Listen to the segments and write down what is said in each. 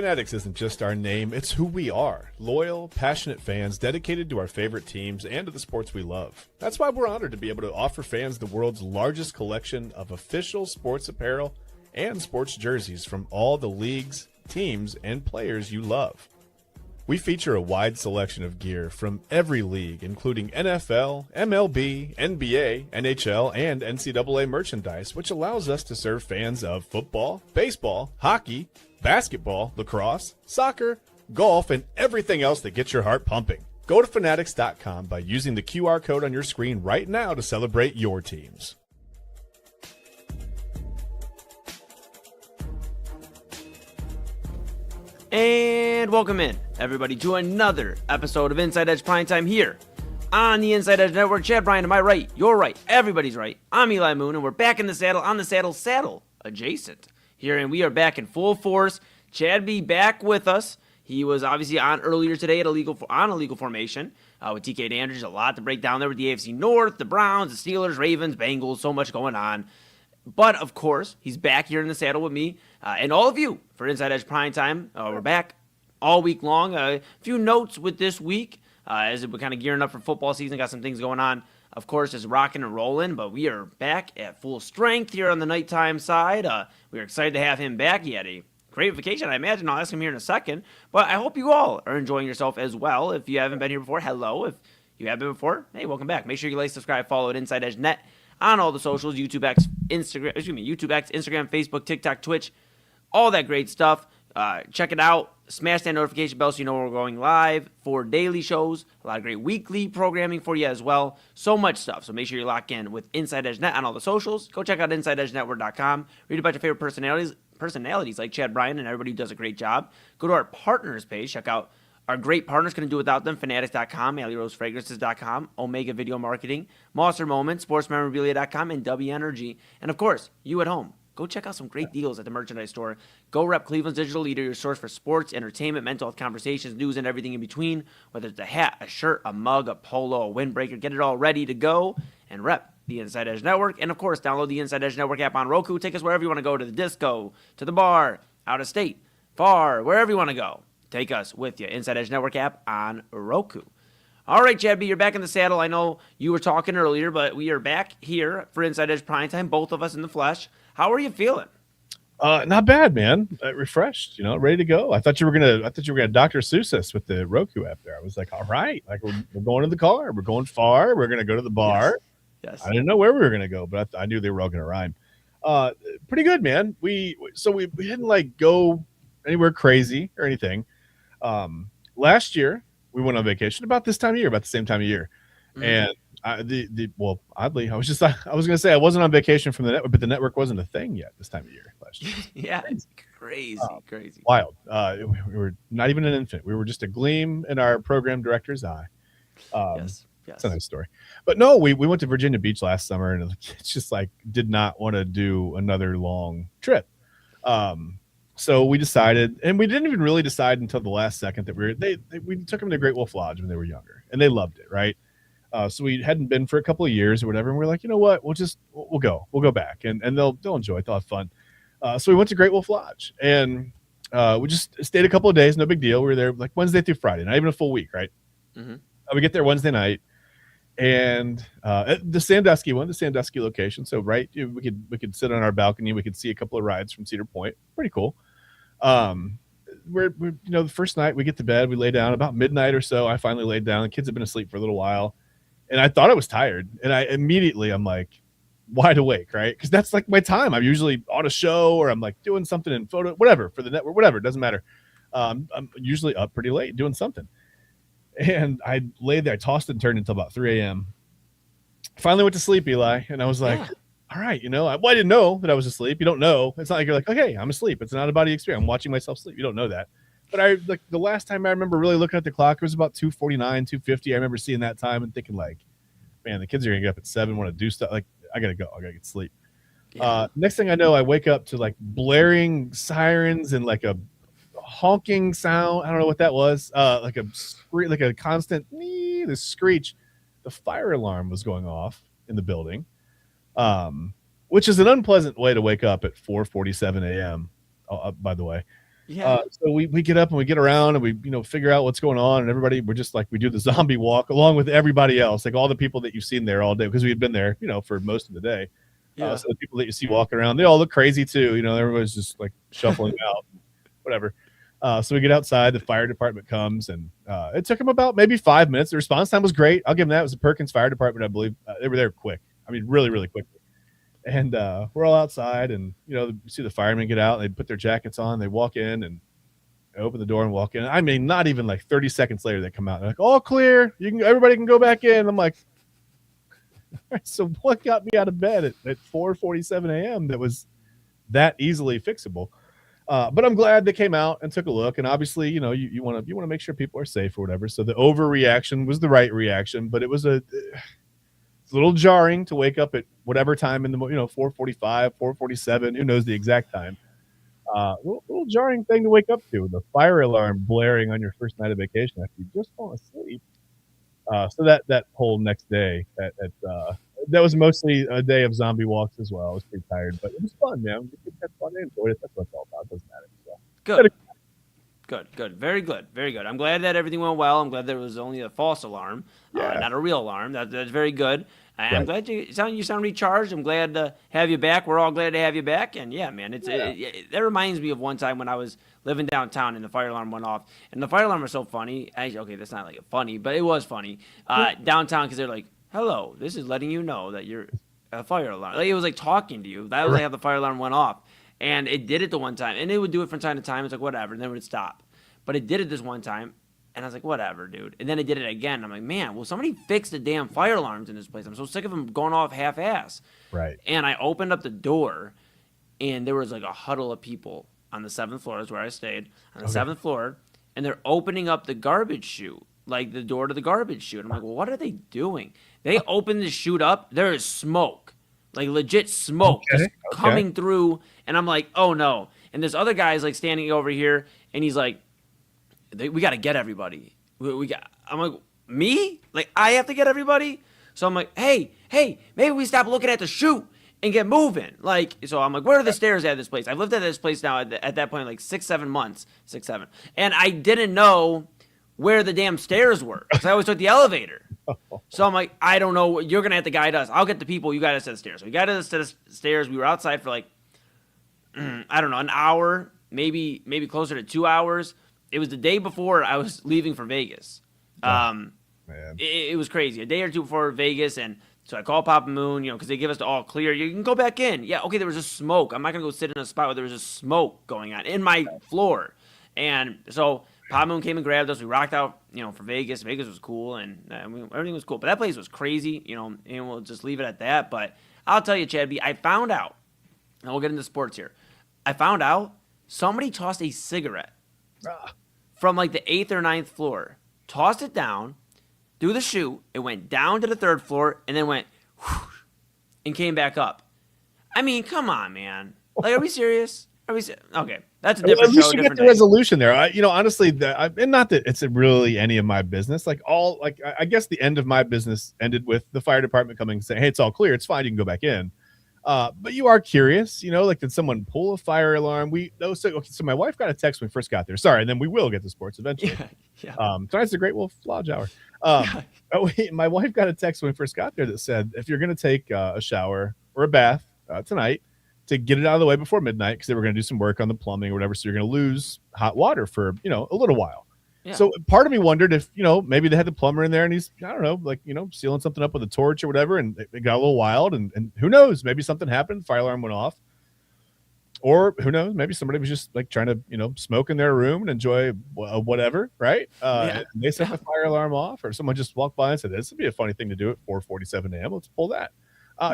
Fanatics isn't just our name, it's who we are. Loyal, passionate fans dedicated to our favorite teams and to the sports we love. That's why we're honored to be able to offer fans the world's largest collection of official sports apparel and sports jerseys from all the leagues, teams, and players you love. We feature a wide selection of gear from every league, including NFL, MLB, NBA, NHL, and NCAA merchandise, which allows us to serve fans of football, baseball, hockey, basketball, lacrosse, soccer, golf, and everything else that gets your heart pumping. Go to fanatics.com by using the QR code on your screen right now to celebrate your teams. And welcome in, everybody, to another episode of Inside Edge Primetime here on the Inside Edge Network. Chad Bryan, to my right, you're right, everybody's right. I'm Eli Moon, and we're back in the saddle, on the saddle adjacent here, and we are back in full force. Chad be back with us. He was obviously on earlier today at on a legal formation with TK Andrews. A lot to break down there with the AFC North, the Browns, the Steelers, Ravens, Bengals, so much going on. But, of course, he's back here in the saddle with me and all of you for Inside Edge Primetime. We're back all week long. A few notes with this week as we're kind of gearing up for football season. Got some things going on. Of course, it's rocking and rolling, but we are back at full strength here on the nighttime side. We're excited to have him back. He had a great vacation, I imagine. I'll ask him here in a second. But I hope you all are enjoying yourself as well. If you haven't been here before, hello. If you have been before, hey, welcome back. Make sure you like, subscribe, follow at Inside Edge Net on all the socials, YouTube X, Instagram, Facebook, TikTok, Twitch, all that great stuff. Check it out. Smash that notification bell so you know when we're going live for daily shows. A lot of great weekly programming for you as well. So much stuff. So make sure you lock in with Inside Edge Net on all the socials. Go check out InsideEdgeNetwork.com. Read about your favorite personalities like Chad Bryan and everybody who does a great job. Go to our partners page. Check out our great partners. Couldn't do without them. Fanatics.com, AlleyRoseFragrances.com, Omega Video Marketing, Monster Moments, SportsMemorabilia.com, and W Energy. And of course, you at home. Go check out some great deals at the merchandise store. Go rep Cleveland's digital leader, your source for sports, entertainment, mental health conversations, news, and everything in between. Whether it's a hat, a shirt, a mug, a polo, a windbreaker, get it all ready to go and rep the Inside Edge Network. And of course, download the Inside Edge Network app on Roku. Take us wherever you want to go, to the disco, to the bar, out of state, far, wherever you want to go. Take us with you. Inside Edge Network app on Roku. All right, Chad B, you're back in the saddle. I know you were talking earlier, but we are back here for Inside Edge Primetime, both of us in the flesh. How are you feeling? Not bad, man. Refreshed, ready to go. I thought you were gonna Dr. Seuss us with the Roku app there. I was like, all right, like we're going in the car, we're going far, we're gonna go to the bar. Yes. I didn't know where we were gonna go, but I knew they were all gonna rhyme. Pretty good, man. We didn't like go anywhere crazy or anything. Last year we went on vacation about this time of year, about the same time of year, and oddly, I was going to say I wasn't on vacation from the network, but the network wasn't a thing yet this time of year last year. Yeah, it's crazy. Wild. We were not even an infant. We were just a gleam in our program director's eye. Yes. It's a nice story. But no, we went to Virginia Beach last summer, and it's just like did not want to do another long trip. So we decided, and we didn't even really decide until the last second that we took them to Great Wolf Lodge when they were younger, and they loved it, right? So we hadn't been for a couple of years or whatever, and we're like, you know what, we'll go back, and they'll enjoy it, they'll have fun. So we went to Great Wolf Lodge, and we just stayed a couple of days, no big deal. We were there like Wednesday through Friday, not even a full week, right? Mm-hmm. We get there Wednesday night, and the Sandusky location. So right, we could sit on our balcony, we could see a couple of rides from Cedar Point, pretty cool. We're the first night we get to bed, we lay down about midnight or so. I finally laid down. The kids have been asleep for a little while. And I thought I was tired, and I'm like wide awake, right? Because that's like my time. I'm usually on a show, or I'm like doing something in photo, whatever, for the network, whatever, it doesn't matter. I'm usually up pretty late doing something. And I laid there, I tossed and turned until about 3 a.m. Finally went to sleep, Eli, and I was like, all right, I didn't know that I was asleep. You don't know. It's not like you're like, okay, I'm asleep. It's not a body experience. I'm watching myself sleep. You don't know that. But the last time I remember really looking at the clock, it was about 2:49, 2:50. I remember seeing that time and thinking like, man, the kids are gonna get up at 7, want to do stuff. Like, I gotta go. I gotta get sleep. Yeah. Next thing I know, I wake up to like blaring sirens and like a honking sound. I don't know what that was. Like a constant this screech. The fire alarm was going off in the building, which is an unpleasant way to wake up at 4:47 a.m. By the way. Yeah. So we get up and we get around and we figure out what's going on, and everybody, we're just like, we do the zombie walk along with everybody else, like all the people that you've seen there all day, because we had been there for most of the day. Yeah. So the people that you see walking around, they all look crazy too. Everybody's just like shuffling out, whatever. So we get outside, the fire department comes, and it took them about maybe 5 minutes. The response time was great. I'll give them that. It was the Perkins Fire Department, I believe. They were there quick. I mean, really, really quickly. And we're all outside, and you see the firemen get out, and they put their jackets on, they walk in and open the door and walk in. I mean, not even like 30 seconds later, they come out. They're like, all clear. Everybody can go back in. I'm like, all right, so what got me out of bed at 4:47 a.m. that was that easily fixable? But I'm glad they came out and took a look. And obviously, you want to make sure people are safe or whatever. So the overreaction was the right reaction, but it was it's a little jarring to wake up at whatever time in the 4:45, 4:47. Who knows the exact time? Little jarring thing to wake up to, the fire alarm blaring on your first night of vacation after you just fall asleep. So that whole next day, that was mostly a day of zombie walks as well. I was pretty tired, but it was fun, man. We had fun. I enjoyed it. That's what it's all about. It doesn't matter. So. Good. Good. Very good. Very good. I'm glad that everything went well. I'm glad there was only a false alarm, not a real alarm. That's very good. I'm glad you sound recharged. I'm glad to have you back. We're all glad to have you back. And yeah, man, that reminds me of one time when I was living downtown and the fire alarm went off. And the fire alarm was so funny. Okay, that's not like funny, but it was funny downtown, because they're like, "Hello, this is letting you know that you're a fire alarm." Like, it was like talking to you. That was like how the fire alarm went off. And it did it the one time, and it would do it from time to time. It's like, whatever, and then it would stop. But it did it this one time, and I was like, whatever, dude. And then it did it again. I'm like, man, will somebody fix the damn fire alarms in this place? I'm so sick of them going off half-ass. Right. And I opened up the door, and there was like a huddle of people on the 7th floor. Is where I stayed, on the 7th floor, and they're opening up the garbage chute, like the door to the garbage chute. I'm like, well, what are they doing? They opened the chute up. There is smoke. Like legit smoke just coming through, and I'm like, oh no. And this other guy is like standing over here, and he's like, we got to get everybody. I'm like, me? Like, I have to get everybody? So I'm like, hey, maybe we stop looking at the chute and get moving. Like, so I'm like, where are the stairs at this place? I've lived at this place now at that point like 6-7 months, 6-7, and I didn't know where the damn stairs were, because I always took the elevator. So I'm like, I don't know. You're going to have to guide us. I'll get the people. You guide us to the stairs. So we guided us to the stairs. We were outside for like, I don't know, an hour, maybe closer to 2 hours. It was the day before I was leaving for Vegas. Man. It was crazy. A day or two before Vegas, and so I called Papa Moon, because they give us the all clear. You can go back in. Yeah, okay, there was just smoke. I'm not going to go sit in a spot where there was just smoke going on in my floor. And so Papa Moon came and grabbed us. We rocked out, for Vegas. Vegas was cool, and everything was cool. But that place was crazy, and we'll just leave it at that. But I'll tell you, Chad B, I found out, and we'll get into sports here. I found out somebody tossed a cigarette from like the 8th or 9th floor, tossed it down through the chute. It went down to the 3rd floor, and then went whoosh, and came back up. I mean, come on, man. Like, are we serious? Okay, that's a different At least show, you different get the resolution there. Honestly, and not that it's really any of my business. I guess the end of my business ended with the fire department coming and saying, "Hey, it's all clear. It's fine. You can go back in." But you are curious, did someone pull a fire alarm? So my wife got a text when we first got there. Sorry, and then we will get to sports eventually. Yeah. Tonight's the Great Wolf Lodge Hour. My wife got a text when we first got there that said, if you're going to take a shower or a bath tonight, to get it out of the way before midnight, because they were going to do some work on the plumbing or whatever, so you're going to lose hot water for a little while. Yeah. So part of me wondered if maybe they had the plumber in there and he's, I don't know, sealing something up with a torch or whatever, and it got a little wild, and who knows, maybe something happened, fire alarm went off, or who knows, maybe somebody was just like trying to smoke in their room and enjoy whatever, right? And they set the fire alarm off, or someone just walked by and said, this would be a funny thing to do at 4:47 a.m. Let's pull that.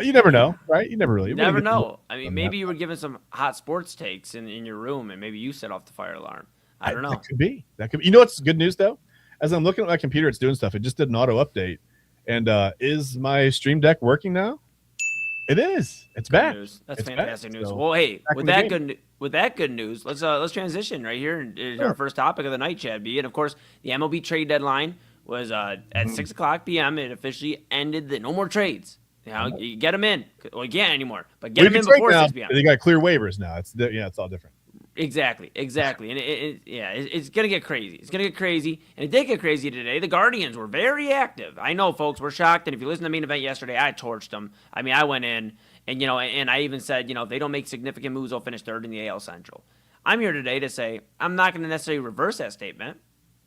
You never know, right? You never know. I mean, maybe you were given some hot sports takes in your room, and maybe you set off the fire alarm. I don't know. That could be. You know what's good news, though? As I'm looking at my computer, it's doing stuff. It just did an auto update. And is my Stream Deck working now? It is. It's back. News. That's fantastic news. So, well, hey, with that good news, let's transition right here into our first topic of the night, Chad B. And of course, the MLB trade deadline was at 6:00 p.m. It officially ended. No more trades. You get them in. Well, you can't anymore, but get them in before 6 p.m. They got clear waivers now. It's all different. Exactly. And it's gonna get crazy. It's gonna get crazy, and it did get crazy today. The Guardians were very active. I know, folks, were shocked, and if you listen to the main event yesterday, I torched them. I mean, I went in, and and I even said, if they don't make significant moves, they'll finish third in the AL Central. I'm here today to say I'm not going to necessarily reverse that statement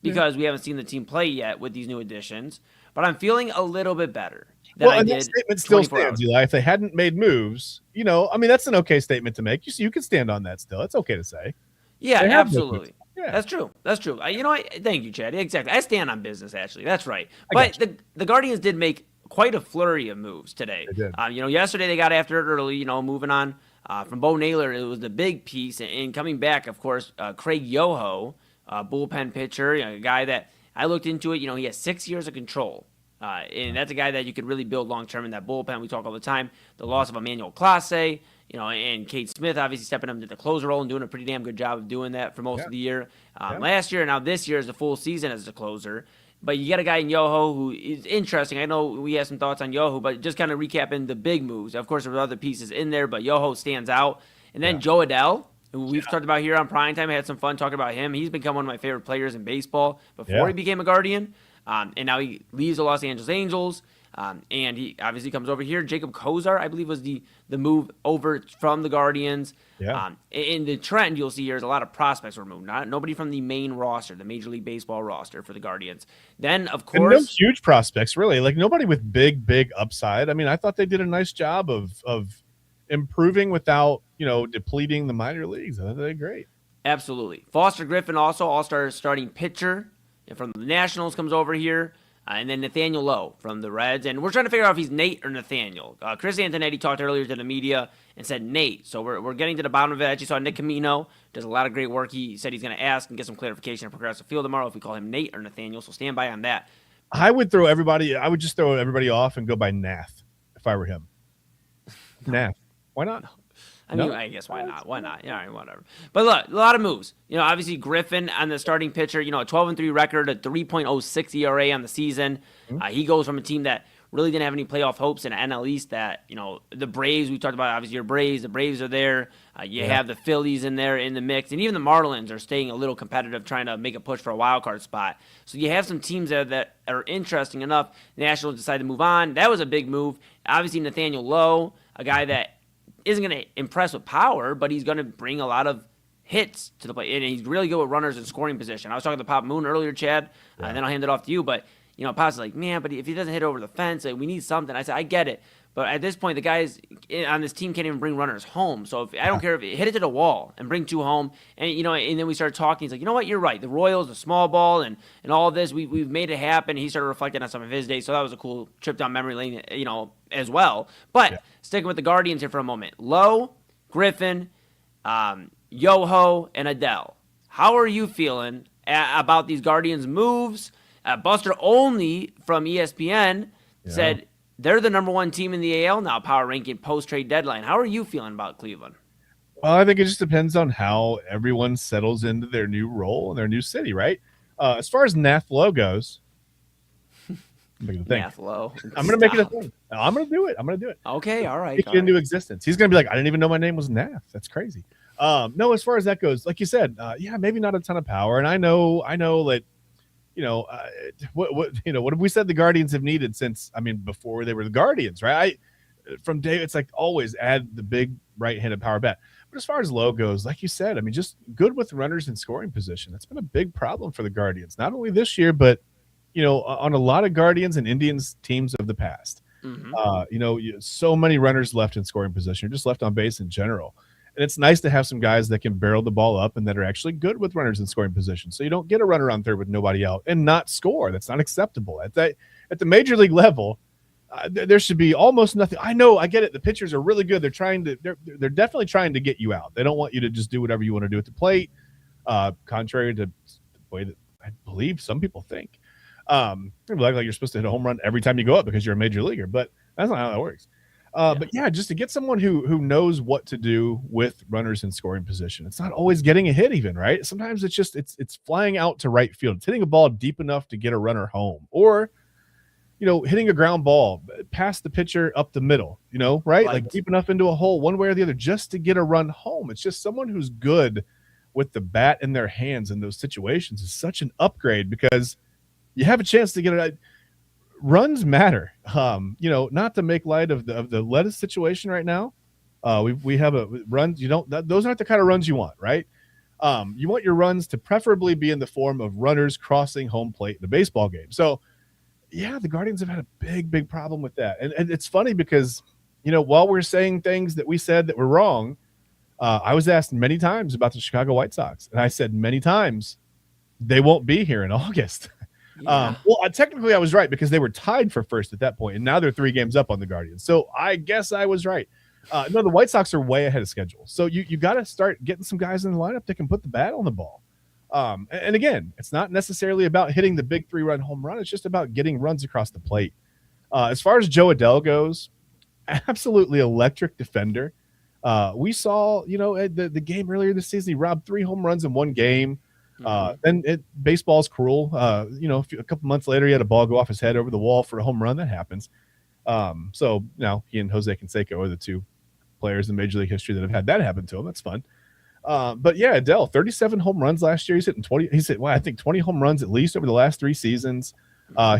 because we haven't seen the team play yet with these new additions, but I'm feeling a little bit better than I did. That statement still stands, Eli. If they hadn't made moves, I mean, that's an okay statement to make. You can stand on that still. It's okay to say. Yeah, absolutely. Yeah. That's true. Thank you, Chad. Exactly. I stand on business, actually. That's right. But the Guardians did make quite a flurry of moves today. They did. Yesterday they got after it early, moving on from Bo Naylor. It was the big piece. And coming back, of course, Craig Yoho, bullpen pitcher, a guy that I looked into it. He has 6 years of control. And that's a guy that you could really build long-term in that bullpen. We talk all the time. The loss of Emmanuel Clase, and Kate Smith obviously stepping up into the closer role and doing a pretty damn good job of doing that for most of the year. Last year, and now this year is the full season as a closer. But you got a guy in Yoho who is interesting. I know we have some thoughts on Yoho, but just kind of recapping the big moves. Of course, there were other pieces in there, but Yoho stands out. And then Joe Adell, who we've talked about here on Primetime. I had some fun talking about him. He's become one of my favorite players in baseball before he became a Guardian. And now he leaves the Los Angeles Angels. And he obviously comes over here. Jacob Kozar, I believe, was the move over from the Guardians. Yeah. In the trend, you'll see here is a lot of prospects were moved. Nobody from the main roster, the Major League Baseball roster for the Guardians. Then, of course, and no huge prospects, really. Like nobody with big upside. I mean, I thought they did a nice job of improving without depleting the minor leagues. I thought they did great. Absolutely. Foster Griffin, also all-star starting pitcher from the Nationals, comes over here. And then Nathaniel Lowe from the Reds. And we're trying to figure out if he's Nate or Nathaniel. Chris Antonetti talked earlier to the media and said Nate. So we're getting to the bottom of it. I actually saw Nick Camino does a lot of great work. He said he's going to ask and get some clarification at Progressive Field tomorrow if we call him Nate or Nathaniel. So stand by on that. I would just throw everybody off and go by Nath if I were him. Nath. Why not? I mean, I guess why not? Why not? Yeah, all right, whatever. But look, a lot of moves. Obviously Griffin on the starting pitcher, a 12-3 record, a 3.06 ERA on the season. He goes from a team that really didn't have any playoff hopes in the NL East that, the Braves, we talked about obviously your Braves, the Braves are there. You have the Phillies in there in the mix, and even the Marlins are staying a little competitive, trying to make a push for a wild card spot. So you have some teams that are interesting enough. The Nationals decide to move on. That was a big move. Obviously Nathaniel Lowe, a guy that isn't going to impress with power, but he's going to bring a lot of hits to the plate. And he's really good with runners in scoring position. I was talking to Pop Moon earlier, Chad, and then I'll hand it off to you. But, Pop's like, man, but if he doesn't hit over the fence, we need something. I said, I get it. But at this point, the guys on this team can't even bring runners home. So I don't care if hit it to the wall and bring two home. And, and then we started talking. He's like, you know what? You're right. The Royals, the small ball, and all of this, we've made it happen. He started reflecting on some of his days. So that was a cool trip down memory lane, as well. But sticking with the Guardians here for a moment. Lowe, Griffin, Yoho, and Adell. How are you feeling about these Guardians moves? Buster Olney from ESPN said they're the number one team in the AL now, power ranking post-trade deadline. How are you feeling about Cleveland? Well, I think it just depends on how everyone settles into their new role in their new city, right? As far as Nath Lowe goes, Nath Lowe. I'm going to make it a thing. I'm going to do it. Okay, all right. Make it into existence. He's going to be like, I didn't even know my name was Nath. That's crazy. No, as far as that goes, like you said, maybe not a ton of power. And I know that, what have we said the Guardians have needed since, before they were the Guardians, right? From day, it's like always add the big right-handed power bat. But as far as Lowe goes, like you said, just good with runners in scoring position. That's been a big problem for the Guardians, not only this year, but, on a lot of Guardians and Indians teams of the past. So many runners left in scoring position, or just left on base in general. And it's nice to have some guys that can barrel the ball up and that are actually good with runners in scoring position. So you don't get a runner on third with nobody out and not score. That's not acceptable. At the major league level, there should be almost nothing. I know, I get it. The pitchers are really good. They're definitely trying to get you out. They don't want you to just do whatever you want to do at the plate, contrary to the way that I believe some people think. Like you're supposed to hit a home run every time you go up because you're a major leaguer, but that's not how that works. But just to get someone who knows what to do with runners in scoring position. It's not always getting a hit even, right? Sometimes it's just it's flying out to right field. It's hitting a ball deep enough to get a runner home, or hitting a ground ball past the pitcher up the middle, right? Like deep enough into a hole one way or the other just to get a run home. It's just someone who's good with the bat in their hands in those situations is such an upgrade because you have a chance to get it. Runs matter. Not to make light of the lettuce situation right now. We have a runs. Those aren't the kind of runs you want, right? You want your runs to preferably be in the form of runners crossing home plate in a baseball game. So, yeah, the Guardians have had a big problem with that. And it's funny because, while we're saying things that we said that were wrong, I was asked many times about the Chicago White Sox. And I said many times, they won't be here in August. Yeah. Technically I was right because they were tied for first at that point, and now they're 3 games up on the Guardians. So I guess I was right. No, the White Sox are way ahead of schedule. So you got to start getting some guys in the lineup that can put the bat on the ball. And again, it's not necessarily about hitting the big 3-run home run. It's just about getting runs across the plate. As far as Joe Adell goes, absolutely electric defender. We saw, the game earlier this season, he robbed 3 home runs in 1 game. And baseball's cruel. A couple months later, he had a ball go off his head over the wall for a home run. That happens. So now he and Jose Canseco are the 2 players in Major League history that have had that happen to him. That's fun. But yeah, Adell, 37 home runs last year. He's hitting 20. He's hit, I think 20 home runs at least over the last 3 seasons.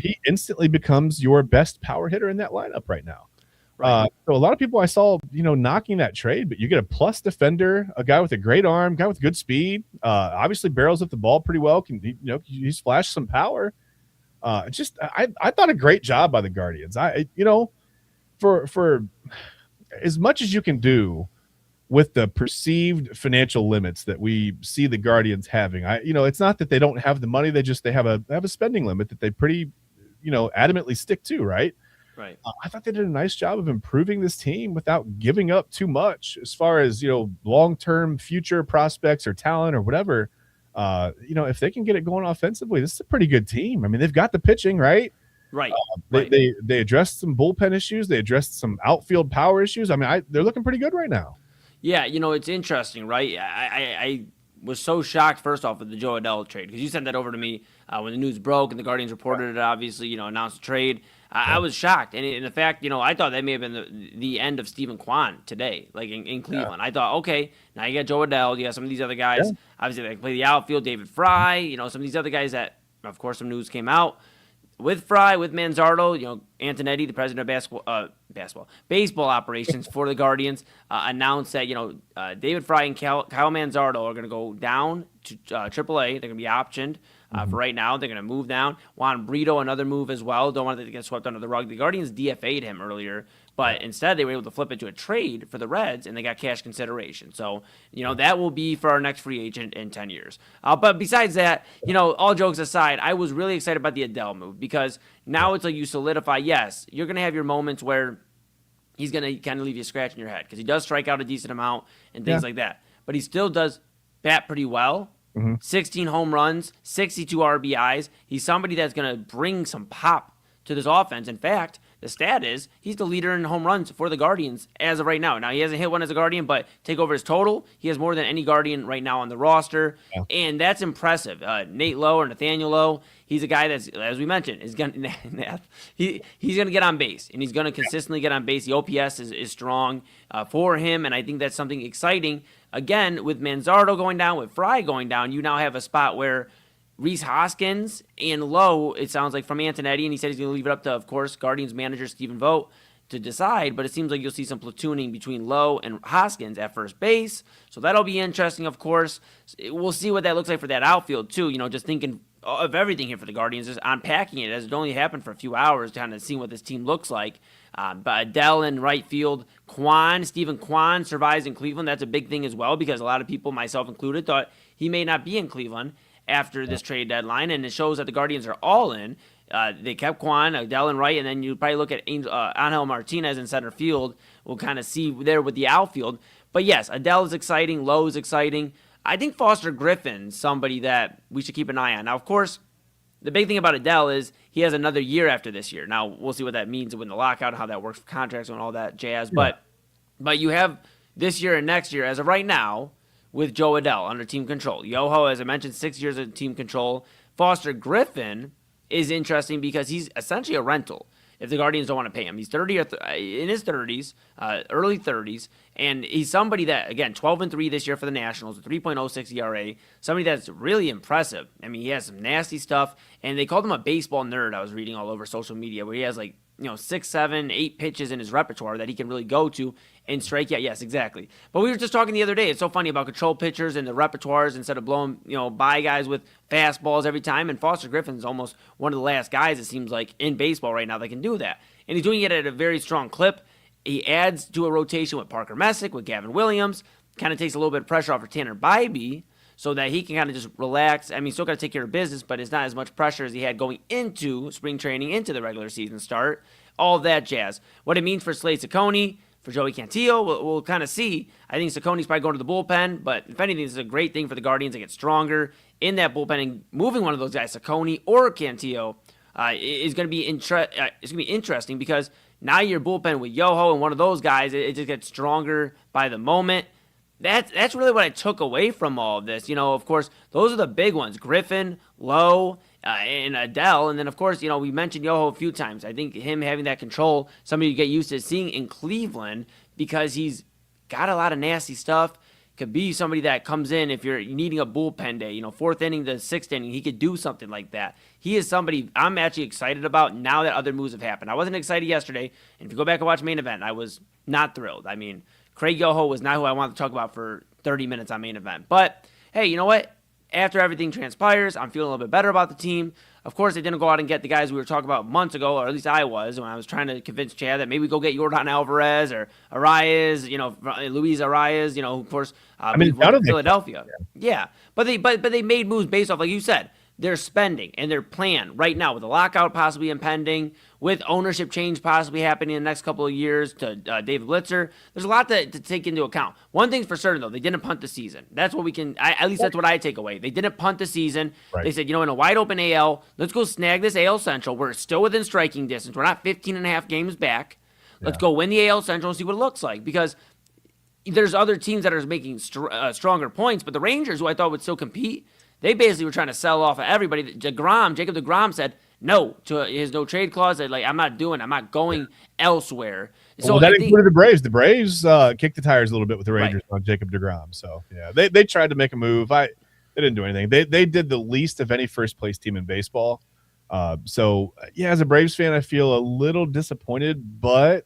He instantly becomes your best power hitter in that lineup right now. Right. So a lot of people I saw, knocking that trade, but you get a plus defender, a guy with a great arm, guy with good speed, obviously barrels up the ball pretty well. He's flashed some power. I thought a great job by the Guardians. For as much as you can do with the perceived financial limits that we see the Guardians having, it's not that they don't have the money. They have a spending limit that they pretty, adamantly stick to, right? Right. I thought they did a nice job of improving this team without giving up too much as far as, long-term future prospects or talent or whatever. If they can get it going offensively, this is a pretty good team. I mean, they've got the pitching, right? Right. They addressed some bullpen issues. They addressed some outfield power issues. I mean, they're looking pretty good right now. Yeah, it's interesting, right? I was so shocked, first off, with the Joe Adell trade, because you sent that over to me when the news broke and the Guardians reported it, obviously, announced the trade. I was shocked. And in fact, I thought that may have been the end of Stephen Kwan today, like in Cleveland. Yeah. I thought, okay, now you got Joe Adell, you got some of these other guys, obviously, they play the outfield, David Fry, some of these other guys that, of course, some news came out. With Fry, with Manzardo, Antonetti, the president of baseball operations for the Guardians, announced that David Fry and Kyle Manzardo are going to go down to AAA. They're going to be optioned for right now. They're going to move down. Juan Brito, another move as well. Don't want to get swept under the rug. The Guardians DFA'd him earlier, but instead they were able to flip it to a trade for the Reds, and they got cash consideration. So, that will be for our next free agent in 10 years. But besides that, all jokes aside, I was really excited about the Adell move because now it's like you solidify, yes, you're going to have your moments where he's going to kind of leave you scratching your head because he does strike out a decent amount and things like that. But he still does bat pretty well. 16 home runs, 62 RBIs. He's somebody that's going to bring some pop to this offense. In fact, the stat is he's the leader in home runs for the Guardians as of right now. Now, he hasn't hit one as a Guardian, but take over his total. He has more than any Guardian right now on the roster, and that's impressive. Nate Lowe or Nathaniel Lowe, he's a guy that's, as we mentioned, is going he's going to get on base, and he's going to consistently get on base. The OPS is strong for him, and I think that's something exciting. Again, with Manzardo going down, with Fry going down, you now have a spot where Rhys Hoskins and Lowe, it sounds like from Antonetti, and he said he's going to leave it up to, of course, Guardians manager Stephen Vogt to decide, but it seems like you'll see some platooning between Lowe and Hoskins at first base, so that'll be interesting, of course. We'll see what that looks like for that outfield, too, just thinking of everything here for the Guardians, just unpacking it as it only happened for a few hours, kind of seeing what this team looks like. But Adell in right field, Stephen Kwan survives in Cleveland. That's a big thing as well because a lot of people, myself included, thought he may not be in Cleveland after this trade deadline, and it shows that the Guardians are all in. They kept Kwan, Adell in right, and then you probably look at Angel Martinez in center field. We'll kind of see there with the outfield. But yes, Adell is exciting, Lowe is exciting. I think Foster Griffin's somebody that we should keep an eye on. Now, of course, the big thing about Adell is he has another year after this year. Now, we'll see what that means with the lockout, how that works for contracts and all that jazz. Yeah. But you have this year and next year, as of right now, with Joe Adell under team control. Yoho, as I mentioned, 6 years of team control. Foster Griffin is interesting because he's essentially a rental. if the Guardians don't want to pay him. He's 30 or in his 30s, early 30s, and he's somebody that, again, 12-3 this year for the Nationals, a 3.06 ERA, somebody that's really impressive. I mean, he has some nasty stuff, and they called him a baseball nerd. I was reading all over social media where he has 6, 7, 8 pitches in his repertoire that he can really go to and strike. Yeah, yes, exactly. But we were just talking the other day. It's so funny about control pitchers and the repertoires instead of blowing, by guys with fastballs every time. And Foster Griffin's almost one of the last guys, it seems like, in baseball right now that can do that. And he's doing it at a very strong clip. He adds to a rotation with Parker Messick, with Gavin Williams. Kind of takes a little bit of pressure off of Tanner Bybee, so that he can kind of just relax. I mean, he's still got to take care of business, but it's not as much pressure as he had going into spring training, into the regular season start. All of that jazz. What it means for Slade Ciccone, for Joey Cantillo, we'll kind of see. I think Ciccone's probably going to the bullpen, but if anything, this is a great thing for the Guardians to get stronger in that bullpen, and moving one of those guys, Ciccone or Cantillo, is going to be it's going to be interesting, because now your bullpen with Yoho and one of those guys, it just gets stronger by the moment. That's really what I took away from all of this. Of course, those are the big ones: Griffin, Lowe, and Adele. And then, of course, we mentioned Yoho a few times. I think him having that control, somebody you get used to seeing in Cleveland, because he's got a lot of nasty stuff. Could be somebody that comes in if you're needing a bullpen day, fourth inning to sixth inning, he could do something like that. He is somebody I'm actually excited about now that other moves have happened. I wasn't excited yesterday, and if you go back and watch Main Event, I was not thrilled. I mean, Craig Yoho was not who I wanted to talk about for 30 minutes on Main Event. But, hey, you know what? After everything transpires, I'm feeling a little bit better about the team. Of course, they didn't go out and get the guys we were talking about months ago, or at least I was, when I was trying to convince Chad that maybe go get Yordan Alvarez or Arias, Luis Arias, of course, Philadelphia. Yeah. But they made moves based off, like you said, their spending and their plan right now, with the lockout possibly impending, with ownership change possibly happening in the next couple of years to David Blitzer. There's a lot to take into account. One thing's for certain, though, they didn't punt the season. That's what at least that's what I take away. They didn't punt the season. Right. They said, in a wide open AL, let's go snag this AL Central. We're still within striking distance. We're not 15 and a half games back. Let's go win the AL Central and see what it looks like, because there's other teams that are making stronger points, but the Rangers, who I thought would still compete, they basically were trying to sell off of everybody. Jacob DeGrom said no to his no trade clause. That, I'm not going elsewhere. So that included the Braves. The Braves kicked the tires a little bit with the Rangers on Jacob DeGrom. So yeah, they tried to make a move. They didn't do anything. They did the least of any first place team in baseball. So yeah, as a Braves fan, I feel a little disappointed. But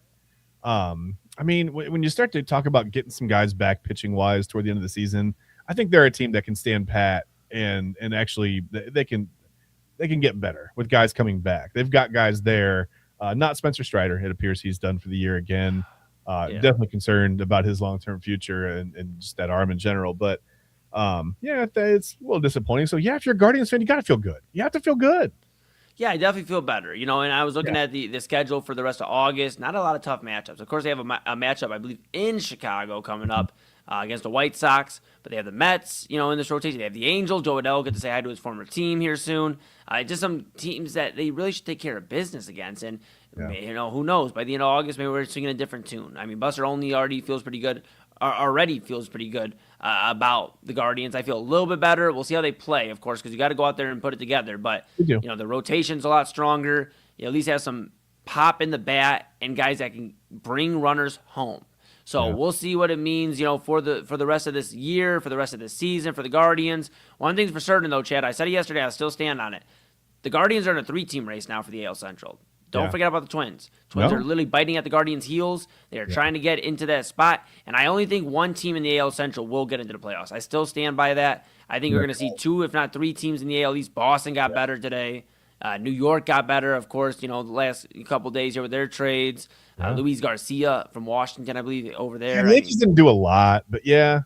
I mean, when you start to talk about getting some guys back pitching wise toward the end of the season, I think they're a team that can stand pat. And actually, they can get better with guys coming back. They've got guys there. Not Spencer Strider. It appears he's done for the year again. Definitely concerned about his long-term future and just that arm in general. But it's a little disappointing. So yeah, if you're a Guardians fan, you got to feel good. You have to feel good. Yeah, I definitely feel better. And I was looking at the schedule for the rest of August. Not a lot of tough matchups. Of course, they have a matchup, I believe, in Chicago coming up. Against the White Sox, but they have the Mets, in this rotation. They have the Angels. Joe Adele will get to say hi to his former team here soon. Just some teams that they really should take care of business against. And, who knows? By the end of August, maybe we're singing a different tune. I mean, Buster Olney already feels pretty good about the Guardians. I feel a little bit better. We'll see how they play, of course, because you got to go out there and put it together. But, the rotation's a lot stronger. You at least have some pop in the bat and guys that can bring runners home. So we'll see what it means, for the rest of this year, for the rest of this season, for the Guardians. One thing's for certain, though, Chad, I said it yesterday, I still stand on it. The Guardians are in a 3-team race now for the AL Central. Don't forget about the Twins. Twins are literally biting at the Guardians' heels. They are trying to get into that spot. And I only think one team in the AL Central will get into the playoffs. I still stand by that. I think we're going to see 2, if not 3 teams in the AL East. Boston got better today. New York got better, of course, the last couple days here with their trades. Luis Garcia from Washington, I believe, over there. They just didn't do a lot, but yeah.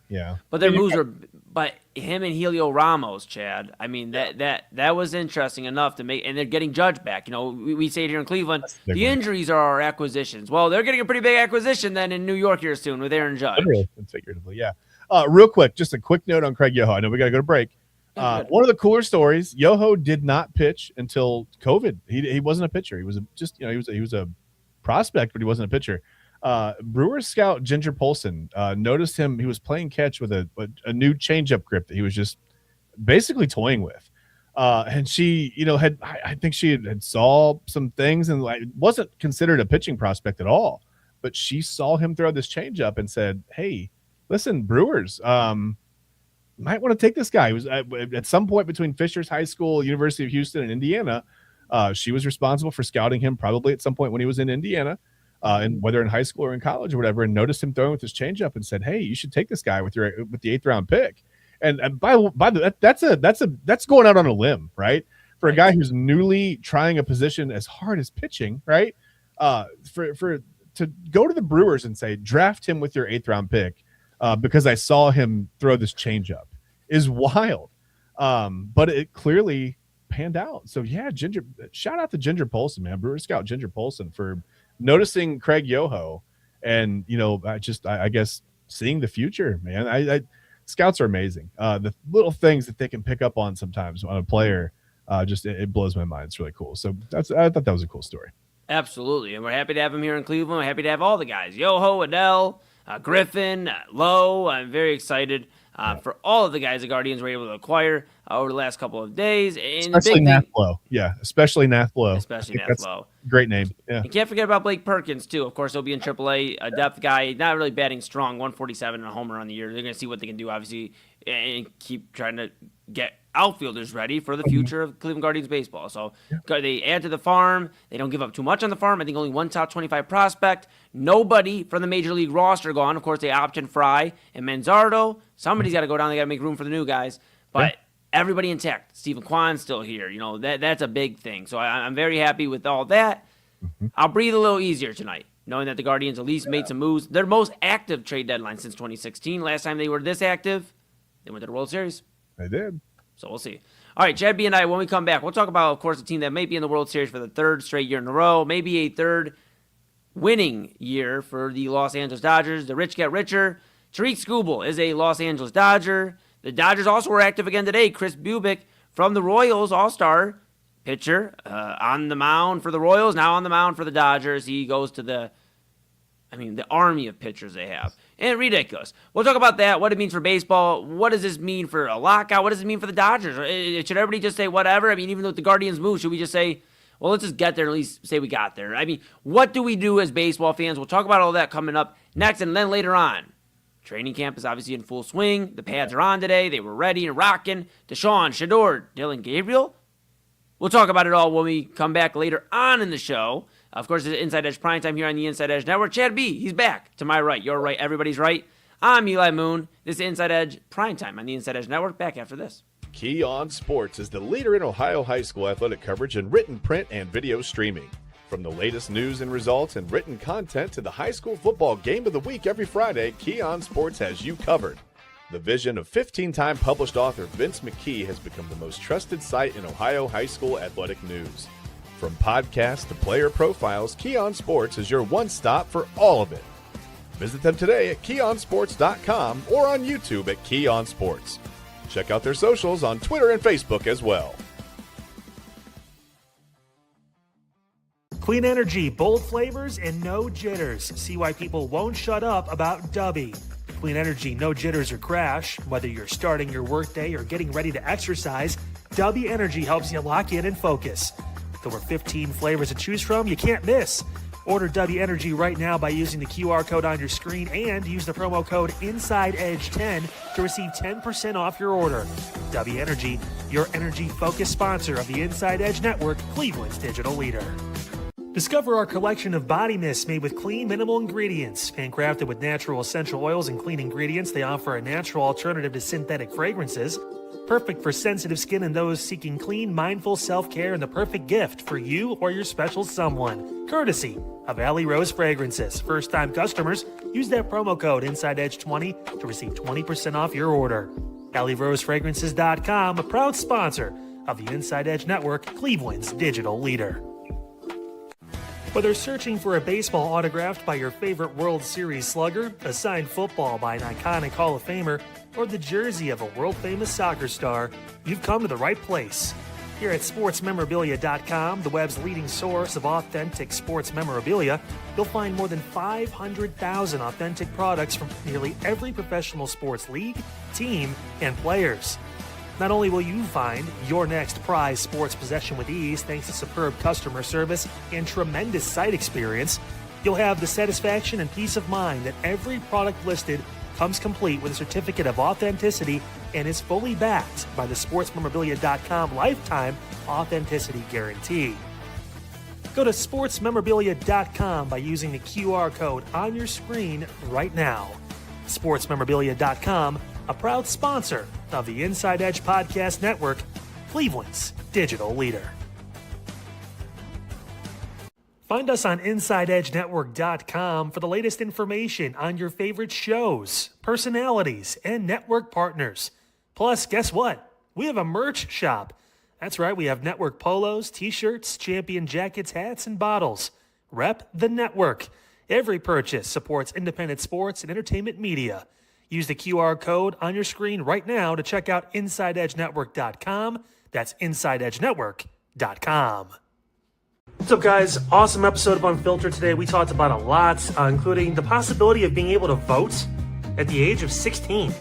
But their moves were – but him and Helio Ramos, Chad, I mean, that was interesting enough to make – and they're getting Judge back. We say it here in Cleveland, the injuries are our acquisitions. Well, they're getting a pretty big acquisition then in New York here soon with Aaron Judge. Literally and figuratively, yeah. Real quick, just a quick note on Craig Yoho. I know we got to go to break. One of the cooler stories: Yoho did not pitch until COVID. He wasn't a pitcher. He was he was a prospect, but he wasn't a pitcher. Brewers scout Ginger Polson noticed him. He was playing catch with a new changeup grip that he was just basically toying with. And she, I think she had saw some things and like wasn't considered a pitching prospect at all, but she saw him throw this changeup and said, "Hey, listen, Brewers, might want to take this guy." He was at some point between Fishers High School, University of Houston, and Indiana. She was responsible for scouting him probably at some point when he was in Indiana, and whether in high school or in college or whatever, and noticed him throwing with his changeup and said, "Hey, you should take this guy with the 8th round pick." And by the that's going out on a limb, right? For a guy who's newly trying a position as hard as pitching, right? For to go to the Brewers and say, draft him with your 8th round pick because I saw him throw this changeup is wild. But it clearly panned out. So yeah, shout out to Ginger Polson, man. Brewer scout Ginger Polson for noticing Craig Yoho and, I guess seeing the future, man. Scouts are amazing. The little things that they can pick up on sometimes on a player, it blows my mind. It's really cool. So I thought that was a cool story. Absolutely. And we're happy to have him here in Cleveland. We're happy to have all the guys. Yoho, Adele, Griffin, Lowe. I'm very excited for all of the guys the Guardians were able to acquire over the last couple of days. And especially Nath Lowe. Yeah, especially Nath Lowe. Especially Nath Lowe. Great name. Yeah. You can't forget about Blake Perkins, too. Of course, he'll be in AAA, a depth guy, not really batting strong, 147 and a homer on the year. They're going to see what they can do, obviously, and keep trying to get outfielders ready for the future of Cleveland Guardians baseball. So they add to the farm. They don't give up too much on the farm. I think only one top 25 prospect. Nobody from the Major League roster gone. Of course, they optioned Fry and Manzardo. Somebody's got to go down. They got to make room for the new guys. But everybody intact. Stephen Kwan's still here. That's a big thing. So I'm very happy with all that. I'll breathe a little easier tonight, knowing that the Guardians at least made some moves. Their most active trade deadline since 2016. Last time they were this active, they went to the World Series. They did. So we'll see. All right, Chad B and I, when we come back, we'll talk about, of course, a team that may be in the World Series for the 3rd straight year in a row, maybe a 3rd winning year for the Los Angeles Dodgers. The rich get richer. Tarik Skubal is a Los Angeles Dodger. The Dodgers also were active again today. Chris Bubic from the Royals, all-star pitcher, on the mound for the Royals, now on the mound for the Dodgers. He goes to the army of pitchers they have. And ridiculous. We'll talk about that, what it means for baseball. What does this mean for a lockout? What does it mean for the Dodgers? Should everybody just say whatever? Even though the Guardians move, should we just say, well, let's just get there and at least say we got there? What do we do as baseball fans? We'll talk about all that coming up next, and then later on. Training camp is obviously in full swing. The pads are on today. They were ready and rocking. Deshaun, Shador, Dylan Gabriel. We'll talk about it all when we come back later on in the show. Of course, it's Inside Edge Primetime here on the Inside Edge Network. Chad B, he's back. To my right, your right, everybody's right. I'm Eli Moon. This is Inside Edge Primetime on the Inside Edge Network. Back after this. Key On Sports is the leader in Ohio high school athletic coverage in written, print, and video streaming. From the latest news and results and written content to the high school football game of the week every Friday, Key On Sports has you covered. The vision of 15-time published author Vince McKee has become the most trusted site in Ohio high school athletic news. From podcasts to player profiles, Key On Sports is your one stop for all of it. Visit them today at keyonsports.com or on YouTube at Key On Sports. Check out their socials on Twitter and Facebook as well. Clean energy, bold flavors, and no jitters. See why people won't shut up about Dubby. Clean energy, no jitters or crash. Whether you're starting your workday or getting ready to exercise, Dubby Energy helps you lock in and focus. With over 15 flavors to choose from, you can't miss. Order Dubby Energy right now by using the QR code on your screen and use the promo code InsideEdge10 to receive 10% off your order. Dubby Energy, your energy-focused sponsor of the Inside Edge Network, Cleveland's digital leader. Discover our collection of body mists made with clean, minimal ingredients. Handcrafted with natural essential oils and clean ingredients, they offer a natural alternative to synthetic fragrances. Perfect for sensitive skin and those seeking clean, mindful self-care, and the perfect gift for you or your special someone. Courtesy of Alley Rose Fragrances. First-time customers, use that promo code InsideEdge20 to receive 20% off your order. AlleyRoseFragrances.com, a proud sponsor of the Inside Edge Network, Cleveland's digital leader. Whether searching for a baseball autographed by your favorite World Series slugger, a signed football by an iconic Hall of Famer, or the jersey of a world-famous soccer star, you've come to the right place. Here at SportsMemorabilia.com, the web's leading source of authentic sports memorabilia, you'll find more than 500,000 authentic products from nearly every professional sports league, team, and players. Not only will you find your next prized sports possession with ease thanks to superb customer service and tremendous site experience, you'll have the satisfaction and peace of mind that every product listed comes complete with a certificate of authenticity and is fully backed by the sportsmemorabilia.com lifetime authenticity guarantee. Go to sportsmemorabilia.com by using the QR code on your screen right now. Sportsmemorabilia.com, a proud sponsor of the Inside Edge Podcast Network, Cleveland's digital leader. Find us on InsideEdgeNetwork.com for the latest information on your favorite shows, personalities, and network partners. Plus, guess what? We have a merch shop. That's right, we have network polos, t-shirts, champion jackets, hats, and bottles. Rep the network. Every purchase supports independent sports and entertainment media. Use the QR code on your screen right now to check out InsideEdgeNetwork.com. That's InsideEdgeNetwork.com. What's up, guys? Awesome episode of Unfiltered today. We talked about a lot, including the possibility of being able to vote at the age of 16.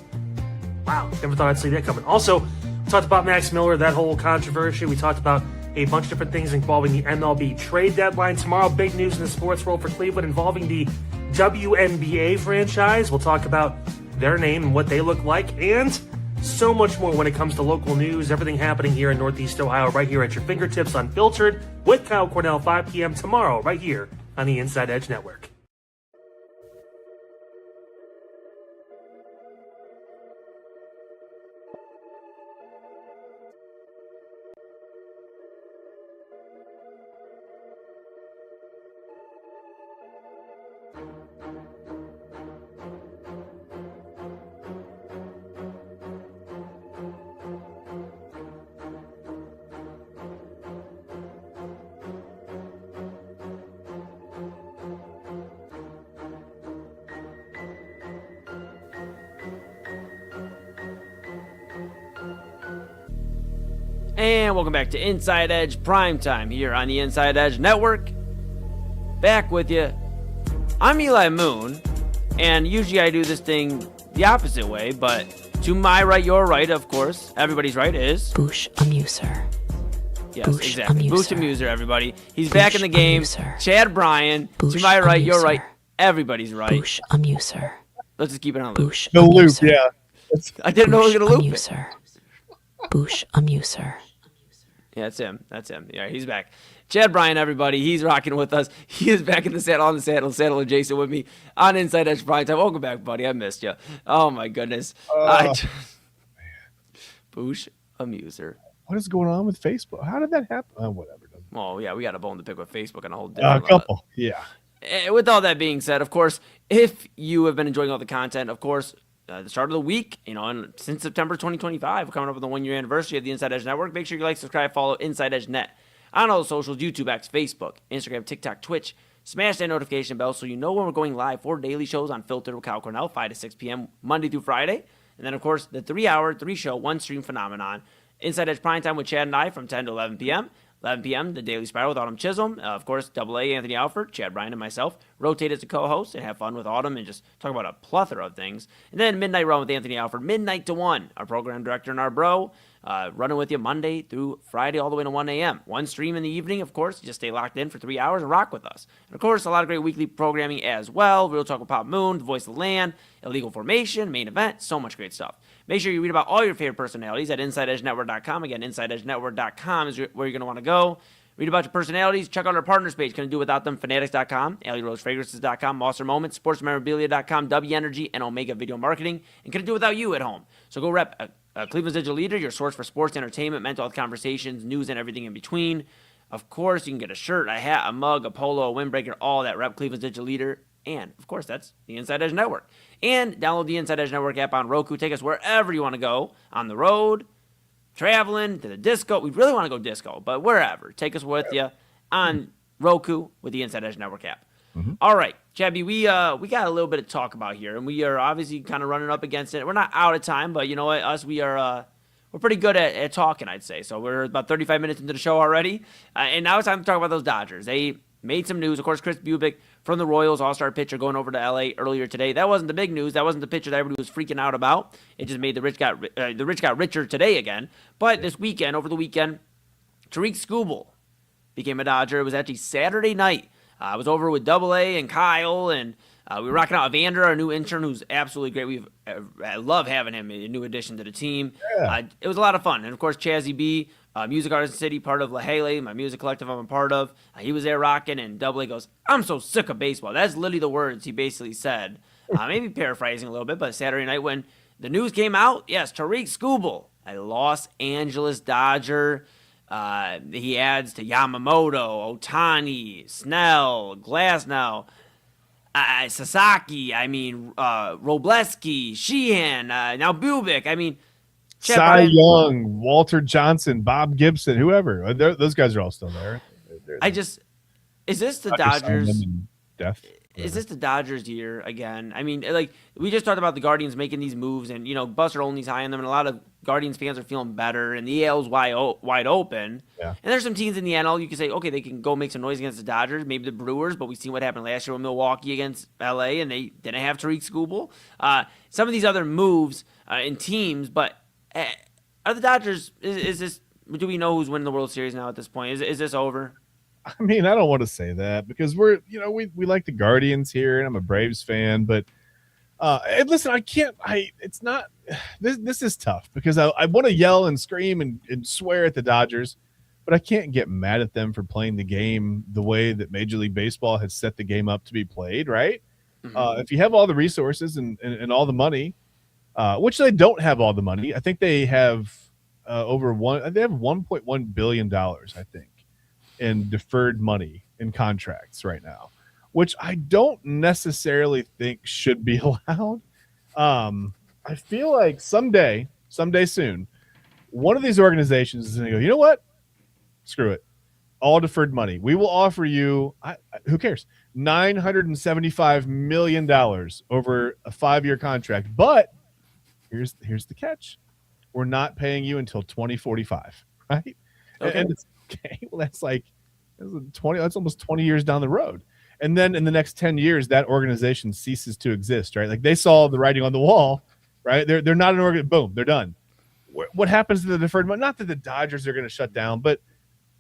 Wow, never thought I'd see that coming. Also, we talked about Max Miller, that whole controversy. We talked about a bunch of different things involving the MLB trade deadline. Tomorrow, big news in the sports world for Cleveland involving the WNBA franchise. We'll talk about their name and what they look like, and so much more when it comes to local news, everything happening here in Northeast Ohio, right here at your fingertips, Unfiltered, with Kyle Cornell, 5 p.m. tomorrow, right here on the Inside Edge Network. And welcome back to Inside Edge Primetime here on the Inside Edge Network. Back with you. I'm Eli Moon, and usually I do this thing the opposite way, but to my right, your right, of course, everybody's right is... Boosh Amuser. Yes, Boosh exactly. Amuser. Boosh Amuser, everybody. He's Boosh back in the game. Amuser. Chad Bryan. To Boosh my right, your Amuser. right, everybody's right. Boosh Amuser. Let's just keep it on loop. Boosh The loop, Amuser. yeah. I didn't know I was Boosh going to loop it. Amuser. Boosh Amuser. Yeah, that's him. That's him. Yeah, he's back. Chad Bryan, everybody. He's rocking with us. He is back in the saddle, on the saddle adjacent with me on Inside Edge Primetime. Welcome back, buddy. I missed you. Oh, my goodness. Boosh Amuser. What is going on with Facebook? How did that happen? Oh, whatever. Well, yeah, we got a bone to pick with Facebook and a whole A different couple. Yeah. With all that being said, of course, if you have been enjoying all the content, of course, the start of the week, and since September 2025, we're coming up with the 1-year anniversary of the Inside Edge Network. Make sure you like, subscribe, follow Inside Edge Net on all the socials: YouTube, X, Facebook, Instagram, TikTok, Twitch. Smash that notification bell so you know when we're going live for daily shows on Filtered with Kyle Cornell, 5 to 6 p.m. Monday through Friday. And then, of course, the 3-hour, 3-show, 1-stream phenomenon, Inside Edge Primetime with Chad and I from 10 to 11 p.m. 11 p.m., The Daily Spiral with Autumn Chisholm. Of course, AA Anthony Alford, Chad Bryan, and myself rotate as a co-host and have fun with Autumn and just talk about a plethora of things. And then Midnight Run with Anthony Alford, midnight to 1, our program director and our bro, running with you Monday through Friday all the way to 1 a.m. One stream in the evening, of course. Just stay locked in for 3 hours and rock with us. And, of course, a lot of great weekly programming as well. Real Talk with Pop Moon, The Voice of the Land, Illegal Formation, Main Event, so much great stuff. Make sure you read about all your favorite personalities at InsideEdgeNetwork.com. Again, InsideEdgeNetwork.com is where you're going to want to go. Read about your personalities. Check out our partners page. Couldn't do without them. Fanatics.com, AlleyRoseFragrances.com, MonsterMoments, SportsMemorabilia.com, WEnergy, and Omega Video Marketing. And couldn't do without you at home. So go rep Cleveland's Digital Leader, your source for sports, entertainment, mental health conversations, news, and everything in between. Of course, you can get a shirt, a hat, a mug, a polo, a windbreaker, all that. Rep Cleveland's Digital Leader. And, of course, that's the Inside Edge Network. And download the Inside Edge Network app on Roku. Take us wherever you want to go. On the road, traveling, to the disco. We really want to go disco, but wherever. Take us with you on Roku with the Inside Edge Network app. Mm-hmm. All right, Chabby, we got a little bit to talk about here, and we are obviously kind of running up against it. We're not out of time, but you know what? We're pretty good at talking, I'd say. So we're about 35 minutes into the show already, and now it's time to talk about those Dodgers. They made some news. Of course, Chris Bubick from the Royals, all-star pitcher, going over to LA earlier today. That wasn't the big news. That wasn't the pitcher that everybody was freaking out about. It just made the rich got richer today again. But this weekend, over the weekend, Tarik Skubal became a Dodger. It was actually Saturday night. I was over with Double A and Kyle, and we were rocking out Evander, our new intern, who's absolutely great. I love having him, a new addition to the team. Yeah. It was a lot of fun. And, of course, Chazzy B, Music Artist City, part of La Hele, my music collective I'm a part of. He was there rocking, and Double A goes, "I'm so sick of baseball." That's literally the words he basically said. Maybe paraphrasing a little bit, but Saturday night when the news came out, yes, Tarik Skubal, a Los Angeles Dodger. He adds to Yamamoto, Ohtani, Snell, Glasnow, Sasaki, Robleski, Sheehan, now Bubick. Cy Young, Walter Johnson, Bob Gibson, whoever. Those guys are all still there. Is this the Dodgers? Death. Is this the Dodgers year again? We just talked about the Guardians making these moves, and Buster Olney's high on them, and a lot of Guardians fans are feeling better, and the AL's wide open. Yeah. And there's some teams in the NL you can say, okay, they can go make some noise against the Dodgers, maybe the Brewers, but we've seen what happened last year with Milwaukee against LA, and they didn't have Tarik Skubal. Some of these other moves in teams, but are the Dodgers? Is this? Do we know who's winning the World Series now at this point? Is this over? I don't want to say that because we like the Guardians here, and I'm a Braves fan, but listen, it's not, this is tough because I want to yell and scream and swear at the Dodgers, but I can't get mad at them for playing the game the way that Major League Baseball has set the game up to be played, right? Mm-hmm. If you have all the resources and all the money, which they don't have all the money, I think they have they have $1.1 billion, I think, in deferred money in contracts right now, which I don't necessarily think should be allowed. I feel like someday soon, one of these organizations is going to go, you know what? Screw it. All deferred money. We will offer you, who cares, $975 million over a 5-year contract. But here's the catch. We're not paying you until 2045, right? Okay. And it's okay. Well, that's almost 20 years down the road. And then in the next 10 years, that organization ceases to exist, right? Like they saw the writing on the wall, right? They're not an organ. Boom, they're done. What happens to the deferred money? Not that the Dodgers are going to shut down, but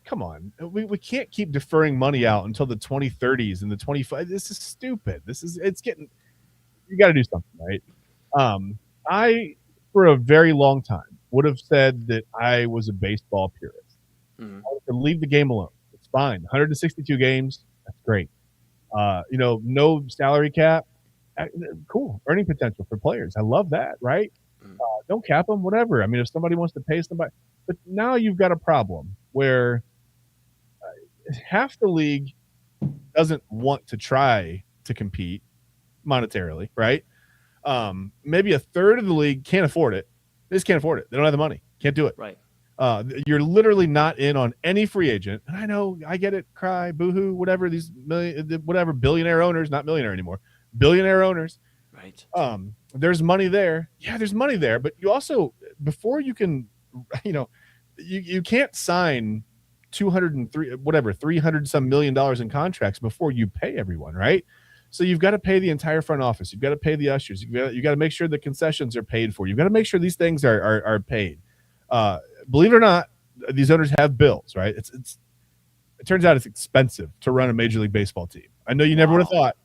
come on. We can't keep deferring money out until the 2030s and the 25. This is stupid. You got to do something, right? I, for a very long time, would have said that I was a baseball purist. Mm-hmm. I would leave the game alone. It's fine. 162 games. That's great. No salary cap. Cool. Earning potential for players. I love that, right? Don't cap them, whatever. If somebody wants to pay somebody. But now you've got a problem where half the league doesn't want to try to compete monetarily, right? Maybe a third of the league can't afford it. They just can't afford it. They don't have the money. Can't do it. Right. You're literally not in on any free agent. And I know, I get it, cry, boohoo, whatever, these billionaire owners, not millionaire anymore, billionaire owners. Right. There's money there. Yeah, there's money there. But you also, before you can, you can't sign 300 some $1 million in contracts before you pay everyone, right? So you've got to pay the entire front office. You've got to pay the ushers. You got to make sure the concessions are paid for. You've got to make sure these things are paid. Believe it or not, these owners have bills, right? It turns out it's expensive to run a Major League Baseball team. I know you never would have thought.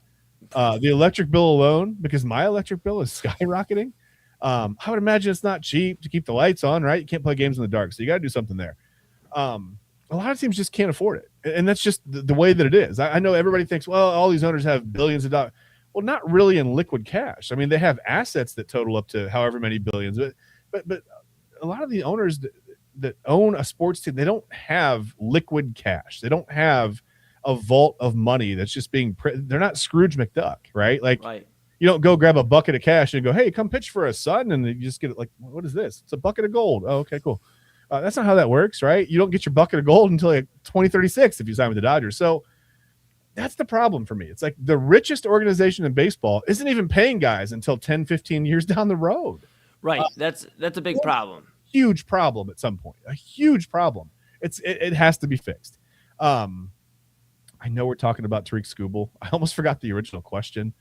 The electric bill alone, because my electric bill is skyrocketing, I would imagine it's not cheap to keep the lights on, right? You can't play games in the dark, so you got to do something there. A lot of teams just can't afford it, and that's just the way that it is. I know everybody thinks, well, all these owners have billions of dollars. Well, not really in liquid cash. They have assets that total up to however many billions, but a lot of the owners that own a sports team, they don't have liquid cash. They don't have a vault of money that's just being they're not Scrooge McDuck, right? Like, right. You don't go grab a bucket of cash and go, hey, come pitch for us, son, and you just get it like, what is this? It's a bucket of gold. Oh, okay, cool. That's not how that works, right? You don't get your bucket of gold until like 2036 if you sign with the Dodgers. So that's the problem for me. It's like the richest organization in baseball isn't even paying guys until 10, 15 years down the road. Right. That's a big problem. Huge problem at some point. A huge problem. It has to be fixed. I I know we're talking about Tarik Skubal. I almost forgot the original question.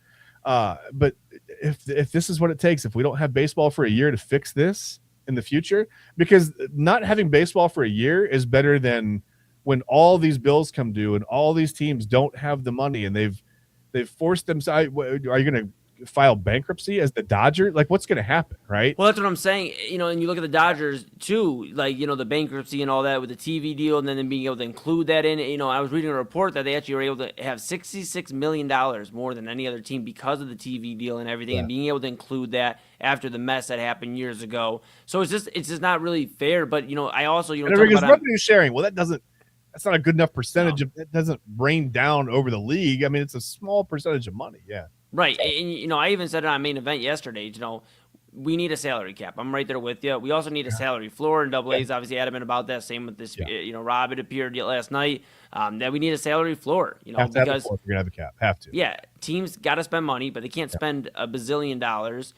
But if this is what it takes, if we don't have baseball for a year to fix this in the future, because not having baseball for a year is better than when all these bills come due and all these teams don't have the money and they've forced them. Are you going to file bankruptcy as the Dodger? Like, what's going to happen, right? Well, that's what I'm saying. And you look at the Dodgers too, like, the bankruptcy and all that with the TV deal, and then them being able to include that in it. I was reading a report that they actually were able to have $66 million more than any other team because of the TV deal and everything, and being able to include that after the mess that happened years ago. So it's just not really fair. But I also talk about revenue sharing. Well, that's not a good enough percentage. It doesn't rain down over the league. I mean, it's a small percentage of money. Yeah. Right. And, I even said it on Main Event yesterday, we need a salary cap. I'm right there with you. We also need a salary floor, and Double A's obviously adamant about that. Same with this, Rob, it appeared last night, that we need a salary floor, have to because you're going to have a cap. Have to. Yeah, teams got to spend money, but they can't spend $1 bazillion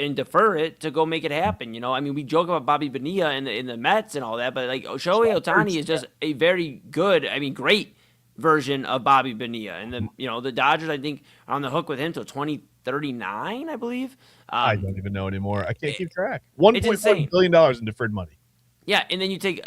and defer it to go make it happen. I mean, we joke about Bobby Bonilla in the Mets and all that, but like Shohei Ohtani is just a very good, great version of Bobby Bonilla, and the Dodgers, I think, are on the hook with him till 2039, I believe. I don't even know anymore. I can't keep track. $1.1 billion in deferred money. Yeah, and then you take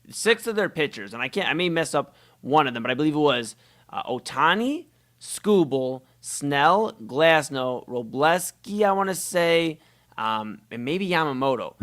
6 of their pitchers, and I may mess up one of them, but I believe it was Ohtani, Skubal, Snell, Glasnow, Robleski, I want to say, and maybe Yamamoto.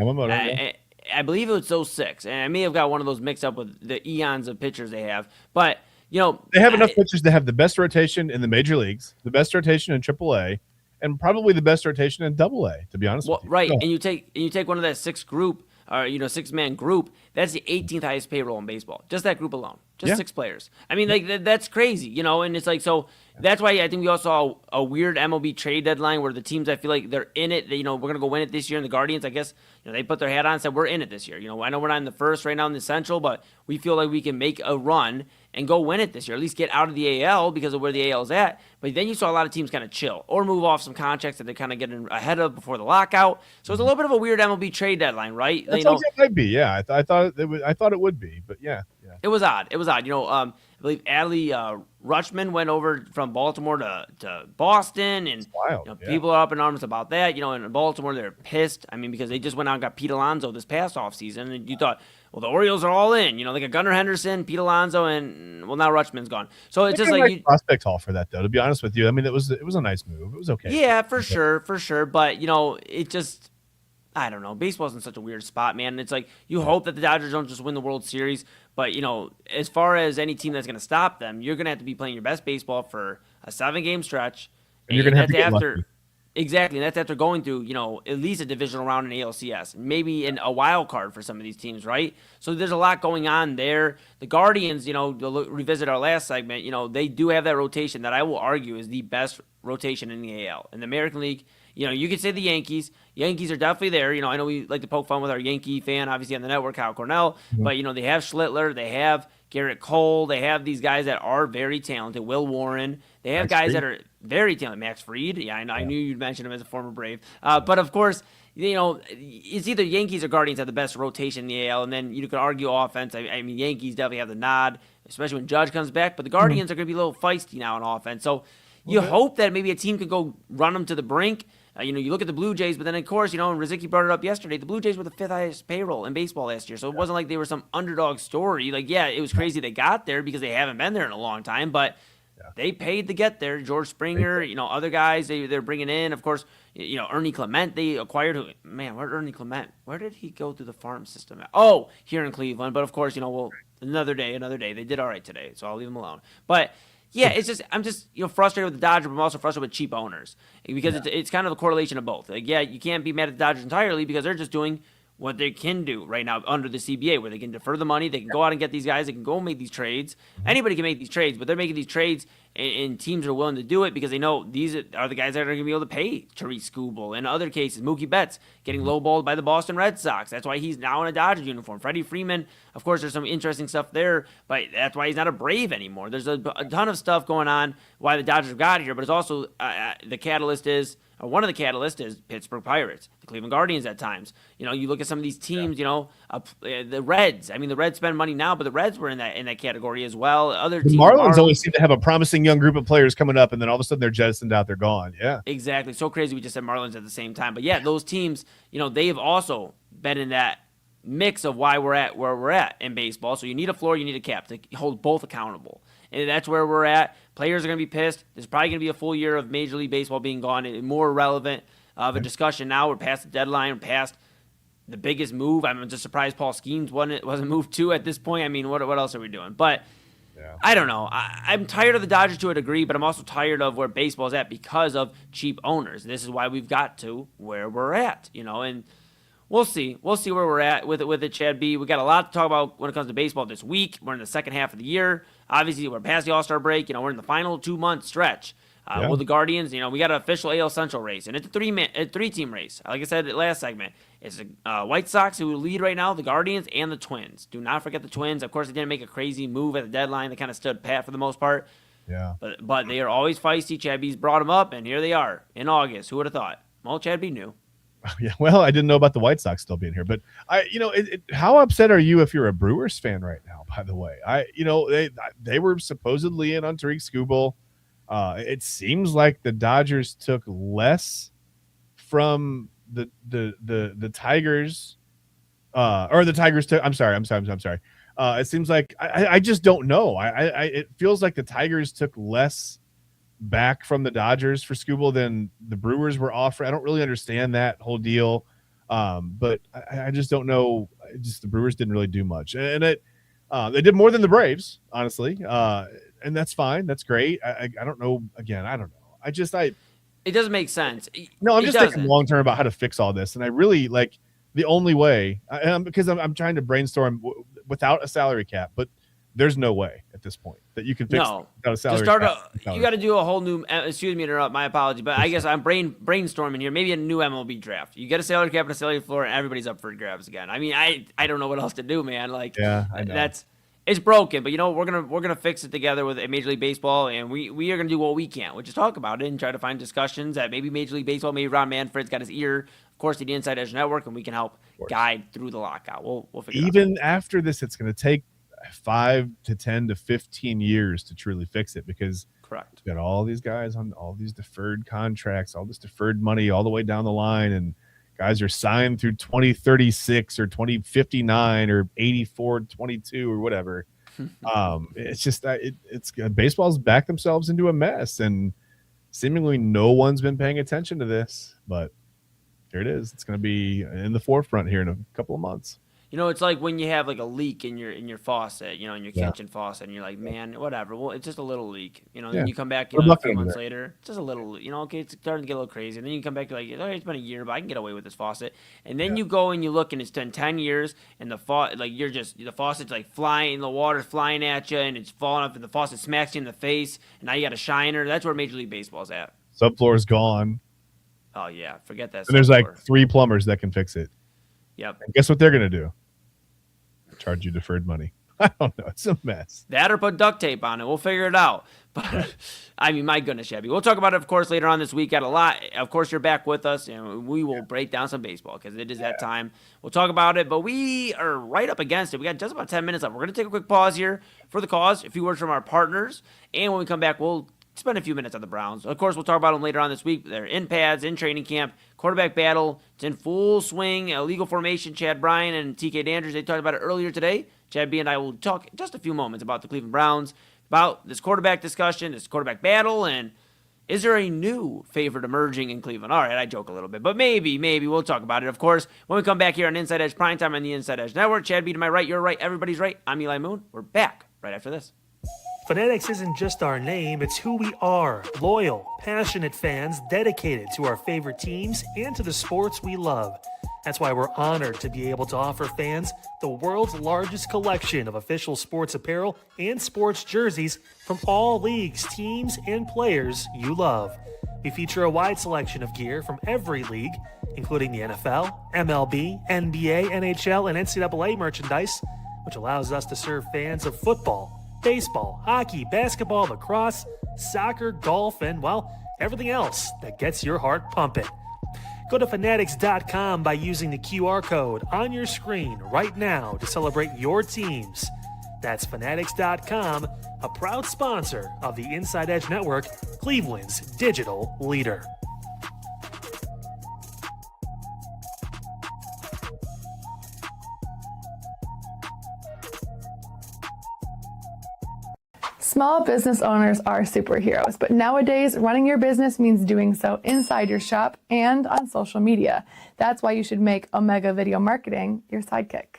I believe it was those 6, and I may have got one of those mixed up with the eons of pitchers they have, but they have enough pitchers to have the best rotation in the major leagues, the best rotation in AAA, and probably the best rotation in AA, to be honest with you. Right, and you take one of that 6-man group, that's the 18th highest payroll in baseball. Just that group alone. Just 6 players. I mean, that's crazy, and it's like, so that's why I think we all saw a weird MLB trade deadline where the teams, I feel like they're in it. We're going to go win it this year. And the Guardians, I guess, they put their hat on and said, we're in it this year. I know we're not in the first right now in the Central, but we feel like we can make a run and go win it this year, at least get out of the AL because of where the AL is at. But then you saw a lot of teams kind of chill or move off some contracts that they're kind of getting ahead of before the lockout. So it's a little bit of a weird MLB trade deadline, right? That's what it might be, yeah. I thought it would be, but yeah. It was odd. I believe Adley Rutschman went over from Baltimore to Boston, and wild, people are up in arms about that. In Baltimore, they're pissed. I mean, because they just went out and got Pete Alonso this past offseason, and you thought, well, the Orioles are all in. They got Gunnar Henderson, Pete Alonso, and now Rutschman's gone. So it's just like prospect haul for that, though. To be honest with you, I mean, it was a nice move. It was okay. Yeah, for sure. But it just, I don't know. Baseball's in such a weird spot, man. It's like you hope that the Dodgers don't just win the World Series, but as far as any team that's going to stop them, you're going to have to be playing your best baseball for a 7-game stretch, and you're going to have to get lucky. Exactly, and that's after going through, at least a divisional round in ALCS, maybe in a wild card for some of these teams, right? So there's a lot going on there. The Guardians, to revisit our last segment, they do have that rotation that I will argue is the best rotation in the AL. In the American League, you could say the Yankees. Yankees are definitely there. I know we like to poke fun with our Yankee fan, obviously, on the network, Kyle Cornell. Mm-hmm. But, they have Schlittler. They have Garrett Cole. They have these guys that are very talented. Will Warren. They have guys that are very talented. Max Fried. Yeah, I knew you'd mention him as a former Brave. But, of course, it's either Yankees or Guardians have the best rotation in the AL. And then you could argue offense. I mean, Yankees definitely have the nod, especially when Judge comes back. But the Guardians are going to be a little feisty now on offense. So you hope that maybe a team could go run them to the brink. You look at the Blue Jays, but then, of course, and Riziki brought it up yesterday, the Blue Jays were the 5th highest payroll in baseball last year. So it wasn't like they were some underdog story. Like, yeah, it was crazy they got there because they haven't been there in a long time, but they paid to get there. George Springer, other guys they're bringing in. Of course, Ernie Clement, they acquired. Where'd Ernie Clement? Where did he go through the farm system at? Oh, here in Cleveland. But, of course, another day. They did all right today, so I'll leave them alone. But yeah, I'm just frustrated with the Dodgers, but I'm also frustrated with cheap owners because it's kind of a correlation of both. Like, yeah, you can't be mad at the Dodgers entirely because they're just doing what they can do right now under the CBA, where they can defer the money, they can go out and get these guys, they can go make these trades. Anybody can make these trades, but they're making these trades and teams are willing to do it because they know these are the guys that are going to be able to pay Tarik Skubal. In other cases, Mookie Betts getting lowballed by the Boston Red Sox. That's why he's now in a Dodgers uniform. Freddie Freeman, of course, there's some interesting stuff there, but that's why he's not a Brave anymore. There's a ton of stuff going on why the Dodgers got here, but it's also the catalyst is, or one of the catalysts is Pittsburgh Pirates, the Cleveland Guardians at times. You look at some of these teams, the Reds. I mean, the Reds spend money now, but the Reds were in that category as well. Other teams, Marlins always seem to have a promising young group of players coming up, and then all of a sudden they're jettisoned out, they're gone. Yeah, exactly. So crazy we just said Marlins at the same time. But yeah, those teams, they've also been in that mix of why we're at where we're at in baseball. So you need a floor, you need a cap to hold both accountable. And that's where we're at. Players are going to be pissed. There's probably going to be a full year of Major League Baseball being gone. And more relevant of a discussion now. We're past the deadline. We're past the biggest move. I'm just surprised Paul Skeens wasn't moved to at this point. I mean, what else are we doing? But I don't know. I'm tired of the Dodgers to a degree, but I'm also tired of where baseball's at because of cheap owners. This is why we've got to where we're at, and we'll see. We'll see where we're at with it, Chad B. We got a lot to talk about when it comes to baseball this week. We're in the second half of the year. Obviously, we're past the All-Star break. We're in the final 2-month stretch. With the Guardians, we got an official AL Central race, and it's a three-team race. Like I said last segment, it's the White Sox who lead right now, the Guardians, and the Twins. Do not forget the Twins. Of course, they didn't make a crazy move at the deadline. They kind of stood pat for the most part. Yeah. But they are always feisty. Chad B's brought them up, and here they are in August. Who would have thought? Well, Chad B knew. Yeah, well, I didn't know about the White Sox still being here, but how upset are you if you're a Brewers fan right now? By the way, they were supposedly in on Tarik Skubal. It seems like the Dodgers took less from the Tigers, or the Tigers took. I'm sorry. It seems like I just don't know. It feels like the Tigers took less back from the Dodgers for Skubal than the Brewers were offering. I don't really understand that whole deal, but I just don't know. The Brewers didn't really do much, and they did more than the Braves, honestly, and that's fine. That's great. I don't know. Again, I don't know. It doesn't make sense. No, I'm just thinking long term about how to fix all this, and I really like the only way, because I'm trying to brainstorm without a salary cap, but there's no way at this point that you can fix without a salary cap. You got to do a whole new. Excuse me, interrupt. My apology, but I guess I'm brainstorming here. Maybe a new MLB draft. You get a salary cap and a salary floor, and everybody's up for grabs again. I mean, I don't know what else to do, man. Like, yeah, I know. It's broken, but we're gonna fix it together with Major League Baseball, and we are gonna do what we can, which is talk about it and try to find discussions that maybe Major League Baseball, maybe Ron Manfred's got his ear, of course, the Inside Edge Network, and we can help guide through the lockout. We'll figure it out. Even after this, it's gonna take 5 to 10 to 15 years to truly fix it, because correct, you got all these guys on all these deferred contracts, all this deferred money all the way down the line, and guys are signed through 2036 or 2059 or 84, 22 or whatever. It's just it's baseball's backed themselves into a mess, and seemingly no one's been paying attention to this, but here it is. It's going to be in the forefront here in a couple of months. It's like when you have like a leak in your faucet, in your kitchen faucet, and you're like, man, whatever. Well, it's just a little leak, Then you come back, a few months later, it's just a little, okay, it's starting to get a little crazy. And then you come back, you're like, okay, it's been a year, but I can get away with this faucet. And then you go and you look, and it's been 10 years, and the faucet's like flying, the water's flying at you, and it's falling off, and the faucet smacks you in the face, and now you got a shiner. That's where Major League Baseball's at. Subfloor's gone. Oh yeah, forget that. And there's like 3 plumbers that can fix it. Yep. And guess what they're gonna do? Charge you deferred money. I don't know. It's a mess. That or put duct tape on it. We'll figure it out. But I mean, my goodness, Shabby. We'll talk about it, of course, later on this week. Got a lot. Of course, you're back with us, and we will break down some baseball because it is that time. We'll talk about it, but we are right up against it. We got just about 10 minutes left. We're going to take a quick pause here for the cause. A few words from our partners, and when we come back, we'll spend a few minutes on the Browns. Of course, we'll talk about them later on this week. They're in pads, in training camp, quarterback battle. It's in full swing. Illegal formation. Chad Bryan and TK Dandridge, they talked about it earlier today. Chad B and I will talk just a few moments about the Cleveland Browns, about this quarterback discussion, this quarterback battle, and is there a new favorite emerging in Cleveland? All right, I joke a little bit, but maybe we'll talk about it, of course, when we come back here on Inside Edge Primetime on the Inside Edge Network. Chad B to my right, you're right, everybody's right. I'm Eli Moon. We're back right after this. Fanatics isn't just our name, it's who we are. Loyal, passionate fans dedicated to our favorite teams and to the sports we love. That's why we're honored to be able to offer fans the world's largest collection of official sports apparel and sports jerseys from all leagues, teams, and players you love. We feature a wide selection of gear from every league, including the NFL, MLB, NBA, NHL, and NCAA merchandise, which allows us to serve fans of football, baseball, hockey, basketball, lacrosse, soccer, golf, and, well, everything else that gets your heart pumping. Go to fanatics.com by using the QR code on your screen right now to celebrate your teams. That's fanatics.com, a proud sponsor of the Inside Edge Network, Cleveland's digital leader. Small business owners are superheroes, but nowadays running your business means doing so inside your shop and on social media. That's why you should make Omega Video Marketing your sidekick.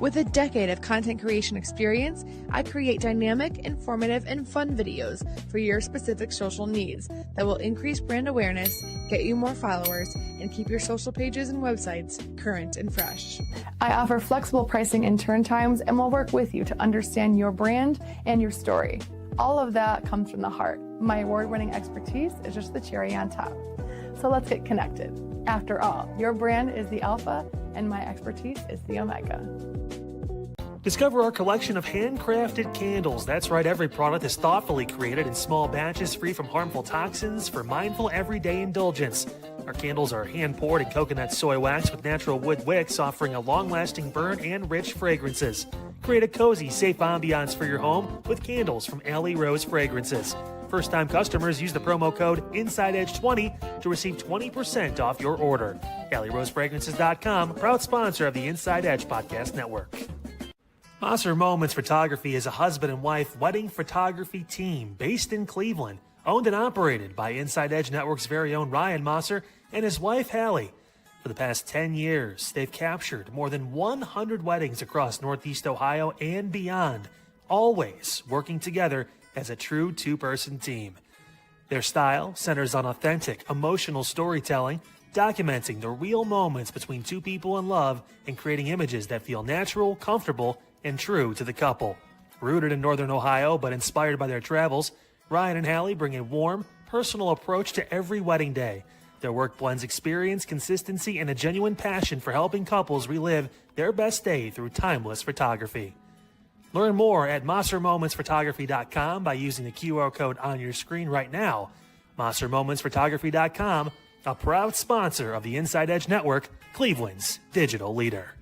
With a decade of content creation experience, I create dynamic, informative, and fun videos for your specific social needs that will increase brand awareness, get you more followers, and keep your social pages and websites current and fresh. I offer flexible pricing and turn times and will work with you to understand your brand and your story. All of that comes from the heart. My award-winning expertise is just the cherry on top. So let's get connected. After all, your brand is the alpha and my expertise is the omega. Discover our collection of handcrafted candles. That's right, every product is thoughtfully created in small batches free from harmful toxins for mindful everyday indulgence. Our candles are hand-poured in coconut soy wax with natural wood wicks, offering a long-lasting burn and rich fragrances. Create a cozy, safe ambiance for your home with candles from Alley Rose Fragrances. First-time customers use the promo code InsideEdge20 to receive 20% off your order. AlleyRoseFragrances.com, proud sponsor of the Inside Edge Podcast Network. Mosser Moments Photography is a husband and wife wedding photography team based in Cleveland, owned and operated by Inside Edge Network's very own Ryan Mosser and his wife Hallie. For the past 10 years, they've captured more than 100 weddings across Northeast Ohio and beyond, always working together as a true two-person team. Their style centers on authentic, emotional storytelling, documenting the real moments between two people in love and creating images that feel natural, comfortable, and true to the couple. Rooted in Northern Ohio but inspired by their travels, Ryan and Hallie bring a warm, personal approach to every wedding day. Their work blends experience, consistency, and a genuine passion for helping couples relive their best day through timeless photography. Learn more at MosserMomentsPhotography.com by using the QR code on your screen right now. MosserMomentsPhotography.com, a proud sponsor of the Inside Edge Network, Cleveland's digital leader.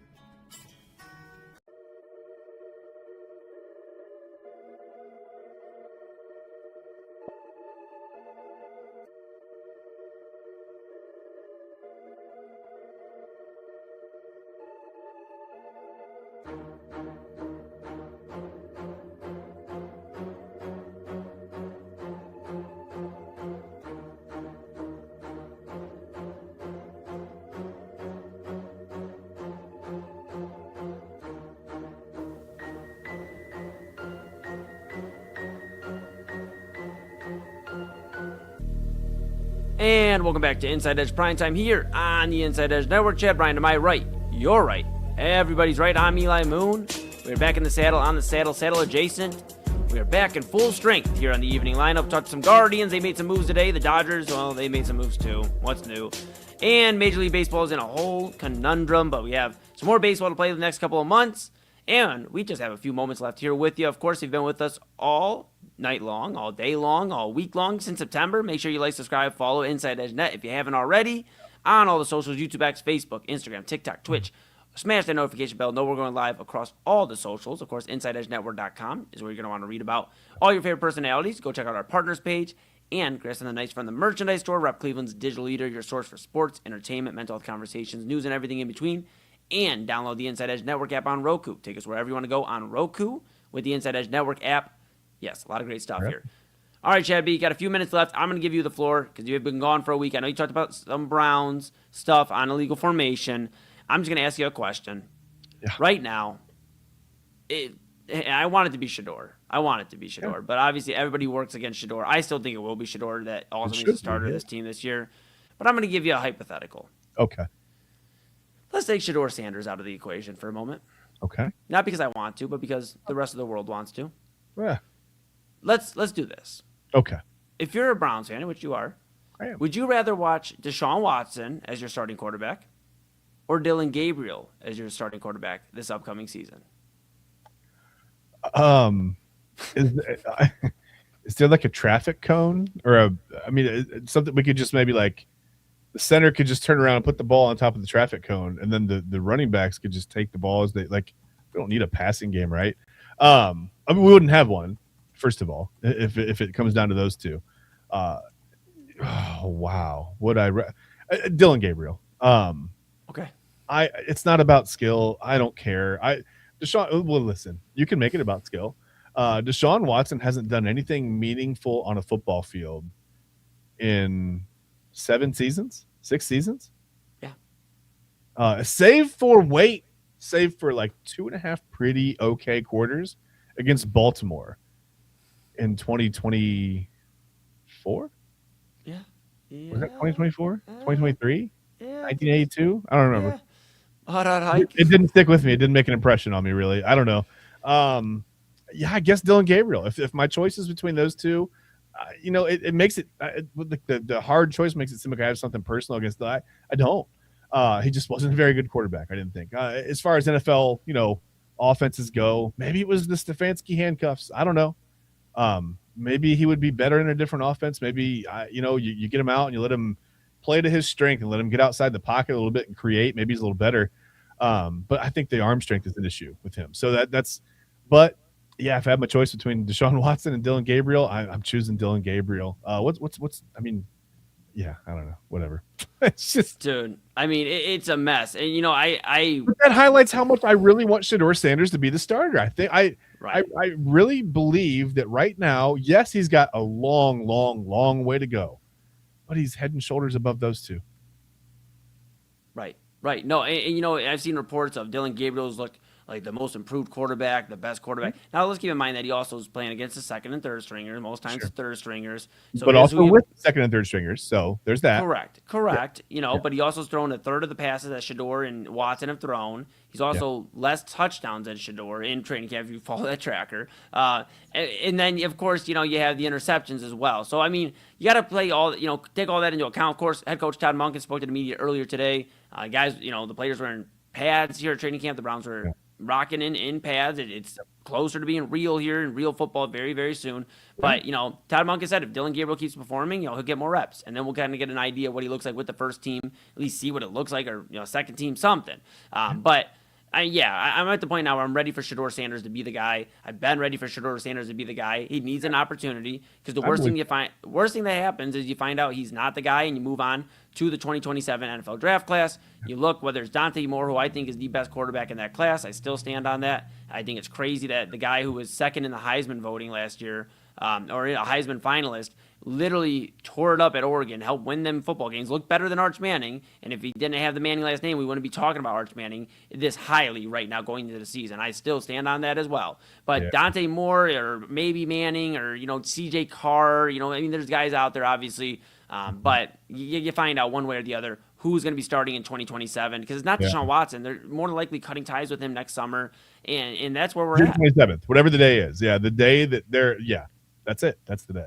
And welcome back to Inside Edge Primetime here on the Inside Edge Network. Chad Bryan to my right, you're right, everybody's right. I'm Eli Moon. We're back in the saddle, on the saddle, saddle adjacent. We are back in full strength here on the evening lineup. Talked to some Guardians. They made some moves today. The Dodgers, well, they made some moves too. What's new? And Major League Baseball is in a whole conundrum, but we have some more baseball to play the next couple of months. And we just have a few moments left here with you. Of course, you've been with us all night long, all day long, all week long since September. Make sure you like, subscribe, follow Inside Edge Net if you haven't already on all the socials, YouTube X, Facebook, Instagram, TikTok, Twitch. Smash that notification bell. Know we're going live across all the socials. Of course, InsideEdgeNetwork.com is where you're going to want to read about all your favorite personalities. Go check out our partners page. And Chris and the Nice from the merchandise store. Rep Cleveland's digital leader, your source for sports, entertainment, mental health conversations, news, and everything in between. And download the Inside Edge Network app on Roku. Take us wherever you want to go on Roku with the Inside Edge Network app. Yes, a lot of great stuff here. All right, Chad B, got a few minutes left. I'm going to give you the floor because you've been gone for a week. I know you talked about some Browns stuff on illegal formation. I'm just going to ask you a question. Yeah. Right now, I want it to be Shedeur. But obviously everybody works against Shedeur. I still think it will be Shedeur that ultimately is the starter of this team this year. but I'm going to give you a hypothetical. Okay. Let's take Shedeur Sanders out of the equation for a moment. Okay. Not because I want to, but because the rest of the world wants to. Yeah. Let's do this. Okay. If you're a Browns fan, which you are, I am. would you rather watch Deshaun Watson as your starting quarterback or Dylan Gabriel as your starting quarterback this upcoming season? Is there like a traffic cone or something we could just maybe like the center could just turn around and put the ball on top of the traffic cone, and then the running backs could just take the ball as they like. We don't need a passing game, right? We wouldn't have one, first of all, if it comes down to those two. Oh wow, Dylan Gabriel? Okay. It's not about skill. I don't care. Deshaun. Well, listen, you can make it about skill. Deshaun Watson hasn't done anything meaningful on a football field in 6 seasons. Yeah. Save for like 2.5 pretty okay quarters against Baltimore in 2024. Yeah. Was that 2024? 2023? Yeah. 1982? I don't remember. Yeah. Hot hike. It didn't stick with me. It didn't make an impression on me, really. I don't know. Yeah, I guess Dylan Gabriel. If my choice is between those two, it makes it the hard choice makes it seem like I have something personal against that. I don't. He just wasn't a very good quarterback, I didn't think. As far as NFL, offenses go, maybe it was the Stefanski handcuffs. I don't know. Maybe he would be better in a different offense. Maybe, you get him out and you let him play to his strength and let him get outside the pocket a little bit and create. Maybe he's a little better. But I think the arm strength is an issue with him. So but yeah, if I have my choice between Deshaun Watson and Dylan Gabriel, I'm choosing Dylan Gabriel. Yeah, I don't know. Whatever. It's just, dude. I mean, it's a mess, and But that highlights how much I really want Shedeur Sanders to be the starter. I really believe that right now, yes, he's got a long, long, long way to go, but he's head and shoulders above those two. Right. No, and I've seen reports of Dylan Gabriel's look like the most improved quarterback, the best quarterback. Now, let's keep in mind that he also is playing against the second and third stringers, most times third stringers. So but also with second and third stringers, so there's that. Correct. Yeah. But he also has thrown a third of the passes that Shedeur and Watson have thrown. He's also less touchdowns than Shedeur in training camp, if you follow that tracker. And then, of course, you have the interceptions as well. So, I mean, you got to play take all that into account. Of course, head coach Todd Monken spoke to the media earlier today. Guys, the players were in pads here at training camp. The Browns were rocking in pads. It's closer to being real here in real football very, very soon. But, Todd Monken said if Dylan Gabriel keeps performing, he'll get more reps. And then we'll kind of get an idea of what he looks like with the first team, at least see what it looks like, or, second team, something. But I'm at the point now where I'm ready for Shedeur Sanders to be the guy. I've been ready for Shedeur Sanders to be the guy. He needs an opportunity because the worst thing that happens is you find out he's not the guy and you move on to the 2027 NFL draft class. You look, whether it's Dante Moore, who I think is the best quarterback in that class. I still stand on that. I think it's crazy that the guy who was second in the Heisman voting last year, or a Heisman finalist, literally tore it up at Oregon, helped win them football games, looked better than Arch Manning. And if he didn't have the Manning last name, we wouldn't be talking about Arch Manning this highly right now going into the season. I still stand on that as well. But Dante Moore or maybe Manning or, CJ Carr, there's guys out there, obviously. But you find out one way or the other who's going to be starting in 2027 because it's not Deshaun Watson. They're more than likely cutting ties with him next summer. And that's where we're June at. 27th, whatever the day is. Yeah, the day that that's it. That's the day.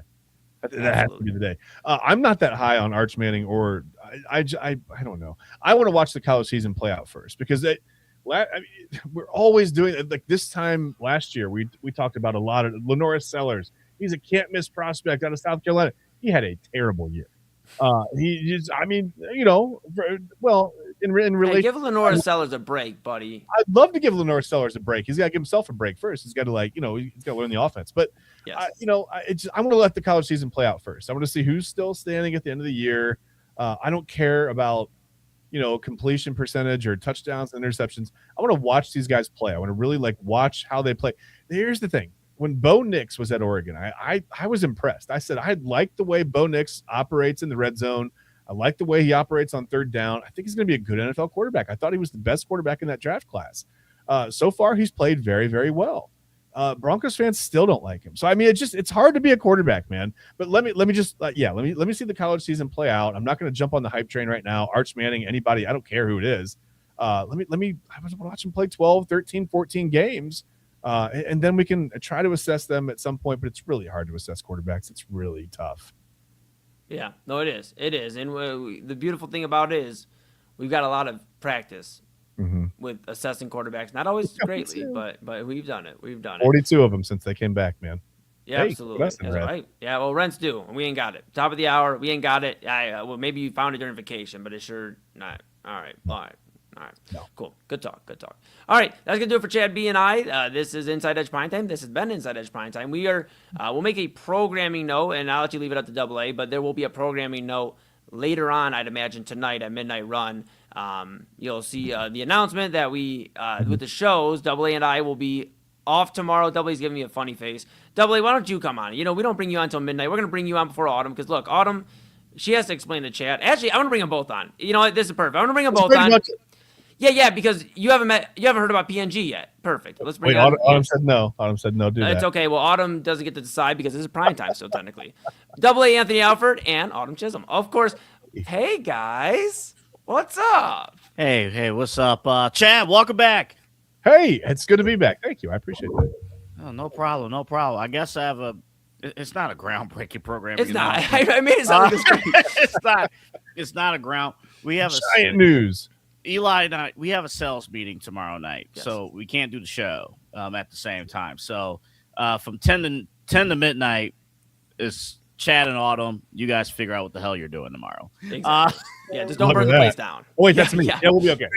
That has to be the day. I'm not that high on Arch Manning, or I don't know. I want to watch the college season play out first because we're always doing it. Like this time last year, we talked about a lot of Lenoris Sellers. He's a can't miss prospect out of South Carolina. He had a terrible year. In relation, give Lenoris Sellers a break, buddy. I'd love to give Lenoris Sellers a break. He's got to give himself a break first. He's got to he's got to learn the offense. But I want to let the college season play out first. I want to see who's still standing at the end of the year. I don't care about completion percentage or touchdowns and interceptions. I want to watch these guys play. I want to really watch how they play. Here's the thing. When Bo Nix was at Oregon, I was impressed. I said, I like the way Bo Nix operates in the red zone. I like the way he operates on third down. I think he's going to be a good NFL quarterback. I thought he was the best quarterback in that draft class. So far, he's played very, very well. Broncos fans still don't like him. So I mean, it's hard to be a quarterback, man. But let me just let me see the college season play out. I'm not going to jump on the hype train right now. Arch Manning, anybody, I don't care who it is. I was watching play 12, 13, 14 games. And then we can try to assess them at some point, but it's really hard to assess quarterbacks. It's really tough. Yeah, no, it is. It is. And the beautiful thing about it is we've got a lot of practice with assessing quarterbacks. Not always greatly, but we've done it. 42 of them since they came back, man. Yeah, absolutely. That's right. Yeah, well, rent's due, and we ain't got it. Top of the hour, we ain't got it. Well, maybe you found it during vacation, but it's sure not. All right. No. Cool. Good talk. All right, that's gonna do it for Chad B and I. This is Inside Edge Primetime. This has been Inside Edge Primetime. We are. We'll make a programming note, and I'll let you leave it up to AA. But there will be a programming note later on, I'd imagine tonight at Midnight Run. You'll see the announcement that we with the shows. AA and I will be off tomorrow. AA's giving me a funny face. AA, why don't you come on? We don't bring you on until midnight. We're gonna bring you on before Autumn because look, Autumn, she has to explain the chat. Actually, I want to bring them both on. You know what? This is perfect. I want to bring them both on. Yeah, because you haven't heard about PNG yet. Perfect. Let's bring. Wait, Autumn said no. Autumn said no. It's okay. Well, Autumn doesn't get to decide because this is prime time, so technically, AA Anthony Alford and Autumn Chisholm, of course. Hey guys, what's up? Hey, what's up, Chad? Welcome back. Hey, it's good to be back. Thank you. I appreciate that. Oh, no problem. I guess I have a. It's not a groundbreaking program. It's not. I made it sound like it's not a ground. We have giant news. Eli and I, we have a sales meeting tomorrow night, yes. So we can't do the show at the same time. So from 10 to midnight is Chad and Autumn. You guys figure out what the hell you're doing tomorrow. Exactly. Just don't burn the place down. Oh, wait, that's me. Yeah, we'll be okay.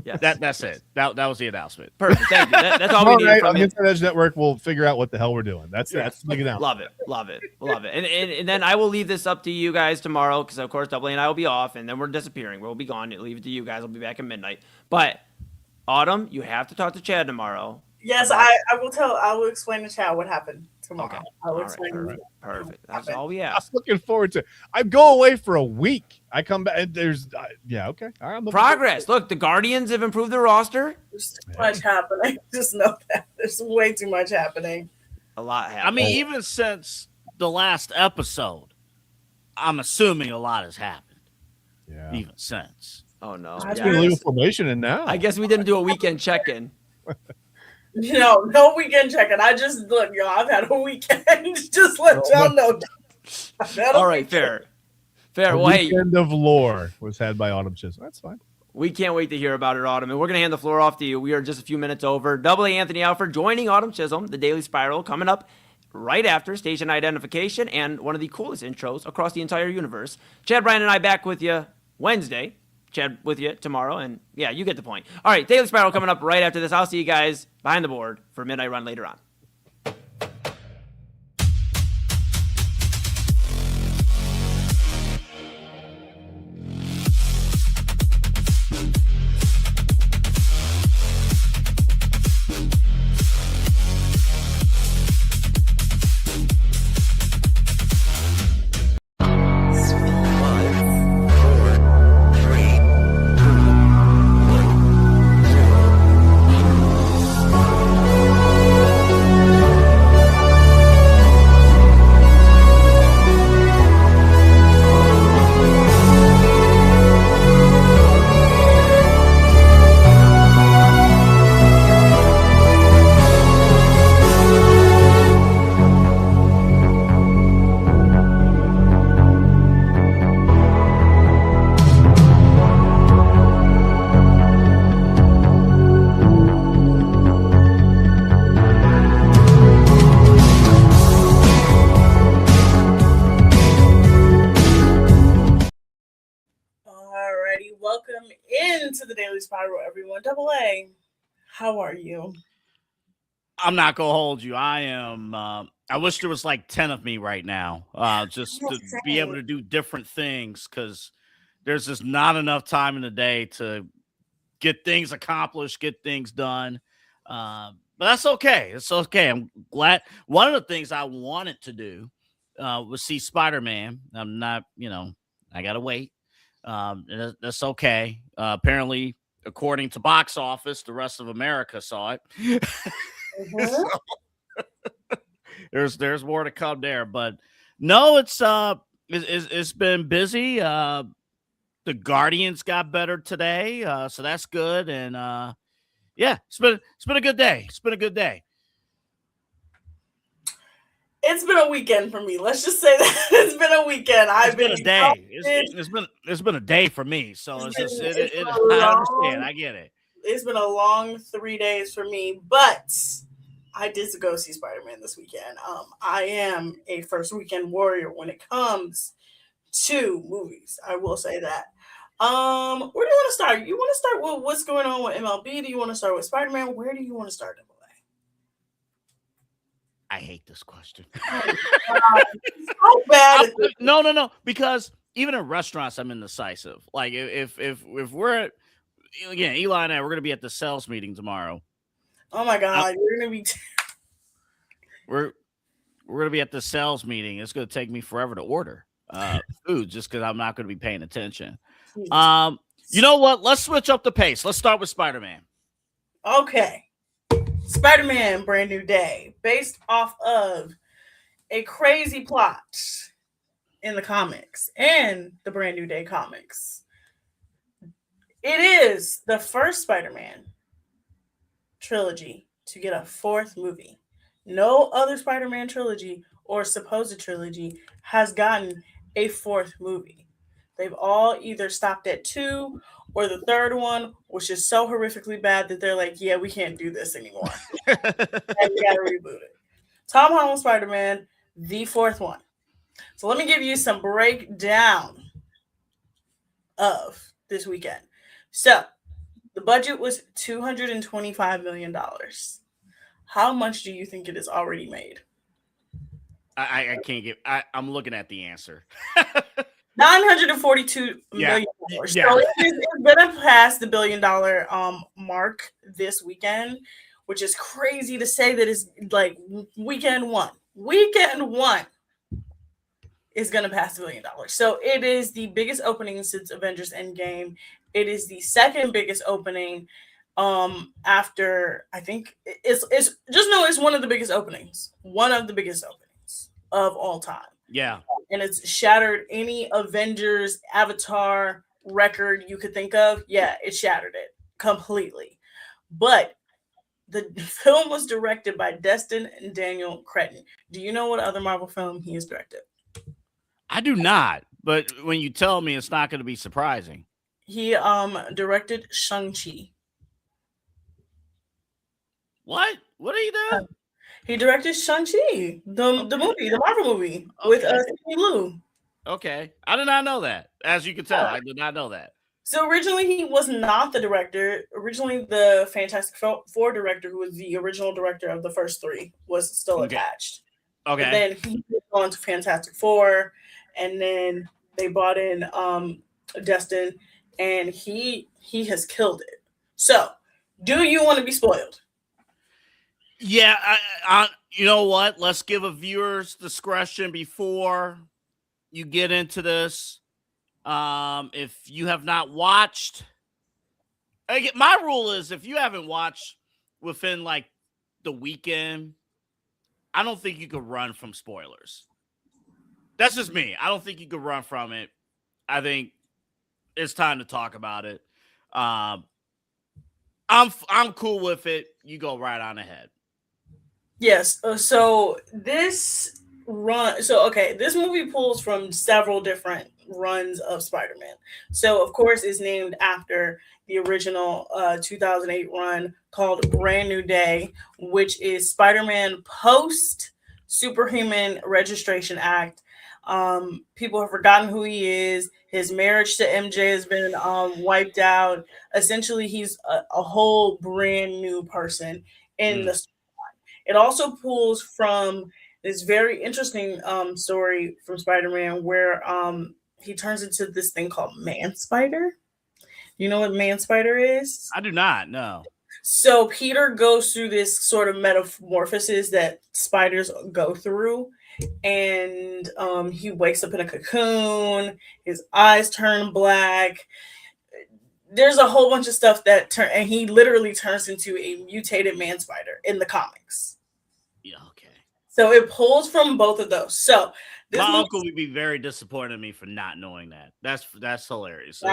Yes. That's it. That was the announcement. Perfect. Thank you. That's all we need from the InsideEdge Network. We'll figure out what the hell we're doing. That's big announcement. Love it. And then I will leave this up to you guys tomorrow because of course AA and I will be off, and then we're disappearing. We'll be gone. Leave it to you guys. I'll be back at midnight. But Autumn, you have to talk to Chad tomorrow. Yes, I will explain to Chad what happened tomorrow. Okay. I will explain. Perfect. That's all we ask. I'm looking forward to it. I go away for a week. I come back and there's okay. All right, progress. Look, the Guardians have improved their roster. There's too much happening. Just know that there's way too much happening. A lot happening. I mean, even since the last episode, I'm assuming a lot has happened. Yeah. Even since. Oh no. It's been a legal formation, and now I guess we didn't do a weekend check-in. No weekend check-in. I just look, y'all. I've had a weekend. Just let y'all know. All right, fair. Well, weekend of lore was had by Autumn Chisholm. That's fine. We can't wait to hear about it, Autumn. And we're going to hand the floor off to you. We are just a few minutes over. AA Anthony Alford joining Autumn Chisholm, the Daily Spiral, coming up right after station identification and one of the coolest intros across the entire universe. Chad, Bryan, and I back with you Wednesday. Chad with you tomorrow. And yeah, you get the point. All right, Daily Spiral coming up right after this. I'll see you guys behind the board for Midnight Run later on. into the Daily Spiral, everyone. AA, how are you? I'm not gonna hold you. I am. I wish there was like 10 of me right now, just to be able to do different things, because there's just not enough time in the day to get things accomplished, get things done. But that's okay. It's okay. I'm glad. One of the things I wanted to do was see Spider-Man. I'm not, I gotta wait. That's okay. Apparently, according to box office, the rest of America saw it. Mhm. There's more to come there, but no, it's been busy. The Guardians got better today, so that's good. And yeah, it's been a good day. It's been a good day. It's been a weekend for me. Let's just say that it's been a weekend. It's been a day. It's been a day for me. So it's just I understand. I get it. It's been a long 3 days for me, but I did go see Spider-Man this weekend. I am a first weekend warrior when it comes to movies. I will say that. Where do you want to start? You want to start with what's going on with MLB? Do you want to start with Spider-Man? Where do you want to start? I hate this question. How bad? No. Because even in restaurants, I'm indecisive. Like if we're again, Eli and I, we're gonna be at the sales meeting tomorrow. Oh my God, you're gonna be. We're gonna be at the sales meeting. It's gonna take me forever to order food just because I'm not gonna be paying attention. You know what? Let's switch up the pace. Let's start with Spider-Man. Okay. Spider-Man Brand New Day, based off of a crazy plot in the comics and the Brand New Day comics. It is the first Spider-Man trilogy to get a fourth movie. No other Spider-Man trilogy or supposed trilogy has gotten a fourth movie. They've all either stopped at 2 or the third one, which is so horrifically bad that they're like, yeah, we can't do this anymore. And we gotta reboot it. Tom Holland Spider-Man, the fourth one. So let me give you some breakdown of this weekend. So the budget was $225 million. How much do you think it has already made? I can't give. I'm looking at the answer. $942 million. Yeah. So it's gonna pass the $1 billion mark this weekend, which is crazy to say that it's like weekend one. Weekend one is gonna pass $1 billion. So it is the biggest opening since Avengers Endgame. It is the second biggest opening after I think it's just know it's one of the biggest openings. One of the biggest openings of all time. Yeah. And it's shattered any Avengers Avatar record you could think of. Yeah, it shattered it completely. But the film was directed by Destin and Daniel Cretton. Do you know what other Marvel film he has directed? I do not, but when you tell me, it's not going to be surprising. He directed Shang-Chi. What? What did he do? He directed Shang-Chi, the movie, the Marvel movie with Steve Liu. Okay. I did not know that. As you can tell, I did not know that. So originally he was not the director. Originally the Fantastic Four director, who was the original director of the first three, was still attached. Okay. But then he moved on to Fantastic Four, and then they brought in Destin, and he has killed it. So, do you want to be spoiled? Yeah, I you know what? Let's give a viewer's discretion before you get into this. If you have not watched, my rule is if you haven't watched within like the weekend, I don't think you could run from spoilers. That's just me. I don't think you could run from it. I think it's time to talk about it. I'm cool with it. You go right on ahead. Yes. So this movie pulls from several different runs of Spider-Man. So of course it's named after the original 2008 run called Brand New Day, which is Spider-Man post Superhuman Registration Act. People have forgotten who he is. His marriage to MJ has been wiped out. Essentially, he's a whole brand new person in the storyline. It also pulls from this very interesting story from Spider-Man where he turns into this thing called Man Spider. You know what Man Spider is? I do not, no. So Peter goes through this sort of metamorphosis that spiders go through. And he wakes up in a cocoon. His eyes turn black. there's a whole bunch of stuff that and he literally turns into a mutated man spider in the comics. Yeah, okay. So it pulls from both of those. So my uncle would be very disappointed in me for not knowing that. That's hilarious.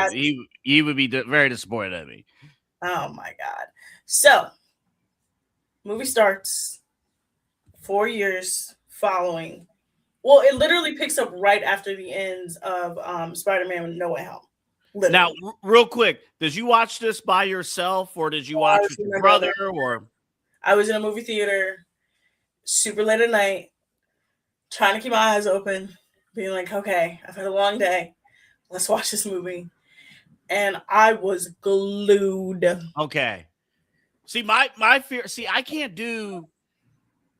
He would be very disappointed at me. Oh my God. So movie starts 4 years following. Well, it literally picks up right after the ends of Spider-Man No Way Home. Literally. Now, real quick, did you watch this by yourself or did you watch with your brother? Or I was in a movie theater super late at night, trying to keep my eyes open, being like, okay, I've had a long day. Let's watch this movie. And I was glued. Okay. See, my fear, I can't do,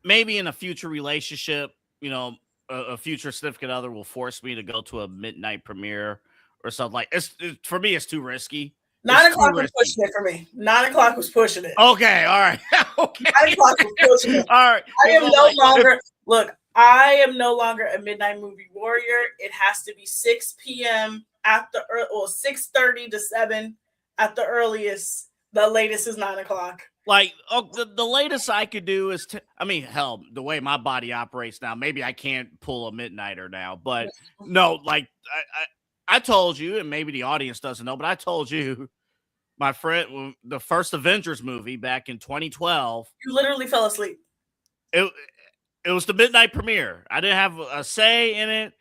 maybe in a future relationship, you know, a future significant other will force me to go to a midnight premiere or something like for me, it's too risky. 9 o'clock was pushing it for me. 9 o'clock was pushing it. Okay, all right. Okay. 9 o'clock was pushing it. All right. I am no longer, look, I am no longer a midnight movie warrior. It has to be 6 p.m. or 6:30 to 7 at the earliest. The latest is 9 o'clock. Like, the latest I could do is, hell, the way my body operates now, maybe I can't pull a midnighter now. But no, like, I told you, and maybe the audience doesn't know, but I told you, my friend, the first Avengers movie back in 2012. You literally fell asleep. It was the midnight premiere. I didn't have a say in it.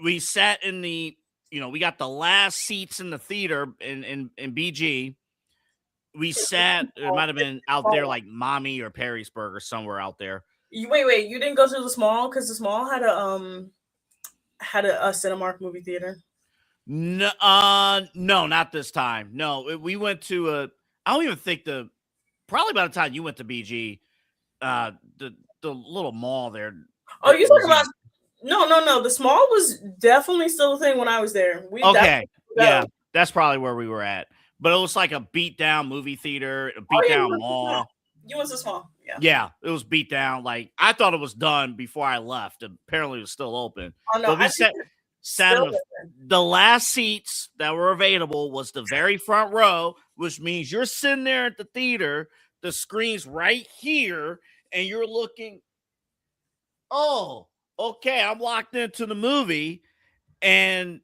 We sat in the, we got the last seats in the theater in BG. We sat, it might have been out there like Mommy or Perrysburg or somewhere out there. Wait, you didn't go to the Small? Because the Small had a Cinemark movie theater. No, not this time. No, we went to I don't even think probably by the time you went to BG, the little mall there. Oh, you talking about? No. The Small was definitely still a thing when I was there. Okay, yeah, that's probably where we were at. But it was like a beat down movie theater, a beat down mall. You went to Small, yeah. Yeah, it was beat down. Like, I thought it was done before I left. Apparently, it was still open. Oh no, but we sat in the last seats that were available was the very front row, which means you're sitting there at the theater, the screen's right here, and you're looking, oh, okay, I'm locked into the movie, and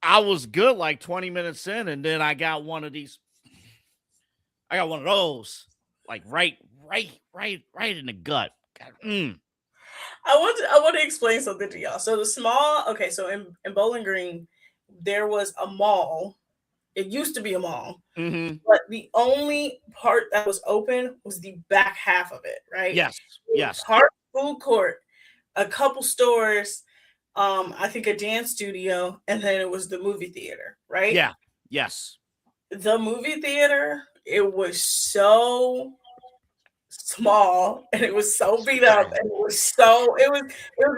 I was good like 20 minutes in, and then I got one of these. I got one of those, like right in the gut. I want to explain something to y'all. So the Small, okay, so in Bowling Green, there was a mall. It used to be a mall, but the only part that was open was the back half of it, right? Yes. Food court, a couple stores. I think a dance studio, and then it was the movie theater, right? Yeah. Yes. The movie theater, it was so small and it was so beat up, and it was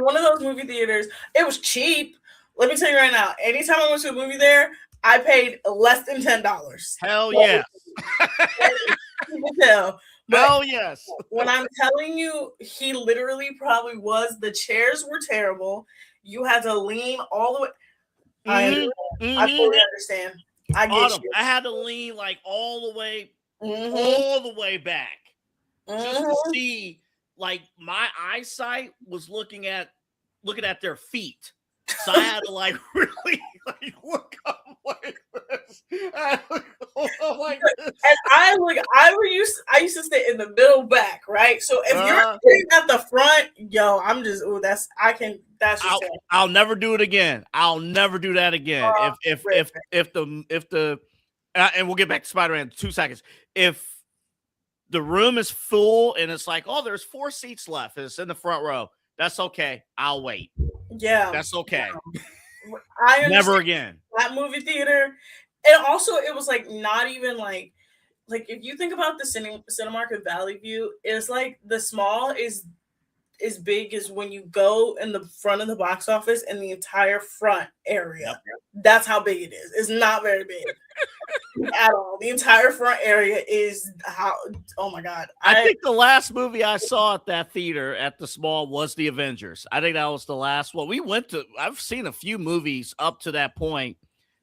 one of those movie theaters. It was cheap. Let me tell you right now, anytime I went to a movie there, I paid less than $10. Hell yes. Hell yes. When I'm telling you, he literally probably was. The chairs were terrible. You had to lean all the way. I fully understand. I get you. I had to lean like all the way back, just to see. Like, my eyesight was looking at their feet, so I had to like really like look up like this. Like this. And I used to sit in the middle back, right? So if you're sitting at the front, yo, I'm just I'll never do it again. I'll never do that again. If the and we'll get back to Spider-Man in 2 seconds. If the room is full and it's like, oh, there's 4 seats left, and it's in the front row, that's okay. I'll wait. Yeah, that's okay. I never again. That movie theater, and also it was like not even like if you think about the Cinemark at Valley View, it's like the Small is as big as when you go in the front of the box office and the entire front area. Yep. That's how big it is. It's not very big at all. The entire front area is oh my God. I think the last movie I saw at that theater at the Small was The Avengers. I think that was the last one. I've seen a few movies up to that point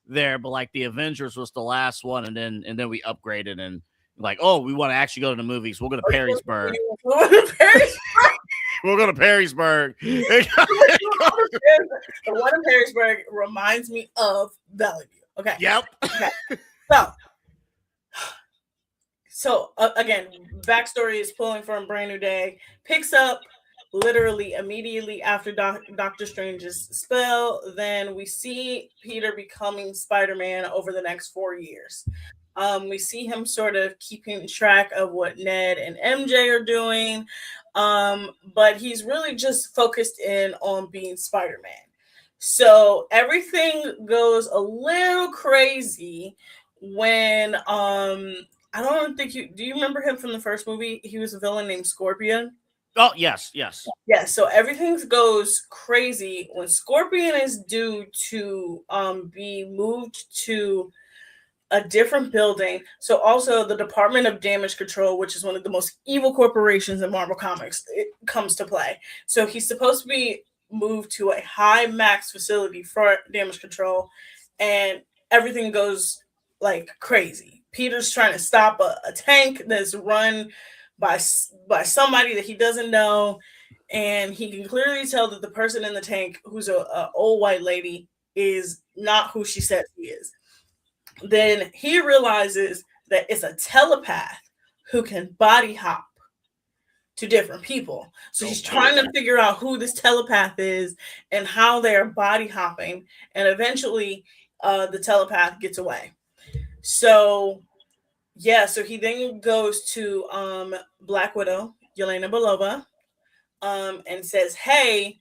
there, but like the Avengers was the last one, and then we upgraded and like, oh, we want to actually go to the movies. We'll go to Perrysburg. We'll go to Perrysburg. The one in Perrysburg reminds me of Valley View. Okay. Yep. Okay. So again, backstory is pulling from Brand New Day. Picks up literally immediately after Doctor Strange's spell. Then we see Peter becoming Spider-Man over the next 4 years. We see him sort of keeping track of what Ned and MJ are doing. But he's really just focused in on being Spider-Man. So everything goes a little crazy when I don't think do you remember him from the first movie? He was a villain named Scorpion. Oh, yes. Yes, so everything goes crazy when Scorpion is due to be moved to a different building. So also the Department of Damage Control, which is one of the most evil corporations in Marvel Comics, it comes to play. So he's supposed to be moved to a high max facility for damage control, and everything goes like crazy. Peter's trying to stop a tank that's run by somebody that he doesn't know, and he can clearly tell that the person in the tank, who's a old white lady, is not who she says he is. Then he realizes that it's a telepath who can body hop to different people. So he's trying to figure out who this telepath is and how they're body hopping. And eventually the telepath gets away. So so he then goes to Black Widow, Yelena Belova, and says, hey,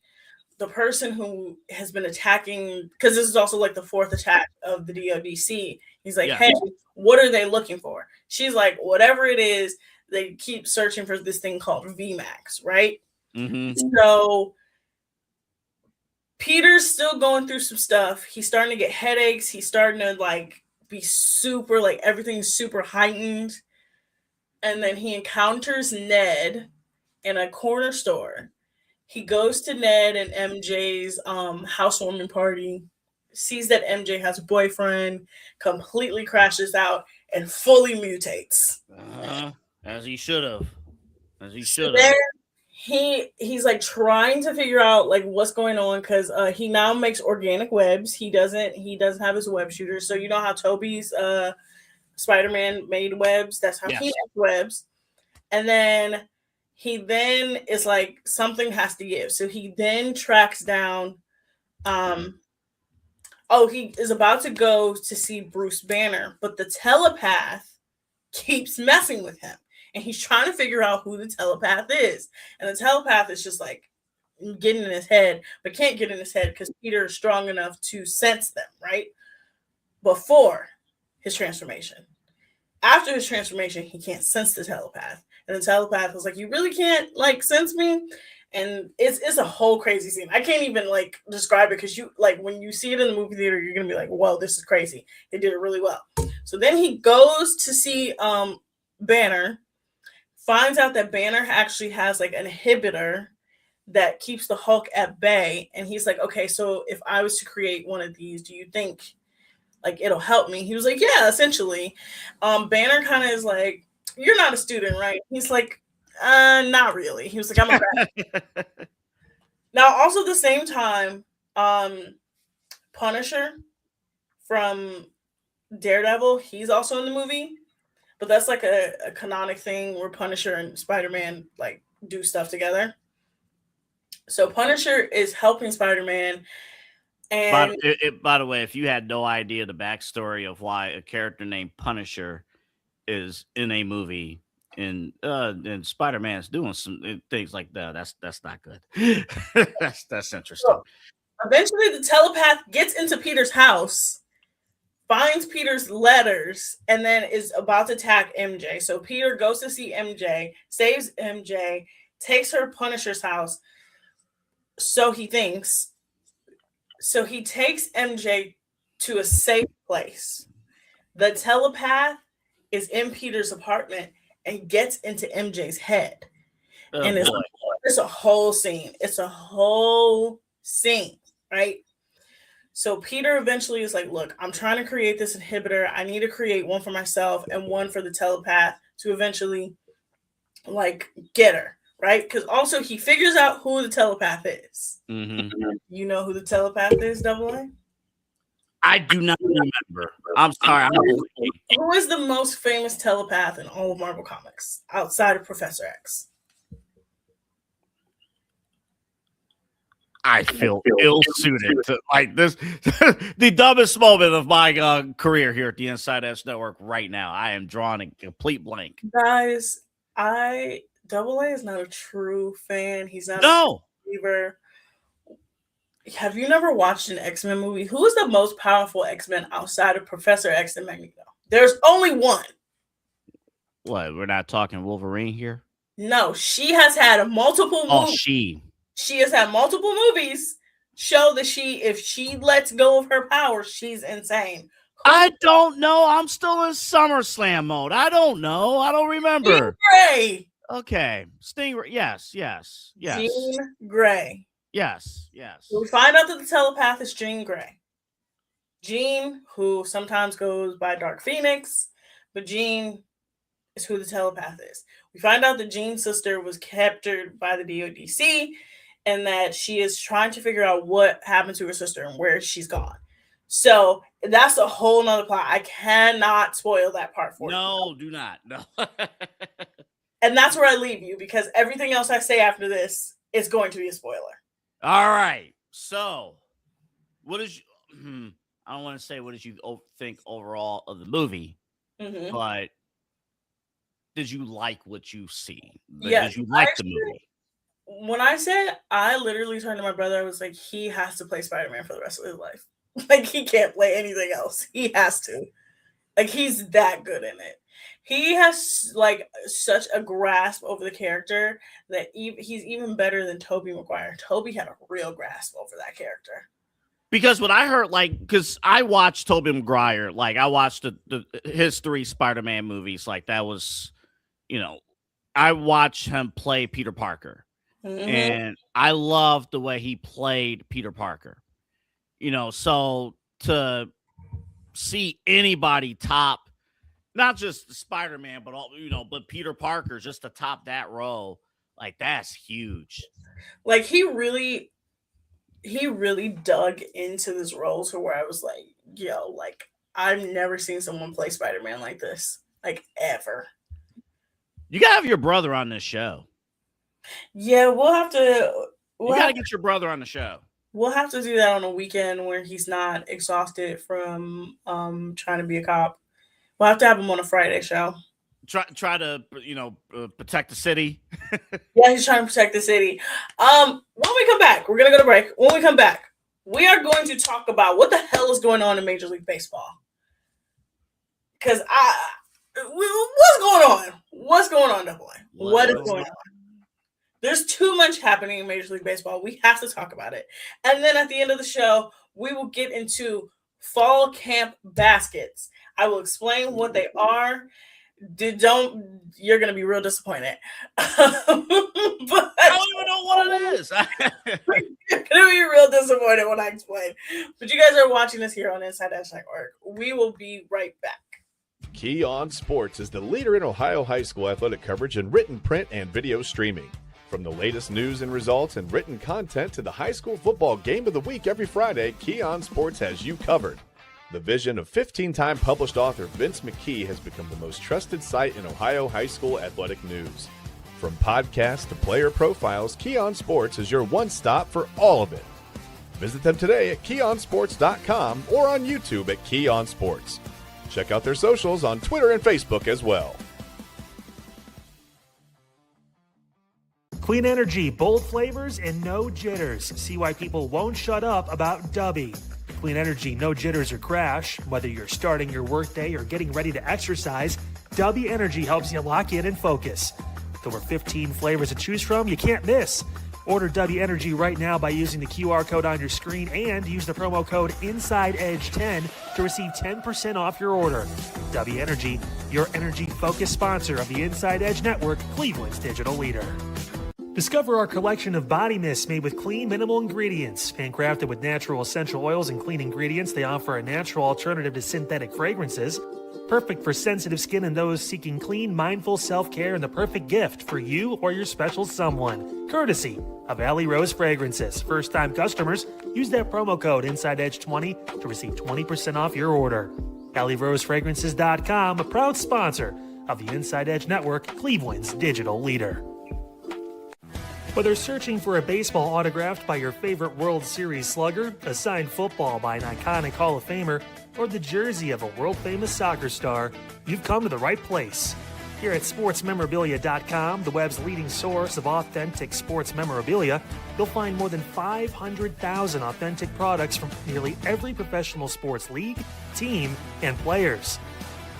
the person who has been attacking, because this is also like the fourth attack of the DODC. He's like, hey, what are they looking for? She's like, whatever it is, they keep searching for this thing called VMAX, right? Mm-hmm. So Peter's still going through some stuff. He's starting to get headaches. He's starting to like be super, like everything's super heightened. And then he encounters Ned in a corner store. He goes to Ned and MJ's housewarming party, sees that MJ has a boyfriend, completely crashes out, and fully mutates. As he should have. He's like trying to figure out like what's going on, because he now makes organic webs. He doesn't have his web shooter. So you know how Toby's Spider-Man made webs? That's how he makes webs. And then he then is like, something has to give. So he then tracks down he is about to go to see Bruce Banner, but the telepath keeps messing with him. And he's trying to figure out who the telepath is. And the telepath is just like getting in his head, but can't get in his head because Peter is strong enough to sense them, right? Before his transformation. After his transformation, he can't sense the telepath. And the telepath was like, you really can't like sense me? And it's a whole crazy scene. I can't even like describe it, because you like when you see it in the movie theater, you're gonna be like, whoa, this is crazy. They did it really well. So then he goes to see Banner, finds out that Banner actually has like an inhibitor that keeps the Hulk at bay. And he's like, okay, so if I was to create one of these, do you think like it'll help me? He was like, yeah, essentially. Banner kind of is like, you're not a student, right? He's like, not really. He was like, I'm a grad. Now, also at the same time, Punisher from Daredevil, he's also in the movie, but that's like a canonic thing where Punisher and Spider-Man like do stuff together. So Punisher is helping Spider-Man. And by the way, if you had no idea the backstory of why a character named Punisher is in a movie and Spider-Man's doing some things like that, that's not good. that's interesting. So eventually the telepath gets into Peter's house, finds Peter's letters, and then is about to attack MJ. So Peter goes to see MJ, saves MJ, takes her to Punisher's house. So he thinks. So he takes MJ to a safe place. The telepath is in Peter's apartment and gets into MJ's head. And it's a whole scene. It's a whole scene, right? So Peter eventually is like, look, I'm trying to create this inhibitor. I need to create one for myself and one for the telepath to eventually like get her, right? Because also he figures out who the telepath is. Mm-hmm. You know who the telepath is, Double A? I do not remember. I'm sorry. Who is the most famous telepath in all of Marvel Comics outside of Professor X? I feel ill-suited to like this. The dumbest moment of my career here at the Inside Edge Network right now. I am drawing a complete blank. Guys, Double A is not a true fan. He's not a believer. Have you never watched an X-Men movie? Who is the most powerful X-Men outside of Professor X and Magneto? There's only one. What? We're not talking Wolverine here? No, she has had multiple movies. She has had multiple movies show that if she lets go of her power, she's insane. I don't know. I'm still in SummerSlam mode. I don't know. I don't remember. Jean Grey. Okay. Stingray. Yes. Jean Grey. Yes. We find out that the telepath is Jean Grey. Jean, who sometimes goes by Dark Phoenix, but Jean is who the telepath is. We find out that Jean's sister was captured by the DODC and that she is trying to figure out what happened to her sister and where she's gone. So that's a whole nother plot. I cannot spoil that part for you. No, do not. No. And that's where I leave you because everything else I say after this is going to be a spoiler. All right. So what is I don't want to say what did you think overall of the movie, but did you like what you see? Yes, did you like the movie? When I said, I literally turned to my brother, I was like, he has to play Spider-Man for the rest of his life. Like, he can't play anything else. He has to. Like, he's that good in it. He has, like, such a grasp over the character that he's even better than Tobey Maguire. Tobey had a real grasp over that character. Because when I heard, because I watched Tobey Maguire, I watched his 3 Spider-Man movies. That was, I watched him play Peter Parker. And I loved the way he played Peter Parker. So to see anybody top, not just Spider-Man, but but Peter Parker just to top that role, that's huge. He really dug into this role to where I was like, yo, I've never seen someone play Spider-Man like this, ever. You gotta have your brother on this show. Yeah, we'll have to. You gotta get your brother on the show. We'll have to do that on a weekend where he's not exhausted from trying to be a cop. We'll have to have him on a Friday show. Try to protect the city. Yeah, he's trying to protect the city. When we come back, we're gonna go to break. When we come back, we are going to talk about what the hell is going on in Major League Baseball. Because what's going on? What's going on, Double A? What is going on? There's too much happening in Major League Baseball. We have to talk about it. And then at the end of the show, we will get into fall camp baskets. I will explain what they are. You're going to be real disappointed. But I don't even know what it is. You're going to be real disappointed when I explain. But you guys are watching this here on InsideEdge Network. We will be right back. Key On Sports is the leader in Ohio high school athletic coverage in written, print, and video streaming. From the latest news and results and written content to the high school football game of the week every Friday, Key On Sports has you covered. The vision of 15-time published author Vince McKee has become the most trusted site in Ohio high school athletic news. From podcasts to player profiles, Key On Sports is your one-stop for all of it. Visit them today at keyonsports.com or on YouTube at Key On Sports. Check out their socials on Twitter and Facebook as well. Clean energy, bold flavors, and no jitters. See why people won't shut up about Dubby. Clean energy, no jitters or crash. Whether you're starting your workday or getting ready to exercise, Dubby Energy helps you lock in and focus. With over 15 flavors to choose from, you can't miss. Order Dubby Energy right now by using the QR code on your screen and use the promo code InsideEdge10 to receive 10% off your order. Dubby Energy, your energy-focused sponsor of the Inside Edge Network, Cleveland's digital leader. Discover our collection of body mists made with clean, minimal ingredients. Handcrafted with natural essential oils and clean ingredients, they offer a natural alternative to synthetic fragrances. Perfect for sensitive skin and those seeking clean, mindful self-care, and the perfect gift for you or your special someone. Courtesy of Alley Rose Fragrances. First-time customers, use that promo code InsideEdge20 to receive 20% off your order. AlleyRoseFragrances.com, a proud sponsor of the Inside Edge Network, Cleveland's digital leader. Whether searching for a baseball autographed by your favorite World Series slugger, a signed football by an iconic Hall of Famer, or the jersey of a world-famous soccer star, you've come to the right place. Here at SportsMemorabilia.com, the web's leading source of authentic sports memorabilia, you'll find more than 500,000 authentic products from nearly every professional sports league, team, and players.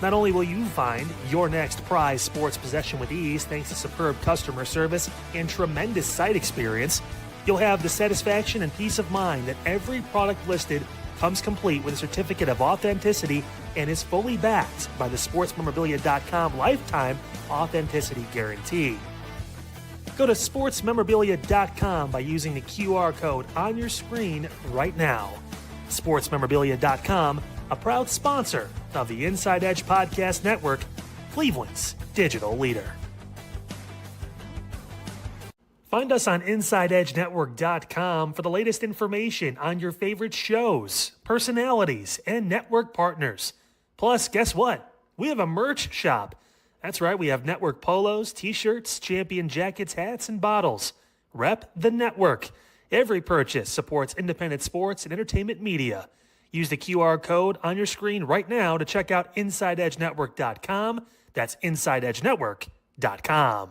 Not only will you find your next prized sports possession with ease thanks to superb customer service and tremendous site experience, you'll have the satisfaction and peace of mind that every product listed comes complete with a certificate of authenticity and is fully backed by the SportsMemorabilia.com lifetime authenticity guarantee. Go to SportsMemorabilia.com by using the QR code on your screen right now. SportsMemorabilia.com, a proud sponsor of the Inside Edge Podcast Network, Cleveland's digital leader. Find us on InsideEdgeNetwork.com for the latest information on your favorite shows, personalities, and network partners. Plus, guess what? We have a merch shop. That's right, we have network polos, t-shirts, champion jackets, hats, and bottles. Rep the network. Every purchase supports independent sports and entertainment media. Use the QR code on your screen right now to check out InsideEdgeNetwork.com. That's InsideEdgeNetwork.com.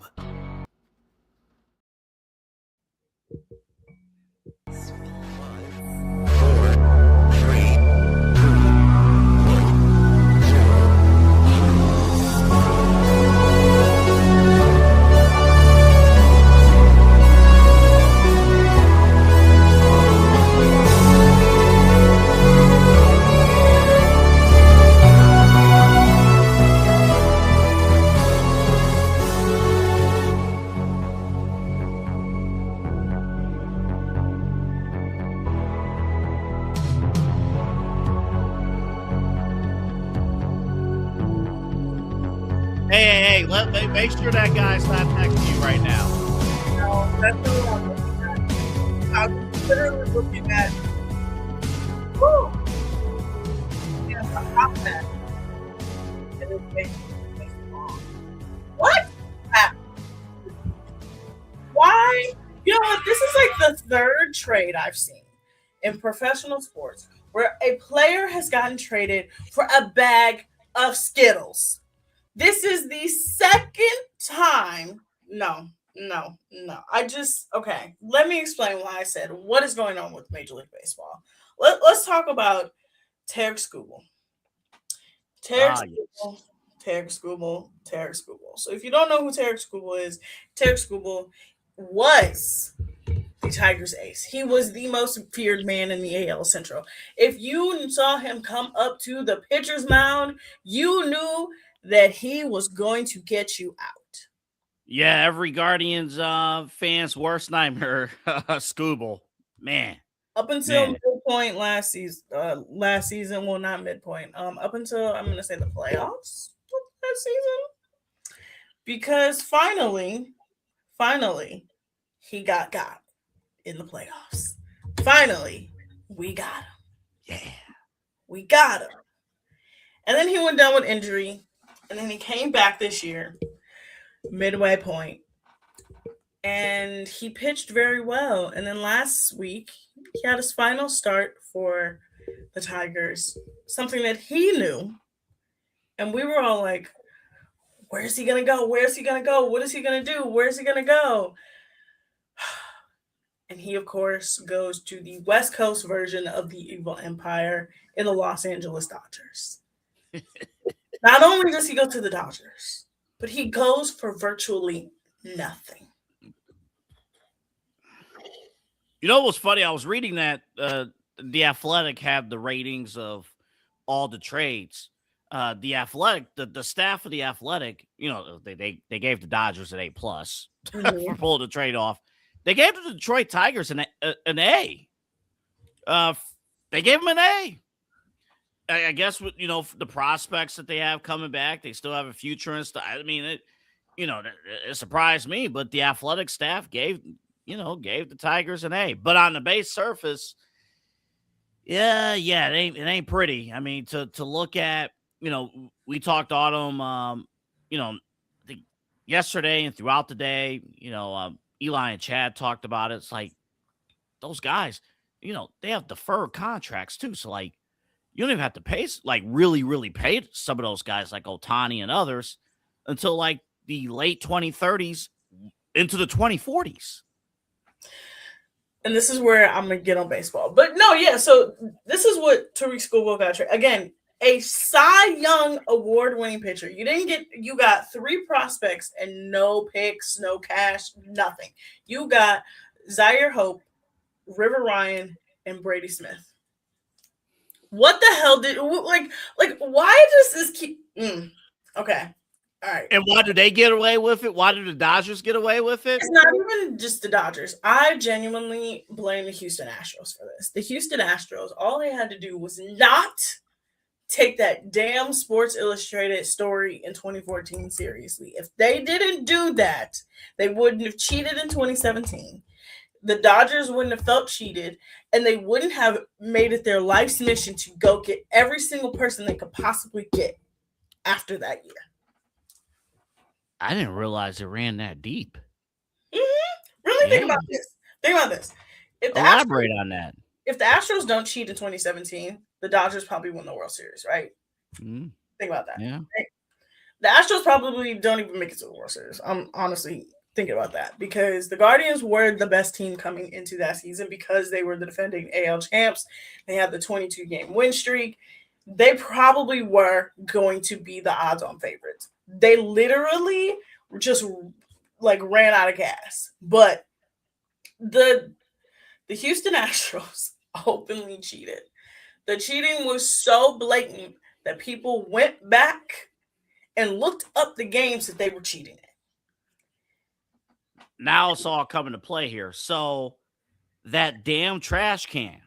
Hey, make sure that guy's not texting you right now. No, that's not what I'm looking at. I'm literally looking at. Woo! Yes, I'm not that. It is basically wrong. What? Why? You know what? This is like the third trade I've seen in professional sports where a player has gotten traded for a bag of Skittles. This is the second time. No. Okay. Let me explain why I said what is going on with Major League Baseball. Let's talk about Tarik Skubal. Tarik Skubal. So if you don't know who Tarik Skubal is, Tarik Skubal was the Tigers ace. He was the most feared man in the AL Central. If you saw him come up to the pitcher's mound, you knew that he was going to get you out. Yeah, every Guardians fan's worst nightmare, Skubal. Man. Up until midpoint last season, well, not midpoint, up until, I'm going to say the playoffs last season. Because finally, he got in the playoffs. Finally, we got him. Yeah. We got him. And then he went down with injury. And then he came back this year, midway point, and he pitched very well. And then last week, he had his final start for the Tigers, something that he knew. And we were all like, where's he going to go? Where's he going to go? What is he going to do? Where's he going to go? And he, of course, goes to the West Coast version of the Evil Empire in the Los Angeles Dodgers. Not only does he go to the Dodgers, but he goes for virtually nothing. You know what's funny? I was reading that The Athletic had the ratings of all the trades. the Athletic, the staff of the Athletic, they gave the Dodgers an A+ for pulling the trade off. They gave the Detroit Tigers an A. They gave them an A. I guess with the prospects that they have coming back, they still have a future and stuff. I mean, it surprised me, but the Athletic staff gave the Tigers an A. But on the base surface, it ain't pretty. I mean, to look at, we talked Autumn, I think yesterday and throughout the day, Eli and Chad talked about it. It's like those guys, they have deferred contracts too. So like, you don't even have to pay, like really, really pay some of those guys like Ohtani and others until like the late 2030s into the 2040s. And this is where I'm going to get on baseball. But no, yeah, so this is what Tarik Skubal got. Again, a Cy Young award-winning pitcher. You got 3 prospects and no picks, no cash, nothing. You got Zaire Hope, River Ryan, and Brady Smith. What the hell why does this keep okay. All right. And why do they get away with it? Why do the Dodgers get away with it? It's not even just the Dodgers. I genuinely blame the Houston Astros for this. The Houston Astros, all they had to do was not take that damn Sports Illustrated story in 2014 seriously. If they didn't do that, they wouldn't have cheated in 2017. The Dodgers wouldn't have felt cheated, and they wouldn't have made it their life's mission to go get every single person they could possibly get after that year. I didn't realize it ran that deep. Mm-hmm. Really think about this. Elaborate on that. If the Astros don't cheat in 2017, the Dodgers probably win the World Series, right? Mm-hmm. Think about that. Yeah. Right? The Astros probably don't even make it to the World Series. I'm honestly thinking about that because the Guardians were the best team coming into that season because they were the defending AL champs. They had the 22-game win streak. They probably were going to be the odds-on favorites. They literally just like ran out of gas. But the Houston Astros openly cheated. The cheating was so blatant that people went back and looked up the games that they were cheating in. Now it's all coming to play here. So that damn trash can,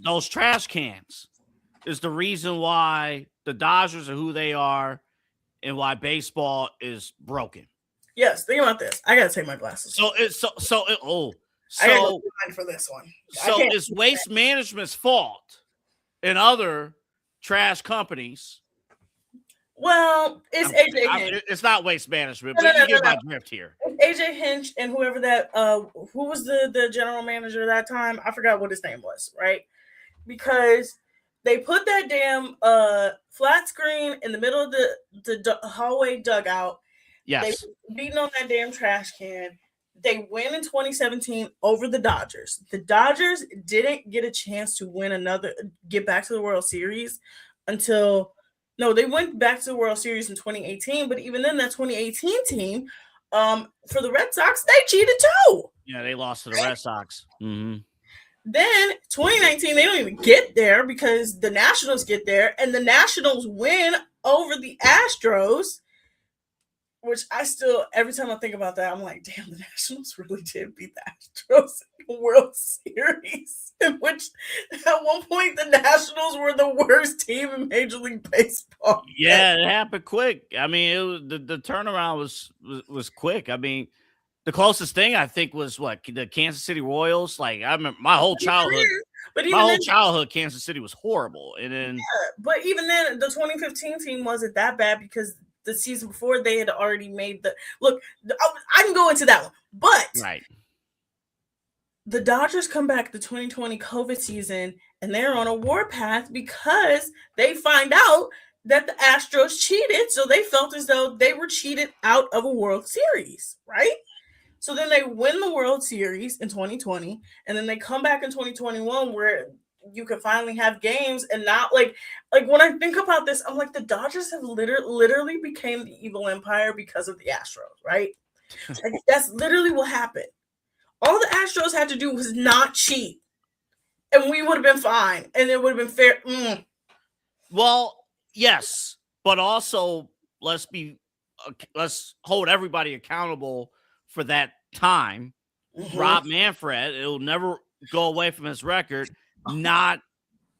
those trash cans is the reason why the Dodgers are who they are and why baseball is broken. Yes, think about this. I gotta take my glasses. I gotta go for this one. So it's Waste Management's fault and other trash companies. Well, it's AJ Hinch. It's not Waste Management, but you get my drift here. It's AJ Hinch and whoever that who was the general manager at that time? I forgot what his name was, right? Because they put that damn flat screen in the middle of the hallway dugout. Yes. They were beating on that damn trash can. They win in 2017 over the Dodgers. The Dodgers didn't get a chance to get back to the World Series until they went back to the World Series in 2018. But even then, that 2018 team, for the Red Sox, they cheated too. Yeah, they lost to the Red Sox. Mm-hmm. Then 2019, they don't even get there because the Nationals get there, and the Nationals win over the Astros. Which every time I think about that, I'm like, damn, the Nationals really did beat the Astros in the World Series. In which, at one point, the Nationals were the worst team in Major League Baseball. Yeah, it happened quick. I mean, it was the turnaround was quick. I mean, the closest thing I think was the Kansas City Royals. Like I remember my whole childhood, Kansas City was horrible. And then, but even then, the 2015 team wasn't that bad because the season before they had already made I can go into that one, but right. The Dodgers come back the 2020 COVID season and they're on a warpath because they find out that the Astros cheated. So they felt as though they were cheated out of a World Series, right? So then they win the World Series in 2020 and then they come back in 2021 where you could finally have games and not like when I think about this, I'm like, the Dodgers have literally became the evil empire because of the Astros, right? Like, that's literally what happened. All the Astros had to do was not cheat, and we would have been fine, and it would have been fair. Well, Yes, but also let's hold everybody accountable for that time. Rob Manfred, it'll never go away from his record, not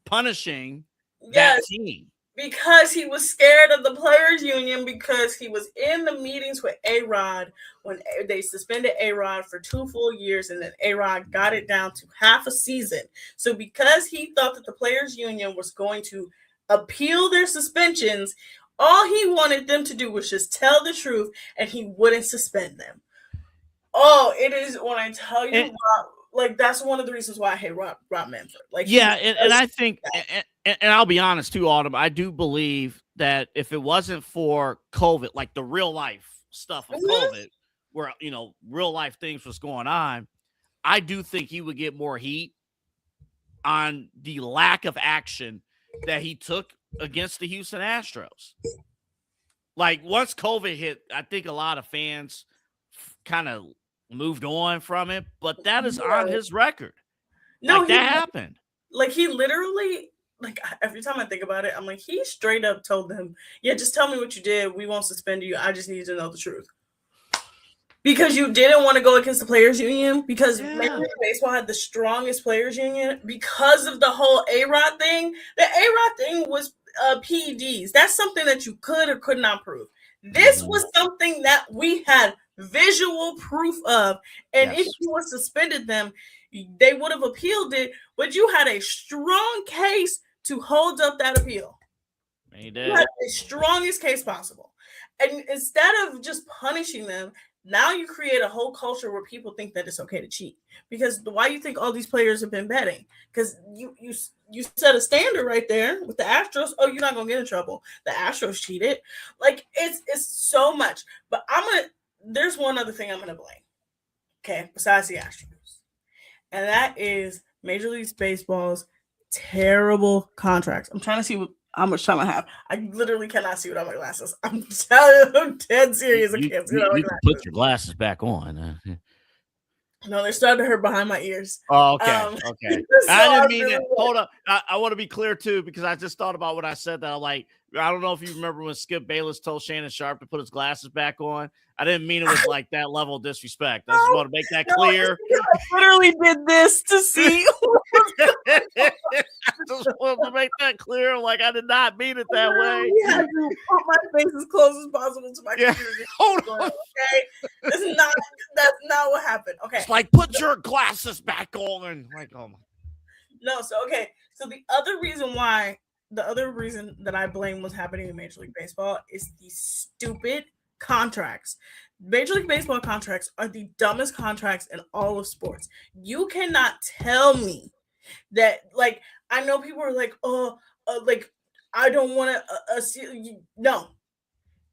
punishing that Yes, team. because he was scared of the players union, because he was in the meetings with A-Rod when they suspended A-Rod for 2 full years, and then A-Rod got it down to half a season. So because he thought that the players union was going to appeal their suspensions, all he wanted them to do was just tell the truth, and he wouldn't suspend them. Oh, it is when I tell you, like, that's one of the reasons why I hate Rob Manfred. Like, yeah, and I think, and I'll be honest too, Autumn, I do believe that if it wasn't for COVID, like the real life stuff of COVID, where real life things was going on, I do think he would get more heat on the lack of action that he took against the Houston Astros. Like, once COVID hit, I think a lot of fans kind of moved on from it, but that is on his record. No, like, that happened. Like, he literally, like, every time I think about it, I'm like, he straight up told them, yeah, just tell me what you did. We won't suspend you. I just need to know the truth. Because you didn't want to go against the players union, because Major League Baseball had the strongest players union because of the whole A-Rod thing. The A-Rod thing was PEDs. That's something that you could or could not prove. This was something that we had visual proof of, and if you were suspended them, they would have appealed it, but you had a strong case to hold up that appeal. You did. You had the strongest case possible, and instead of just punishing them, now you create a whole culture where people think that it's okay to cheat. Because why you think all these players have been betting? Because you set a standard right there with the Astros. Oh, you're not gonna get in trouble. The Astros cheated. Like, it's so much. But there's one other thing I'm gonna blame. Okay, besides the Astros, and that is Major League Baseball's terrible contracts. I'm trying to see how much time I have. I literally cannot see without my glasses. I'm dead serious. I can't see without my glasses. glasses. Put your glasses back on. No, they're starting to hurt behind my ears. Oh, okay. Okay. So I didn't mean it. Hold up. I want to be clear too, because I just thought about what I said that I don't know if you remember when Skip Bayless told Shannon Sharp to put his glasses back on. I didn't mean it was like that level of disrespect. I just want to make that clear. I literally did this to see. I just wanted to make that clear. Like, I did not mean it that way. I had to put my face as close as possible to my computer. Hold on. Okay, that's not what happened. Okay, it's like, put your glasses back on. Like, oh my. No, so the other reason that I blame what's happening in Major League Baseball is these stupid contracts. Major League Baseball contracts are the dumbest contracts in all of sports. You cannot tell me that, like, I know people are like, like, I don't want to no.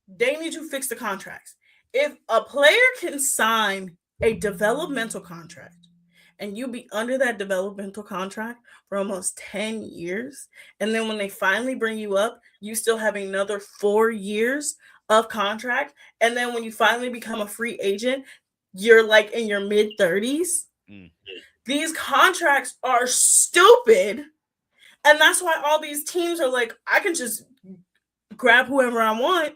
They need to fix the contracts. If a player can sign a developmental contract and you be under that developmental contract for almost 10 years, and then when they finally bring you up, you still have another 4 years of contract, and then when you finally become a free agent, you're like in your mid-30s. These contracts are stupid, and that's why all these teams are like, I can just grab whoever I want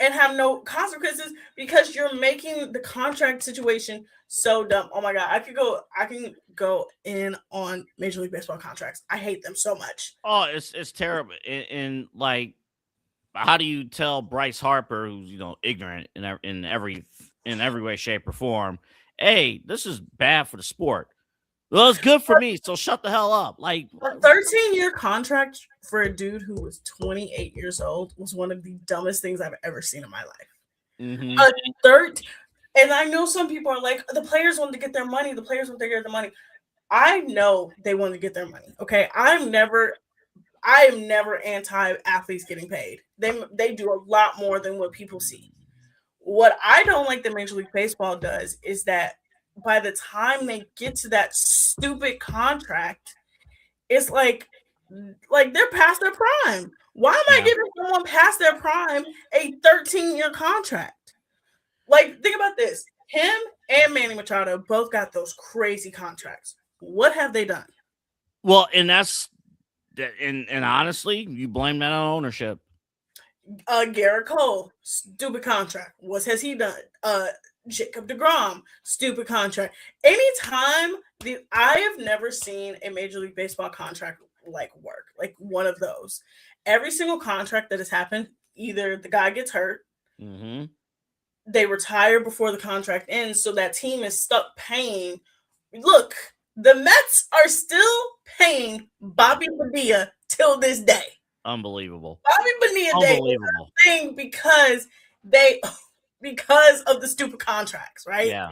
and have no consequences, because you're making the contract situation so dumb. Oh my God, I can go in on Major League Baseball contracts. I hate them so much. Oh, it's terrible. And like, how do you tell Bryce Harper, who's ignorant in every way, shape, or form, hey, this is bad for the sport? Well, it's good for me, so shut the hell up. Like, a 13-year contract for a dude who was 28 years old was one of the dumbest things I've ever seen in my life. And I know some people are like, the players want to get their money. The players want to get their money. I know they want to get their money. Okay, I am never anti-athletes getting paid. They do a lot more than what people see. What I don't like that Major League Baseball does is that by the time they get to that stupid contract, it's like they're past their prime. Why am I giving someone past their prime a 13-year contract? Like, think about this. Him and Manny Machado both got those crazy contracts. What have they done? Well, and honestly, you blame that on ownership. Garrett Cole, stupid contract. What has he done? Jacob deGrom, stupid contract. Anytime I have never seen a Major League Baseball contract like work, like one of those. Every single contract that has happened, either the guy gets hurt, they retire before the contract ends, so that team is stuck paying. Look, the Mets are still paying Bobby Bonilla till this day. Unbelievable. Bobby Bonilla Day is a thing because of the stupid contracts, right? Yeah.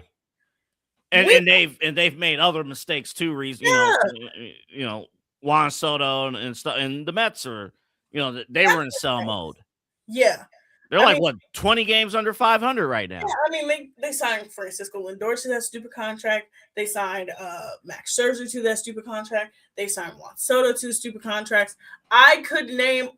And they've made other mistakes too. You know, Juan Soto and stuff, and the Mets are, they were in sell mode. Yeah. They're like, what, 20 games under 500 right now? Yeah, I mean, they signed Francisco Lindor to that stupid contract. They signed Max Scherzer to that stupid contract. They signed Juan Soto to the stupid contracts. I'm going to name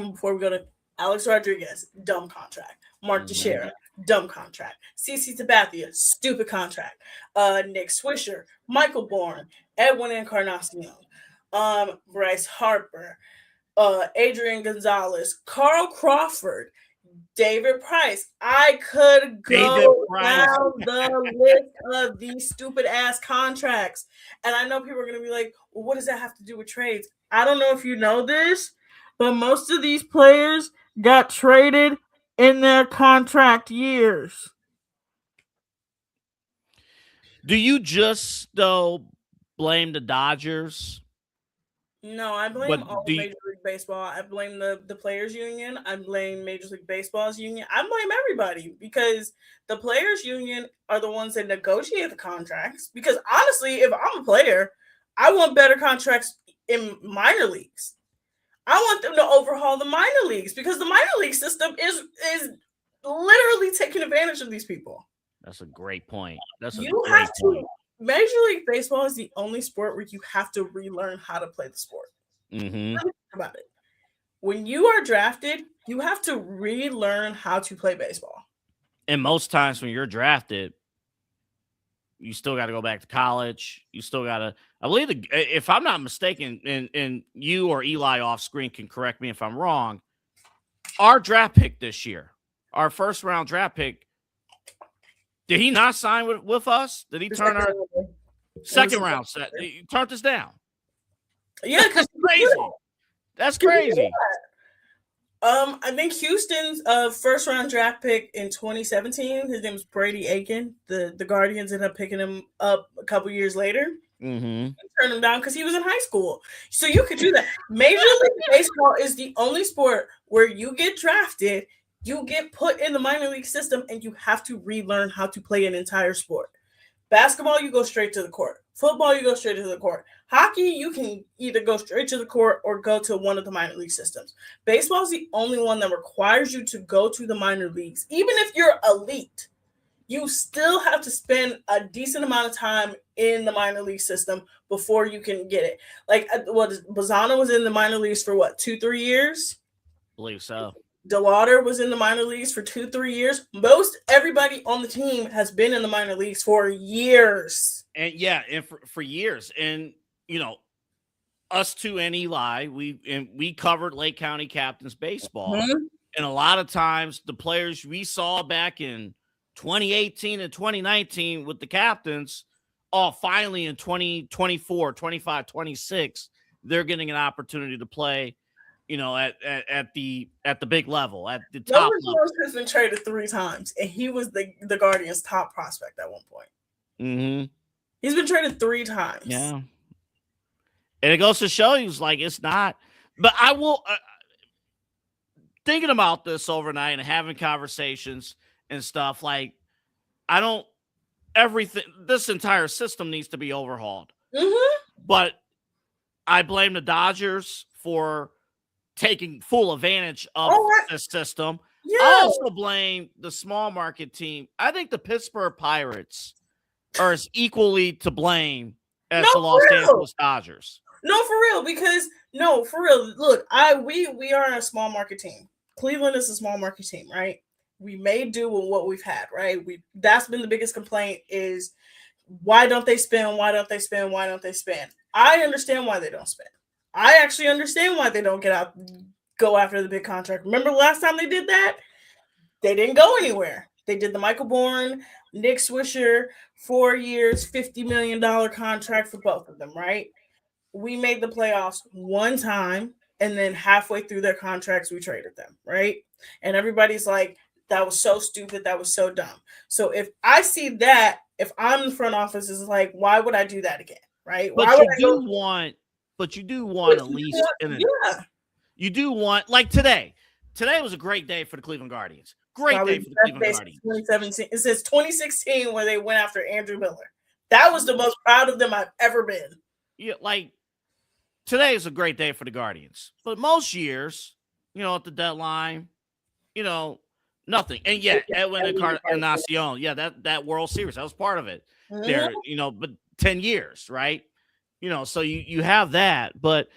them before we go to Alex Rodriguez, dumb contract. Mark Teixeira, dumb contract. CC Sabathia, stupid contract. Nick Swisher, Michael Bourne, Edwin Encarnacion, Bryce Harper, Adrian Gonzalez, Carl Crawford, David Price. I could go down the list of these stupid ass contracts. And I know people are going to be like, well, what does that have to do with trades? I don't know if you know this, but most of these players got traded in their contract years. Do you just, though, blame the Dodgers? No, I blame Major League Baseball. I blame the Players Union. I blame Major League Baseball's union. I blame everybody because the Players Union are the ones that negotiate the contracts. Because honestly, if I'm a player, I want better contracts in minor leagues. I want them to overhaul the minor leagues because the minor league system is literally taking advantage of these people. That's a great point. Major League Baseball is the only sport where you have to relearn how to play the sport. Think about it. When you are drafted, you have to relearn how to play baseball. And most times when you're drafted, you still got to go back to college. You still got to, I believe, if I'm not mistaken, and you or Eli off screen can correct me if I'm wrong, our draft pick this year, our first round draft pick, did he not sign with us? Did he turn our second round set? He turned us down. Yeah, because crazy. That's crazy. I think Houston's first round draft pick in 2017, his name was Brady Aiken. The Guardians ended up picking him up a couple years later. And turned him down because he was in high school. So you could do that. Major League Baseball is the only sport where you get drafted, you get put in the minor league system, and you have to relearn how to play an entire sport. Basketball, you go straight to the court. Football, you go straight to the court. Hockey, you can either go straight to the court or go to one of the minor league systems. Baseball is the only one that requires you to go to the minor leagues. Even if you're elite, you still have to spend a decent amount of time in the minor league system before you can get it. Like, Bazana was in the minor leagues for 2-3 years? I believe so. DeLauder was in the minor leagues for 2-3 years. Most everybody on the team has been in the minor leagues for years. And for years. And us two and Eli, we covered Lake County Captains baseball. And a lot of times the players we saw back in 2018 and 2019 with the Captains, finally in 2024, 25, 26, they're getting an opportunity to play at the big level, at the top level. Has been traded 3 times, and he was the Guardians' top prospect at one point. He's been traded 3 times. Yeah, and it goes to show you, it's not. But I will thinking about this overnight and having conversations and stuff. This entire system needs to be overhauled. But I blame the Dodgers for taking full advantage of the system. Yeah. I also blame the small market team. I think the Pittsburgh Pirates are as equally to blame as the Los Angeles Dodgers. No, for real. Look, we are a small market team. Cleveland is a small market team, right? We may do with what we've had, right? That's been the biggest complaint is why don't they spend? Why don't they spend? Why don't they spend? I understand why they don't spend. I actually understand why they don't get out go after the big contract. Remember last time they did that? They didn't go anywhere. They did the Michael Bourne, Nick Swisher, 4 years, $50 million contract for both of them, right? We made the playoffs one time, and then halfway through their contracts, we traded them, right? And everybody's like, that was so stupid. That was so dumb. So if I see that, if I'm in the front office, is like, why would I do that again, right? But why would you do want at least you do want, like today. Today was a great day for the Cleveland Guardians. Great day for the Cleveland Guardians. 2017. It says 2016 where they went after Andrew Miller. That was the most proud of them I've ever been. Yeah, like today is a great day for the Guardians. But most years, at the deadline, nothing. And Edwin Encarnacion, that World Series, that was part of it. There, but 10 years, right? So you have that, but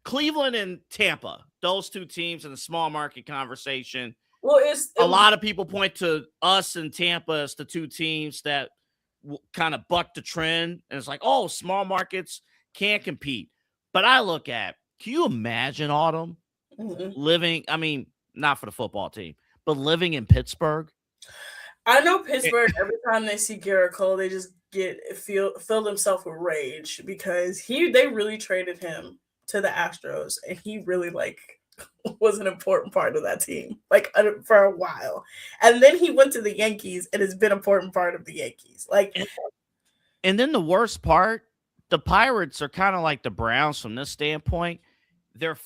Cleveland and Tampa, those two teams in the small market conversation. Well, a lot of people point to us and Tampa as the two teams that kind of buck the trend. And it's like, oh, small markets can't compete. But I look at, can you imagine, Autumn, living, not for the football team, but living in Pittsburgh? I know Pittsburgh, every time they see Garrett Cole, they just fill themselves with rage because they really traded him to the Astros, and he really was an important part of that team for a while. And then he went to the Yankees and has been an important part of the Yankees. And then the worst part, the Pirates are kind of like the Browns from this standpoint. They're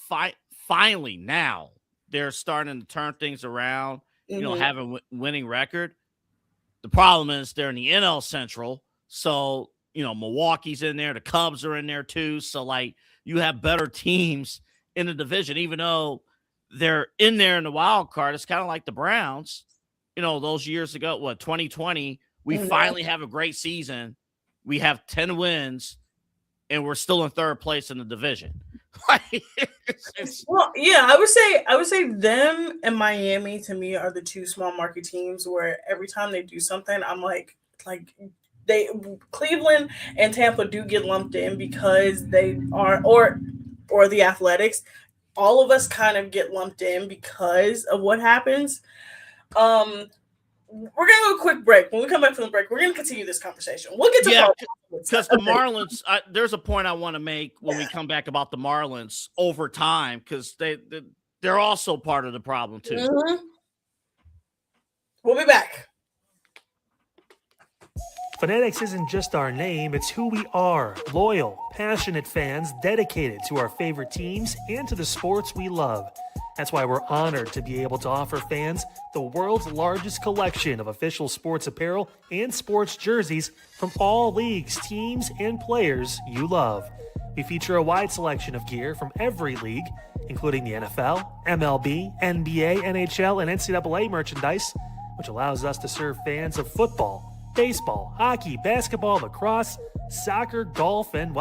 finally now they're starting to turn things around, having winning record. The problem is they're in the NL Central. So, Milwaukee's in there. The Cubs are in there too. So, you have better teams in the division, even though they're in there in the wild card. It's kind of like the Browns, those years ago, 2020, we finally have a great season. We have 10 wins and we're still in third place in the division. Well, yeah, I would say them and Miami to me are the two small market teams where every time they do something, I'm like Cleveland and Tampa do get lumped in because they are, or the Athletics. All of us kind of get lumped in because of what happens. We're gonna go a quick break. When we come back from the break, we're gonna continue this conversation. We'll get to because the Marlins. There's a point I want to make when we come back about the Marlins over time because they're also part of the problem too. We'll be back. Fanatics isn't just our name, it's who we are. Loyal, passionate fans dedicated to our favorite teams and to the sports we love. That's why we're honored to be able to offer fans the world's largest collection of official sports apparel and sports jerseys from all leagues, teams, and players you love. We feature a wide selection of gear from every league, including the NFL, MLB, NBA, NHL, and NCAA merchandise, which allows us to serve fans of football, baseball, hockey, basketball, lacrosse, soccer, golf, and,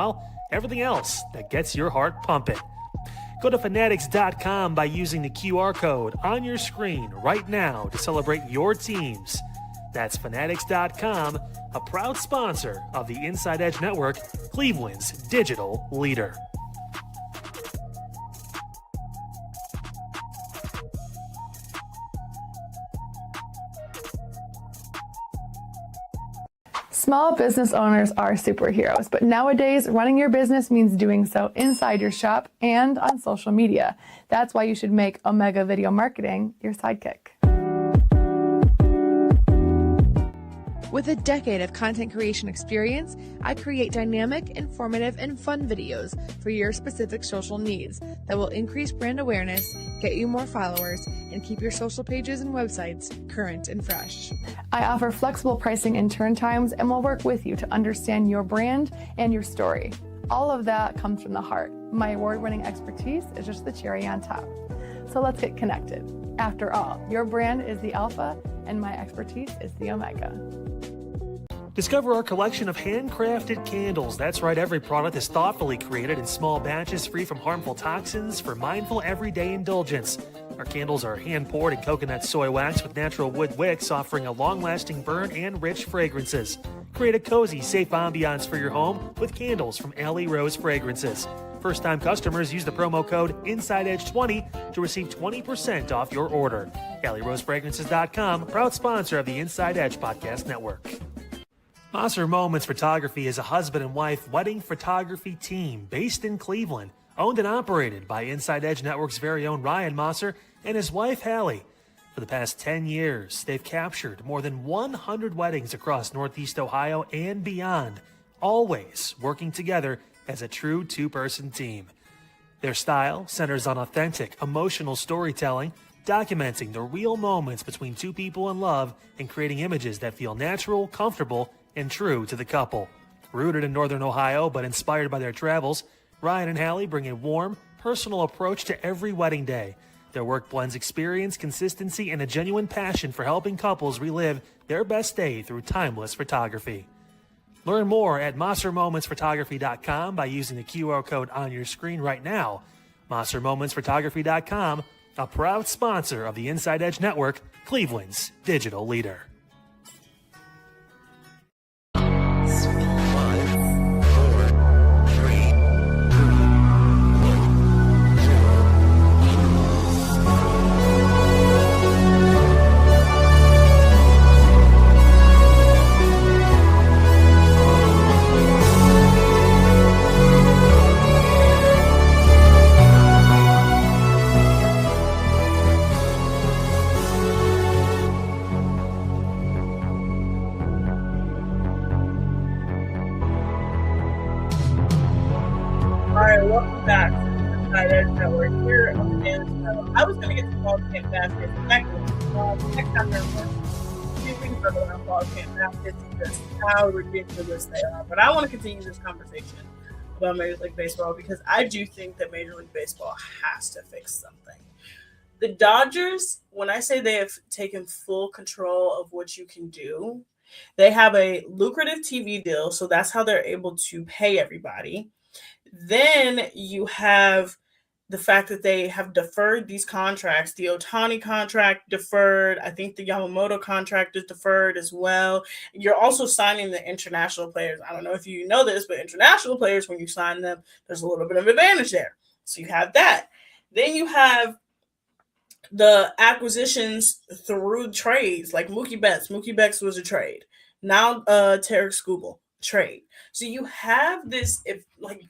everything else that gets your heart pumping. Go to fanatics.com by using the QR code on your screen right now to celebrate your teams. That's fanatics.com, a proud sponsor of the Inside Edge Network, Cleveland's digital leader. Small business owners are superheroes, but nowadays running your business means doing so inside your shop and on social media. That's why you should make Omega Video Marketing your sidekick. With a decade of content creation experience, I create dynamic, informative, and fun videos for your specific social needs that will increase brand awareness, get you more followers, and keep your social pages and websites current and fresh. I offer flexible pricing and turn times and will work with you to understand your brand and your story. All of that comes from the heart. My award-winning expertise is just the cherry on top. So let's get connected. After all, your brand is the alpha and my expertise is the omega. Discover our collection of handcrafted candles. That's right, every product is thoughtfully created in small batches free from harmful toxins for mindful everyday indulgence. Our candles are hand-poured in coconut soy wax with natural wood wicks, offering a long-lasting burn and rich fragrances. Create a cozy, safe ambiance for your home with candles from Alley Rose Fragrances. First-time customers use the promo code InsideEdge20 to receive 20% off your order. AlleyRoseFragrances.com, proud sponsor of the Inside Edge Podcast Network. Mosser Moments Photography is a husband and wife wedding photography team based in Cleveland, owned and operated by Inside Edge Network's very own Ryan Mosser and his wife Hallie. For the past 10 years, they've captured more than 100 weddings across Northeast Ohio and beyond, always working together as a true two-person team. Their style centers on authentic, emotional storytelling, documenting the real moments between two people in love and creating images that feel natural, comfortable, and true to the couple. Rooted in Northern Ohio but inspired by their travels, Ryan and Hallie bring a warm, personal approach to every wedding day. Their work blends experience, consistency, and a genuine passion for helping couples relive their best day through timeless photography. Learn more at MosserMomentsPhotography.com by using the QR code on your screen right now. MosserMomentsPhotography.com, a proud sponsor of the Inside Edge Network, Cleveland's digital leader. Welcome back to the InsideEdge Network here. And I was going to get to fall camp baskets. Next time there were a few things about fall camp baskets and just how ridiculous they are. But I want to continue this conversation about Major League Baseball because I do think that Major League Baseball has to fix something. The Dodgers, when I say they have taken full control of what you can do, they have a lucrative TV deal, so that's how they're able to pay everybody. Then you have the fact that they have deferred these contracts. The Ohtani contract deferred. I think the Yamamoto contract is deferred as well. You're also signing the international players. I don't know if you know this, but international players, when you sign them, there's a little bit of advantage there. So you have that. Then you have the acquisitions through trades, like Mookie Betts. Mookie Betts was a trade. Now Tarik Skubal, trade. So you have this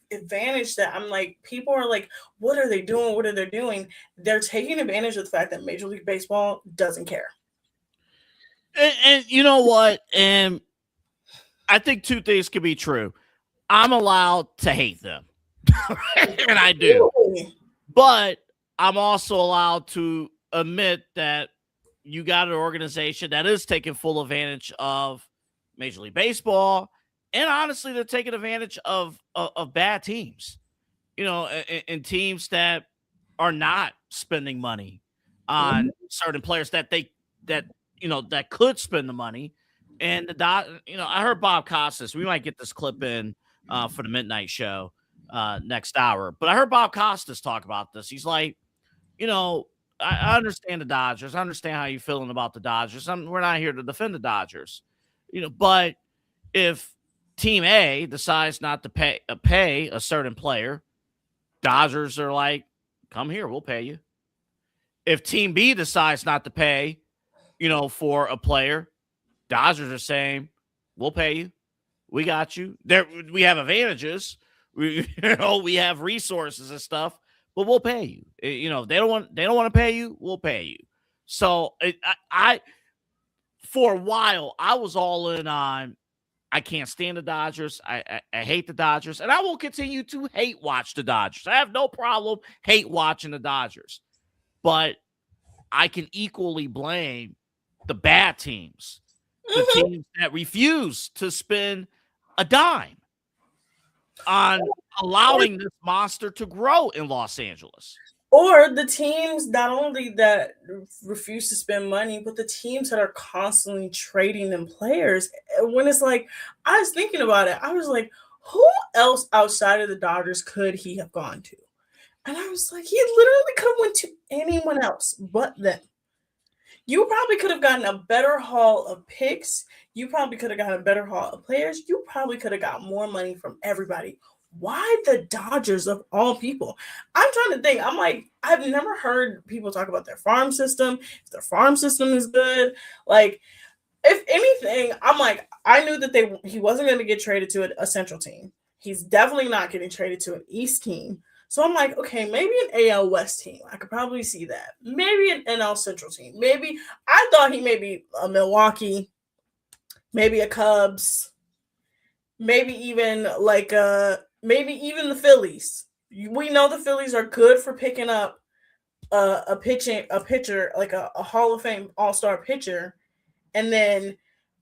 advantage that I'm like, people are like, what are they doing? What are they doing? They're taking advantage of the fact that Major League Baseball doesn't care. And you know what? And I think two things can be true. I'm allowed to hate them. And I do. But I'm also allowed to admit that you got an organization that is taking full advantage of Major League Baseball. And honestly, they're taking advantage of bad teams, and teams that are not spending money on certain players that could spend the money. And I heard Bob Costas. We might get this clip in for the midnight show next hour. But I heard Bob Costas talk about this. He's like, I understand the Dodgers. I understand how you're feeling about the Dodgers. We're not here to defend the Dodgers, but if Team A decides not to pay a certain player, Dodgers are like, come here, we'll pay you. If Team B decides not to pay, for a player, Dodgers are saying, we'll pay you. We got you. We have advantages. We have resources and stuff, but we'll pay you. If they don't want to pay you, we'll pay you. So I for a while, I was all in on, I can't stand the Dodgers. I hate the Dodgers, and I will continue to hate watch the Dodgers. I have no problem hate watching the Dodgers, but I can equally blame the bad teams, the teams that refuse to spend a dime on allowing this monster to grow in Los Angeles. Or the teams not only that refuse to spend money, but the teams that are constantly trading them players. When it's like, I was thinking about it, I was like, who else outside of the Dodgers could he have gone to? And I was like, he literally could have went to anyone else but them. You probably could have gotten a better haul of picks. You probably could have gotten a better haul of players. You probably could have got more money from everybody. Why the Dodgers of all people? I'm trying to think. I'm like, I've never heard people talk about their farm system. If their farm system is good, like, if anything, I'm like, I knew that he wasn't going to get traded to a central team. He's definitely not getting traded to an East team. So I'm like, okay, maybe an AL West team. I could probably see that. Maybe an NL Central team. Maybe I thought he may be a Milwaukee, maybe a Cubs, maybe even maybe even the Phillies. We know the Phillies are good for picking up a pitcher, like a Hall of Fame All-Star pitcher, and then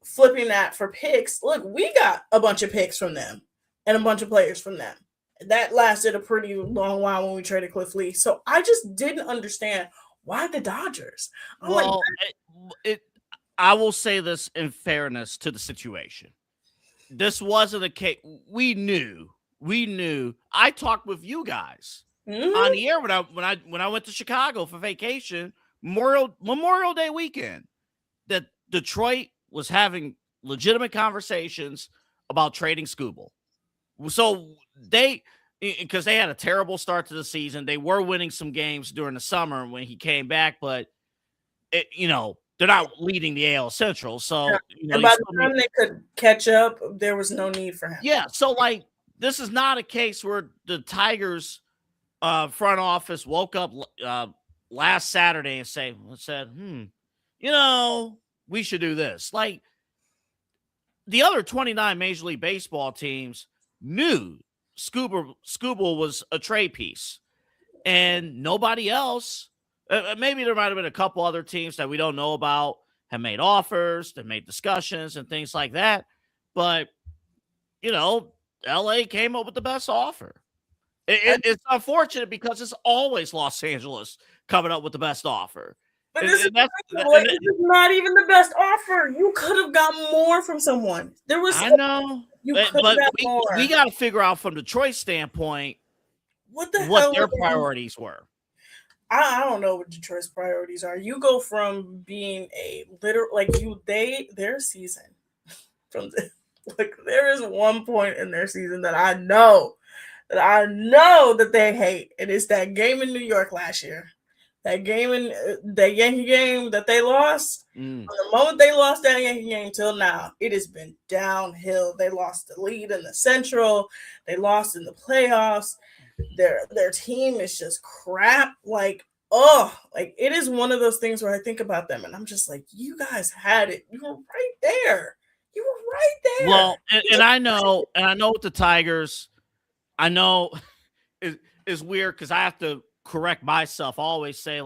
flipping that for picks. Look, we got a bunch of picks from them and a bunch of players from them. That lasted a pretty long while when we traded Cliff Lee. So I just didn't understand why the Dodgers. I will say this in fairness to the situation. This wasn't a case. We knew. I talked with you guys on the air when I went to Chicago for vacation, Memorial Day weekend, that Detroit was having legitimate conversations about trading Skubal. So because they had a terrible start to the season, they were winning some games during the summer when he came back, but they're not leading the AL Central. So and by the time they could catch up, there was no need for him. Yeah. So this is not a case where the Tigers front office woke up last Saturday and said, we should do this. Like, the other 29 Major League Baseball teams knew Skubal was a trade piece, and nobody else. Maybe there might have been a couple other teams that we don't know about have made offers, that made discussions and things like that. But LA came up with the best offer. It's unfortunate because it's always Los Angeles coming up with the best offer. But this is not even the best offer. You could have got more from someone. I know. But we got to figure out from Detroit's standpoint what their priorities were. I don't know what Detroit's priorities are. You go from being their season from there is one point in their season that I know that they hate, and it's that game in New York last year. That game in that Yankee game that they lost. From the moment they lost that Yankee game till now, it has been downhill. They lost the lead in the Central. They lost in the playoffs. Their team is just crap. It is one of those things where I think about them and I'm just like, you guys had it. You were right there. Well, and I know with the Tigers, I know is weird because I have to correct myself. I always say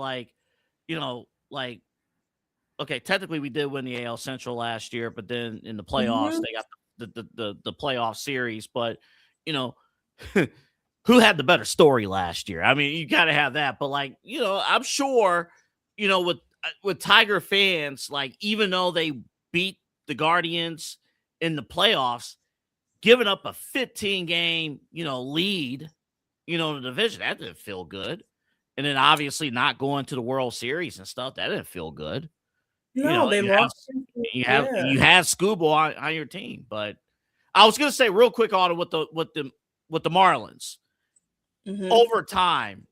okay, technically we did win the AL Central last year, but then in the playoffs they got the playoff series. But who had the better story last year? I mean, you got to have that. But I'm sure with Tiger fans, even though they beat the Guardians in the playoffs, giving up a 15-game lead in the division, that didn't feel good. And then obviously not going to the World Series and stuff, that didn't feel good. No, they lost. You had Skubal on your team. But I was gonna say real quick on with the Marlins. Over time,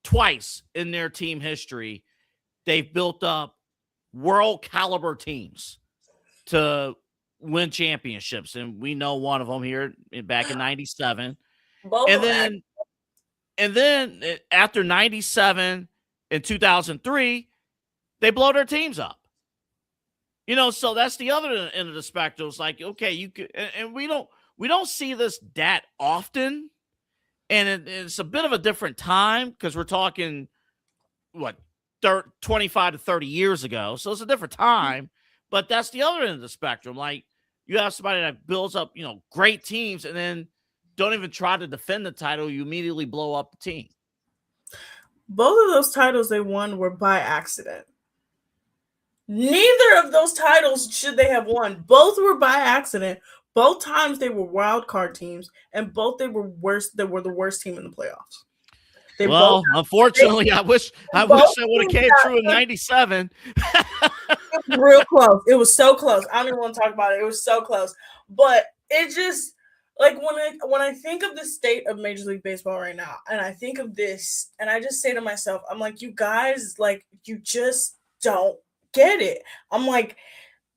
twice in their team history, they've built up world caliber teams to win championships. And we know one of them here back in 97. And then after 97 and 2003, they blow their teams up. So that's the other end of the spectrum. It's like, okay, you could, and we don't see this that often. And it's a bit of a different time because we're talking 25 to 30 years ago. So it's a different time, but that's the other end of the spectrum. Like, you have somebody that builds up, great teams and then don't even try to defend the title. You immediately blow up the team. Both of those titles they won were by accident. Neither of those titles should they have won. Both were by accident. Both times they were wild card teams, and both they were worse. They were the worst team in the playoffs. They Well, unfortunately, I wish I would have came true in '97. Real close. It was so close. I don't even want to talk about it. It was so close. But it just like when I think of the state of Major League Baseball right now, and I think of this, and I just say to myself, I'm like, you guys, like, you just don't get it. I'm like,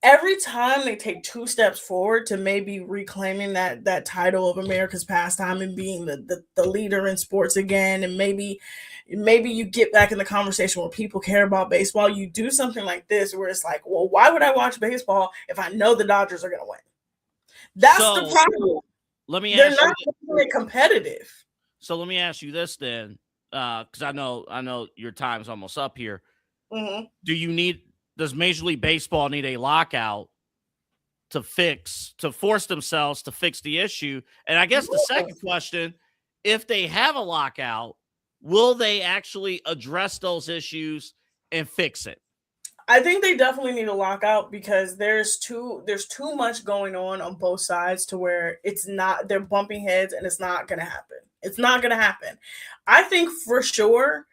every time they take 2 steps forward to maybe reclaiming that title of America's pastime and being the leader in sports again, and maybe you get back in the conversation where people care about baseball, you do something like this where it's like, well, why would I watch baseball if I know the Dodgers are going to win? That's the problem. Let me They're ask not you, really competitive. So let me ask you this then, because I know your time's almost up here. Mm-hmm. Does Major League Baseball need a lockout to force themselves to fix the issue? And I guess the second question, if they have a lockout, will they actually address those issues and fix it? I think they definitely need a lockout because there's too much going on both sides to where they're bumping heads and it's not going to happen. It's not going to happen. I think for sure,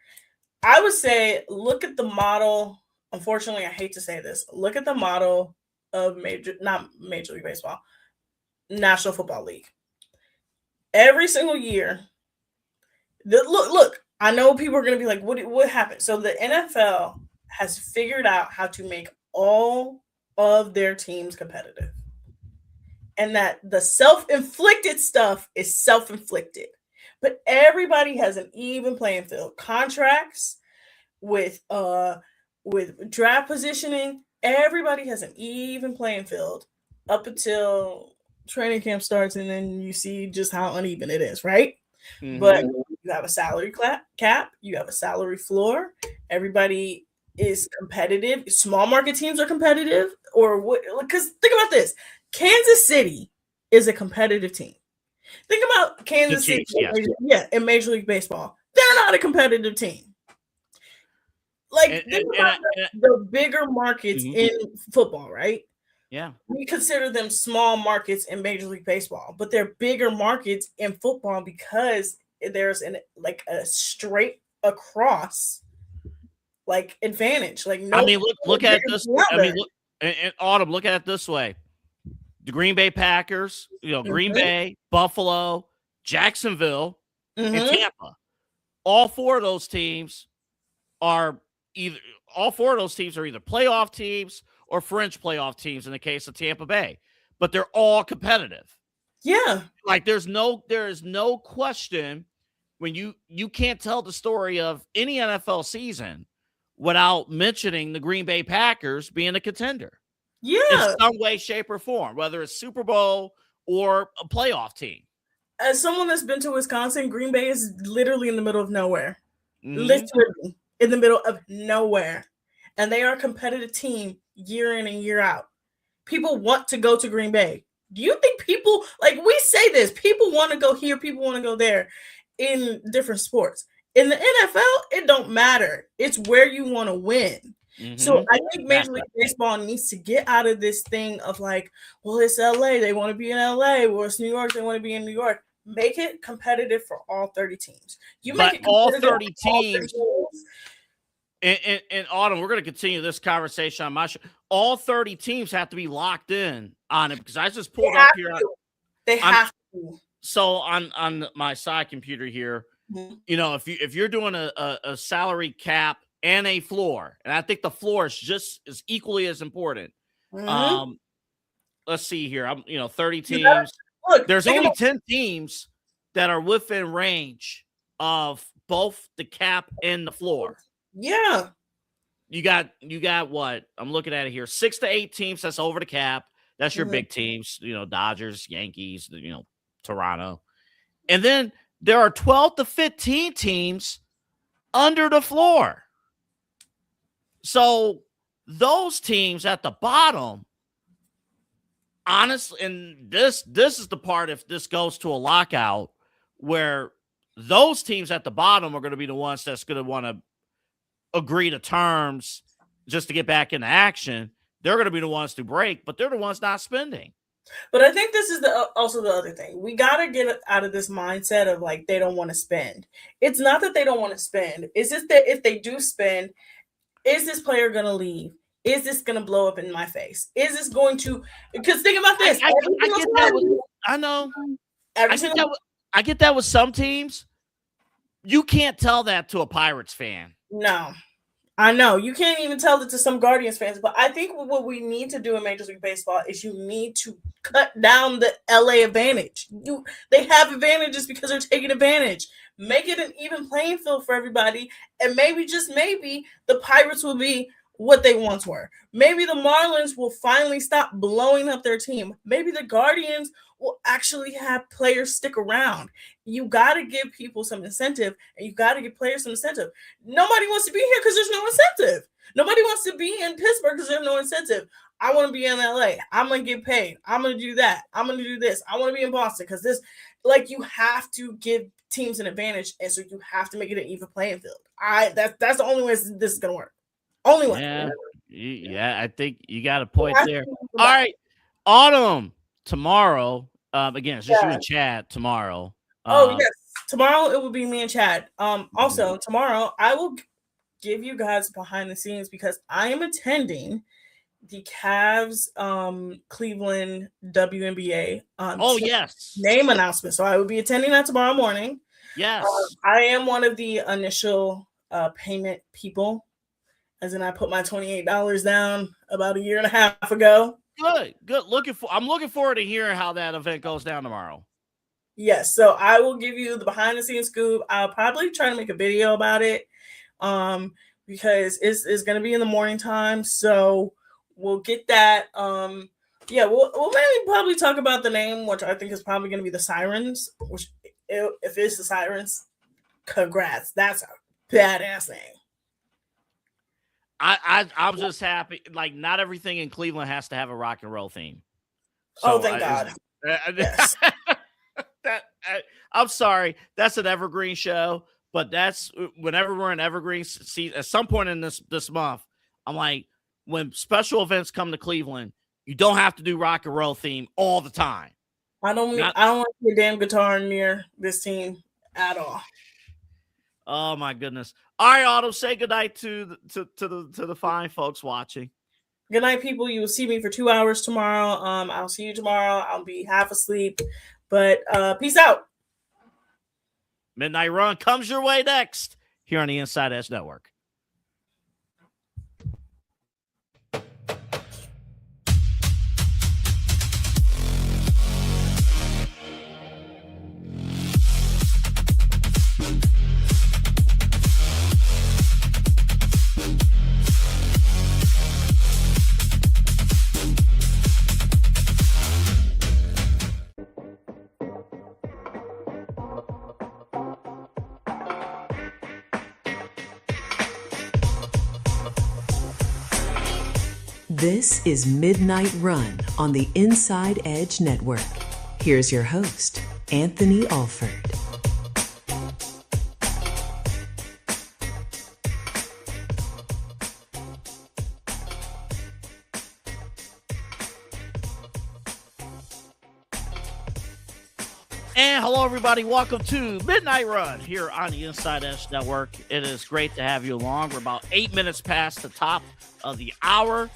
I would say look at the model. Unfortunately, I hate to say this. Look at the model of not Major League Baseball, National Football League. Every single year, look. I know people are going to be like, "What happened?" So the NFL has figured out how to make all of their teams competitive, and that the self-inflicted stuff is self-inflicted. But everybody has an even playing field. Contracts with draft positioning, everybody has an even playing field up until training camp starts, and then you see just how uneven it is, right? Mm-hmm. But you have a salary cap, you have a salary floor. Everybody is competitive. Small market teams are competitive, or what? Because think about this: Kansas City is a competitive team. Think about Kansas City, in Major League Baseball. They're not a competitive team. Like, the bigger markets in football, right? Yeah. We consider them small markets in Major League Baseball, but they're bigger markets in football because there's a straight across advantage. Look at this. Autumn, look at it this way. The Green Bay Packers, Green Bay, Buffalo, Jacksonville, and Tampa. All four of those teams are either playoff teams or fringe playoff teams in the case of Tampa Bay, but they're all competitive. Yeah. Like there is no question when you can't tell the story of any NFL season without mentioning the Green Bay Packers being a contender. Yeah. In some way, shape, or form, whether it's Super Bowl or a playoff team. As someone that's been to Wisconsin, Green Bay is literally in the middle of nowhere. Literally in the middle of nowhere. And they are a competitive team year in and year out. People want to go to Green Bay. Do you think people, we say this, people want to go here, people want to go there in different sports. In the NFL, it don't matter. It's where you want to win. So I think Major League Baseball needs to get out of this thing of well, it's LA, they want to be in LA, or it's New York, they want to be in New York. Make it competitive for all 30 teams. All 30 teams. In Autumn, we're going to continue this conversation on my show. All 30 teams have to be locked in on it because I just pulled up here. They have to. So on my side computer here, if you're doing a salary cap and a floor, and I think the floor is equally as important. Let's see here. 30 teams. There's only 10 teams that are within range of both the cap and the floor. Yeah. You got what? I'm looking at it here. 6 to 8 teams that's over the cap. That's your big teams, Dodgers, Yankees, Toronto. And then there are 12 to 15 teams under the floor. So those teams at the bottom, honestly, and this is the part, if this goes to a lockout, where those teams at the bottom are going to be the ones that's going to want to agree to terms just to get back into action. They're going to be the ones to break, but they're the ones not spending. But I think this is also the other thing. We got to get out of this mindset of like they don't want to spend. It's not that they don't want to spend. It's just that if they do spend, is this player going to leave? Is this going to blow up in my face? Is this going to? Because think about this. I get that. I know. I get that with some teams. You can't tell that to a Pirates fan. No. I know you can't even tell it to some Guardians fans, but I think what we need to do in Major League Baseball is you need to cut down the LA advantage. They have advantages because they're taking advantage. Make it an even playing field for everybody, and maybe, just maybe, the Pirates will be what they once were. Maybe the Marlins will finally stop blowing up their team. Maybe the Guardians will actually have players stick around. You got to give people some incentive, and you got to give players some incentive. Nobody wants to be here because there's no incentive. Nobody wants to be in Pittsburgh because there's no incentive. I want to be in LA. I'm going to get paid. I'm going to do that. I'm going to do this. I want to be in Boston because this, like, you have to give teams an advantage, and so you have to make it an even playing field. That's the only way this is going to work. Only way. Yeah, I think you got a point there. All right, Autumn, tomorrow. Again, it's just you and Chad tomorrow. Yes, tomorrow it will be me and Chad. Also tomorrow I will give you guys behind the scenes because I am attending the Cavs Cleveland WNBA name announcement. So I will be attending that tomorrow morning. Yes, I am one of the initial payment people, as in I put my $28 down about a year and a half ago. Good. I'm looking forward to hearing how that event goes down tomorrow. Yes, so I will give you the behind the scenes scoop. I'll probably try to make a video about it, because it's going to be in the morning time. So we'll get that. We'll maybe probably talk about the name, which I think is probably going to be the Sirens. Which, if it's the Sirens, congrats. That's a badass name. I'm just happy. Like, not everything in Cleveland has to have a rock and roll theme. So thank God. Yes. I'm sorry. That's an evergreen show, but that's whenever we're in evergreen season. At some point in this month, I'm like, when special events come to Cleveland, you don't have to do rock and roll theme all the time. I don't want to see a damn guitar near this team at all. Oh my goodness! All right, Otto, say goodnight to the fine folks watching. Good night, people. You will see me for 2 hours tomorrow. I'll see you tomorrow. I'll be half asleep, but peace out. Midnight Run comes your way next here on the Inside Edge Network. This is Midnight Run on the Inside Edge Network. Here's your host, Anthony Alford. And hello, everybody. Welcome to Midnight Run here on the Inside Edge Network. It is great to have you along. We're about 8 minutes past the top of the hour,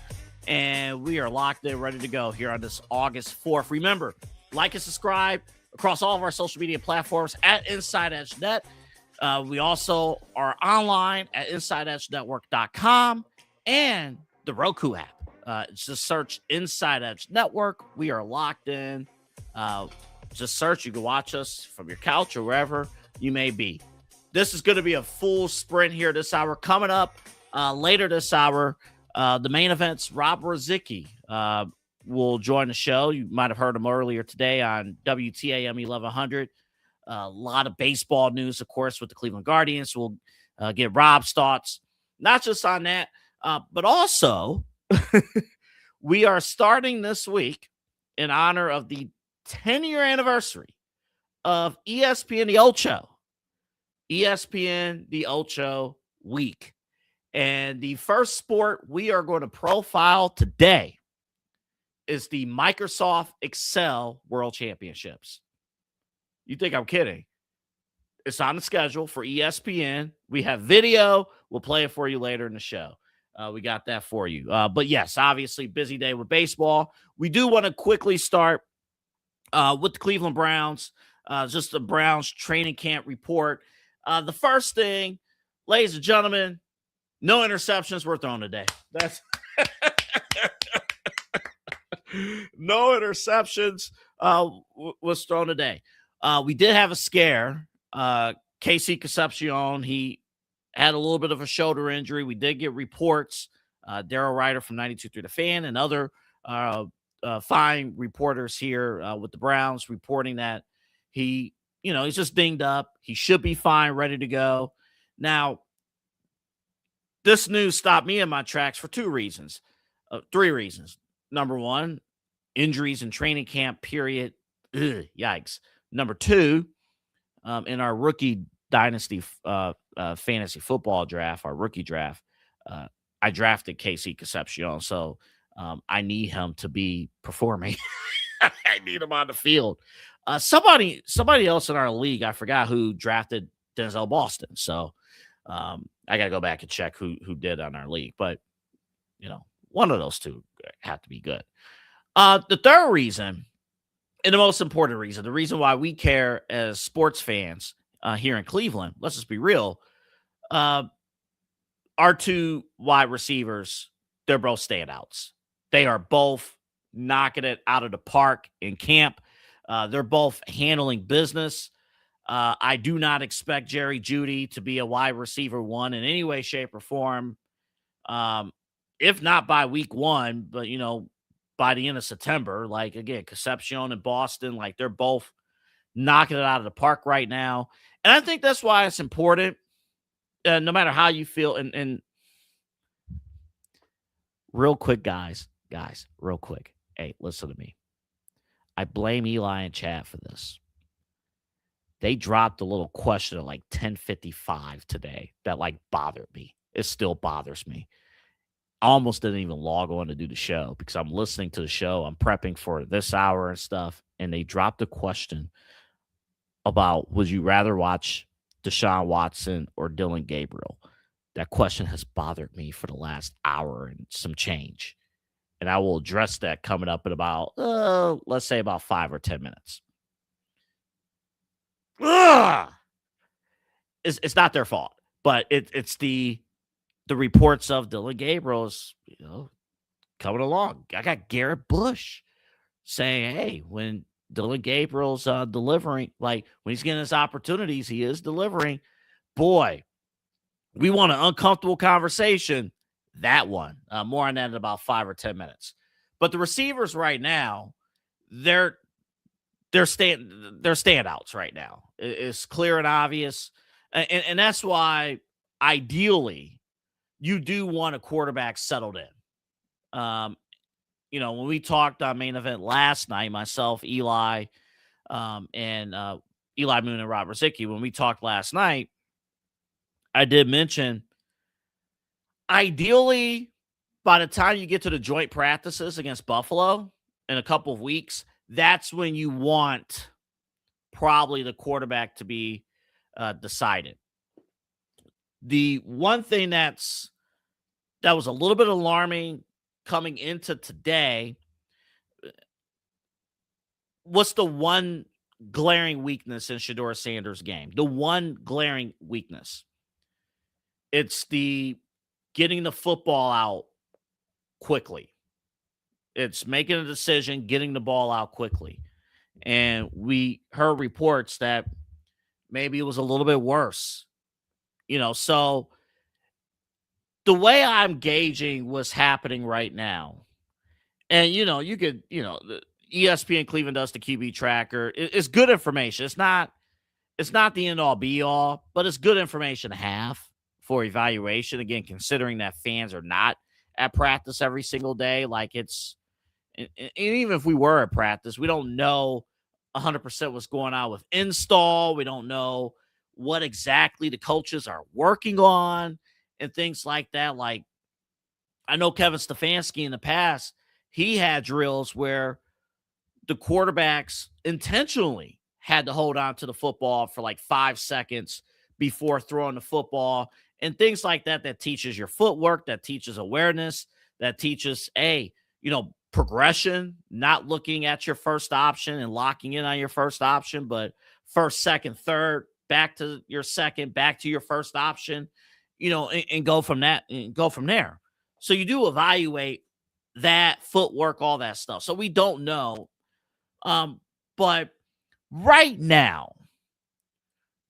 and we are locked in, ready to go here on this August 4th. Remember, like and subscribe across all of our social media platforms at Inside Edge Net. We also are online at InsideEdgeNetwork.com and the Roku app. Just search Inside Edge Network. We are locked in. Just search. You can watch us from your couch or wherever you may be. This is going to be a full sprint here this hour. Coming up later this hour, the main events, Rob Rosicki will join the show. You might have heard him earlier today on WTAM 1100. A lot of baseball news, of course, with the Cleveland Guardians. We'll get Rob's thoughts, not just on that, but also we are starting this week in honor of the 10-year anniversary of ESPN The Ocho. ESPN the Ocho week. And the first sport we are going to profile today is the Microsoft Excel World Championships. You think I'm kidding? It's on the schedule for ESPN. We have video. We'll play it for you later in the show. We got that for you. But yes, obviously, busy day with baseball. We do want to quickly start with the Cleveland Browns, just the Browns training camp report. The first thing, ladies and gentlemen, no interceptions were thrown today. That's no interceptions was thrown today. We did have a scare. Casey Concepcion, he had a little bit of a shoulder injury. We did get reports. Daryl Ryder from 92.3 The Fan and other fine reporters here with the Browns reporting that he's just dinged up. He should be fine, ready to go. Now, this news stopped me in my tracks for 3 reasons. Number one, injuries in training camp period. Ugh, yikes. Number 2, in our rookie dynasty fantasy football draft, our rookie draft, I drafted Casey Concepcion, so I need him to be performing. I need him on the field. Somebody else in our league, I forgot who drafted Denzel Boston, so I got to go back and check who did on our league, but one of those two have to be good. The third reason, and the most important reason, the reason why we care as sports fans here in Cleveland, let's just be real, our 2 wide receivers, they're both standouts. They are both knocking it out of the park in camp. They're both handling business. I do not expect Jerry Jeudy to be a wide receiver 1 in any way, shape, or form. If not by week 1, but, by the end of September. Like, again, Concepcion and Boston, like, they're both knocking it out of the park right now. And I think that's why it's important, no matter how you feel. And real quick, guys, real quick. Hey, listen to me. I blame Eli and Chad for this. They dropped a little question at like 10:55 today that like bothered me. It still bothers me. I almost didn't even log on to do the show because I'm listening to the show. I'm prepping for this hour and stuff. And they dropped a question about, would you rather watch Deshaun Watson or Dylan Gabriel? That question has bothered me for the last hour and some change. And I will address that coming up in about, let's say about 5 or 10 minutes. It's not their fault, but it's the reports of Dylan Gabriel's, coming along. I got Garrett Bush saying, hey, when Dylan Gabriel's delivering, like when he's getting his opportunities, he is delivering. Boy, we want an uncomfortable conversation. That one. More on that in about 5 or 10 minutes. But the receivers right now, they're standouts right now. It's clear and obvious. And that's why, ideally, you do want a quarterback settled in. When we talked on Main Event last night, myself, Eli, and Eli Moon and Rob Rosicki, when we talked last night, I did mention, ideally, by the time you get to the joint practices against Buffalo in a couple of weeks, that's when you want probably the quarterback to be decided. The one thing that was a little bit alarming coming into today, what's the one glaring weakness in Shedeur Sanders' game? The one glaring weakness. It's the getting the football out quickly. It's making a decision, getting the ball out quickly. And we heard reports that maybe it was a little bit worse. So the way I'm gauging what's happening right now, and, you could, the ESPN Cleveland does the QB tracker. It's good information. It's not the end all be all, but it's good information to have for evaluation. Again, considering that fans are not at practice every single day, like and even if we were at practice, we don't know 100% what's going on with install. We don't know what exactly the coaches are working on and things like that. Like, I know Kevin Stefanski in the past, he had drills where the quarterbacks intentionally had to hold on to the football for like 5 seconds before throwing the football and things like that. That teaches your footwork, that teaches awareness, that teaches, progression, not looking at your first option and locking in on your first option, but first, second, third, back to your second, back to your first option, and go from that and go from there. So you do evaluate that footwork, all that stuff. So we don't know. But right now,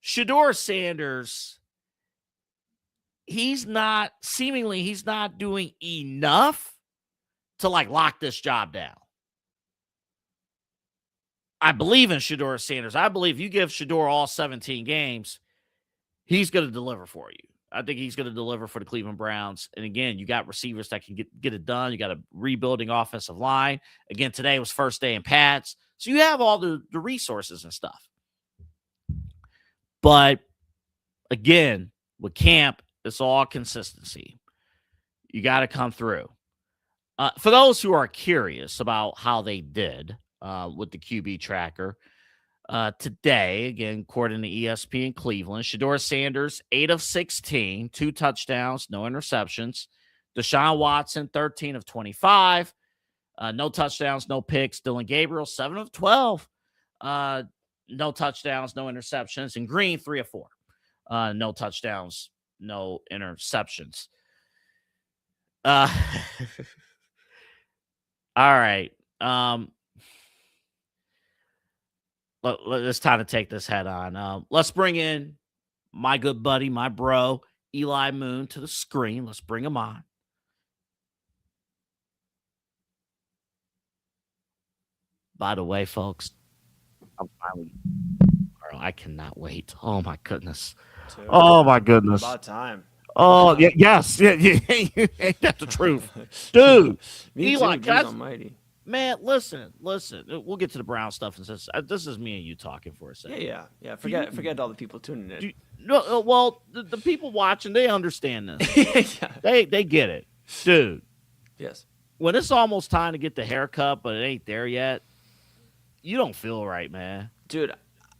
Shedeur Sanders, he's not doing enough to like lock this job down. I believe in Shedeur Sanders. I believe you give Shedeur all 17 games, he's going to deliver for you. I think he's going to deliver for the Cleveland Browns. And again, you got receivers that can get it done. You got a rebuilding offensive line. Again, today was first day in pads. So you have all the resources and stuff. But again, with camp, it's all consistency. You got to come through. For those who are curious about how they did with the QB tracker, today, again, according to ESPN Cleveland, Shedeur Sanders, 8 of 16, 2 touchdowns, no interceptions. Deshaun Watson, 13 of 25, no touchdowns, no picks. Dylan Gabriel, 7 of 12, no touchdowns, no interceptions. And Green, 3 of 4, no touchdowns, no interceptions. All right. It's time to take this head on. Let's bring in my good buddy, my bro, Eli Moon, to the screen. Let's bring him on. By the way, folks, I cannot wait. Oh, my goodness. Dude, oh, my goodness. About time. Oh, yeah, yes. Yeah, ain't that the truth? Dude, Eli, almighty. Man, listen. We'll get to the Brown stuff. And this is me and you talking for a second. Yeah. Forget all the people tuning in. Well, the people watching, they understand this. Yeah. They get it. Dude. Yes. When it's almost time to get the haircut, but it ain't there yet, you don't feel right, man. Dude,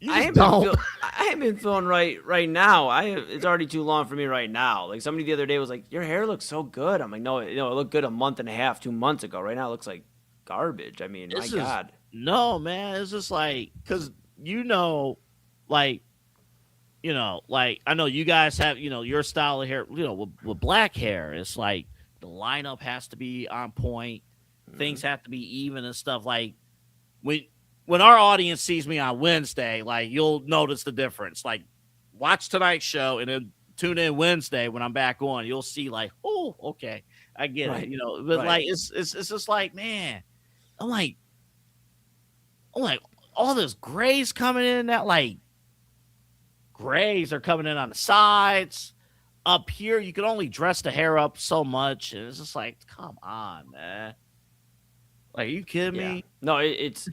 I haven't been feeling right now. It's already too long for me right now. Like somebody the other day was like, "Your hair looks so good." I'm like, "No, it looked good a month and a half, 2 months ago. Right now, it looks like garbage." I mean, my God. No, man, it's just like because like I know you guys have your style of hair. With black hair, it's like the lineup has to be on point. Things have to be even and stuff. Like when our audience sees me on Wednesday, like you'll notice the difference. Like watch tonight's show and then tune in Wednesday when I'm back on. You'll see like, oh, okay, I get it. But like it's just like, man, I'm like all this grays coming in. That like grays are coming in on the sides. Up here, you can only dress the hair up so much, and it's just like, come on, man. Like, are you kidding me? No, it's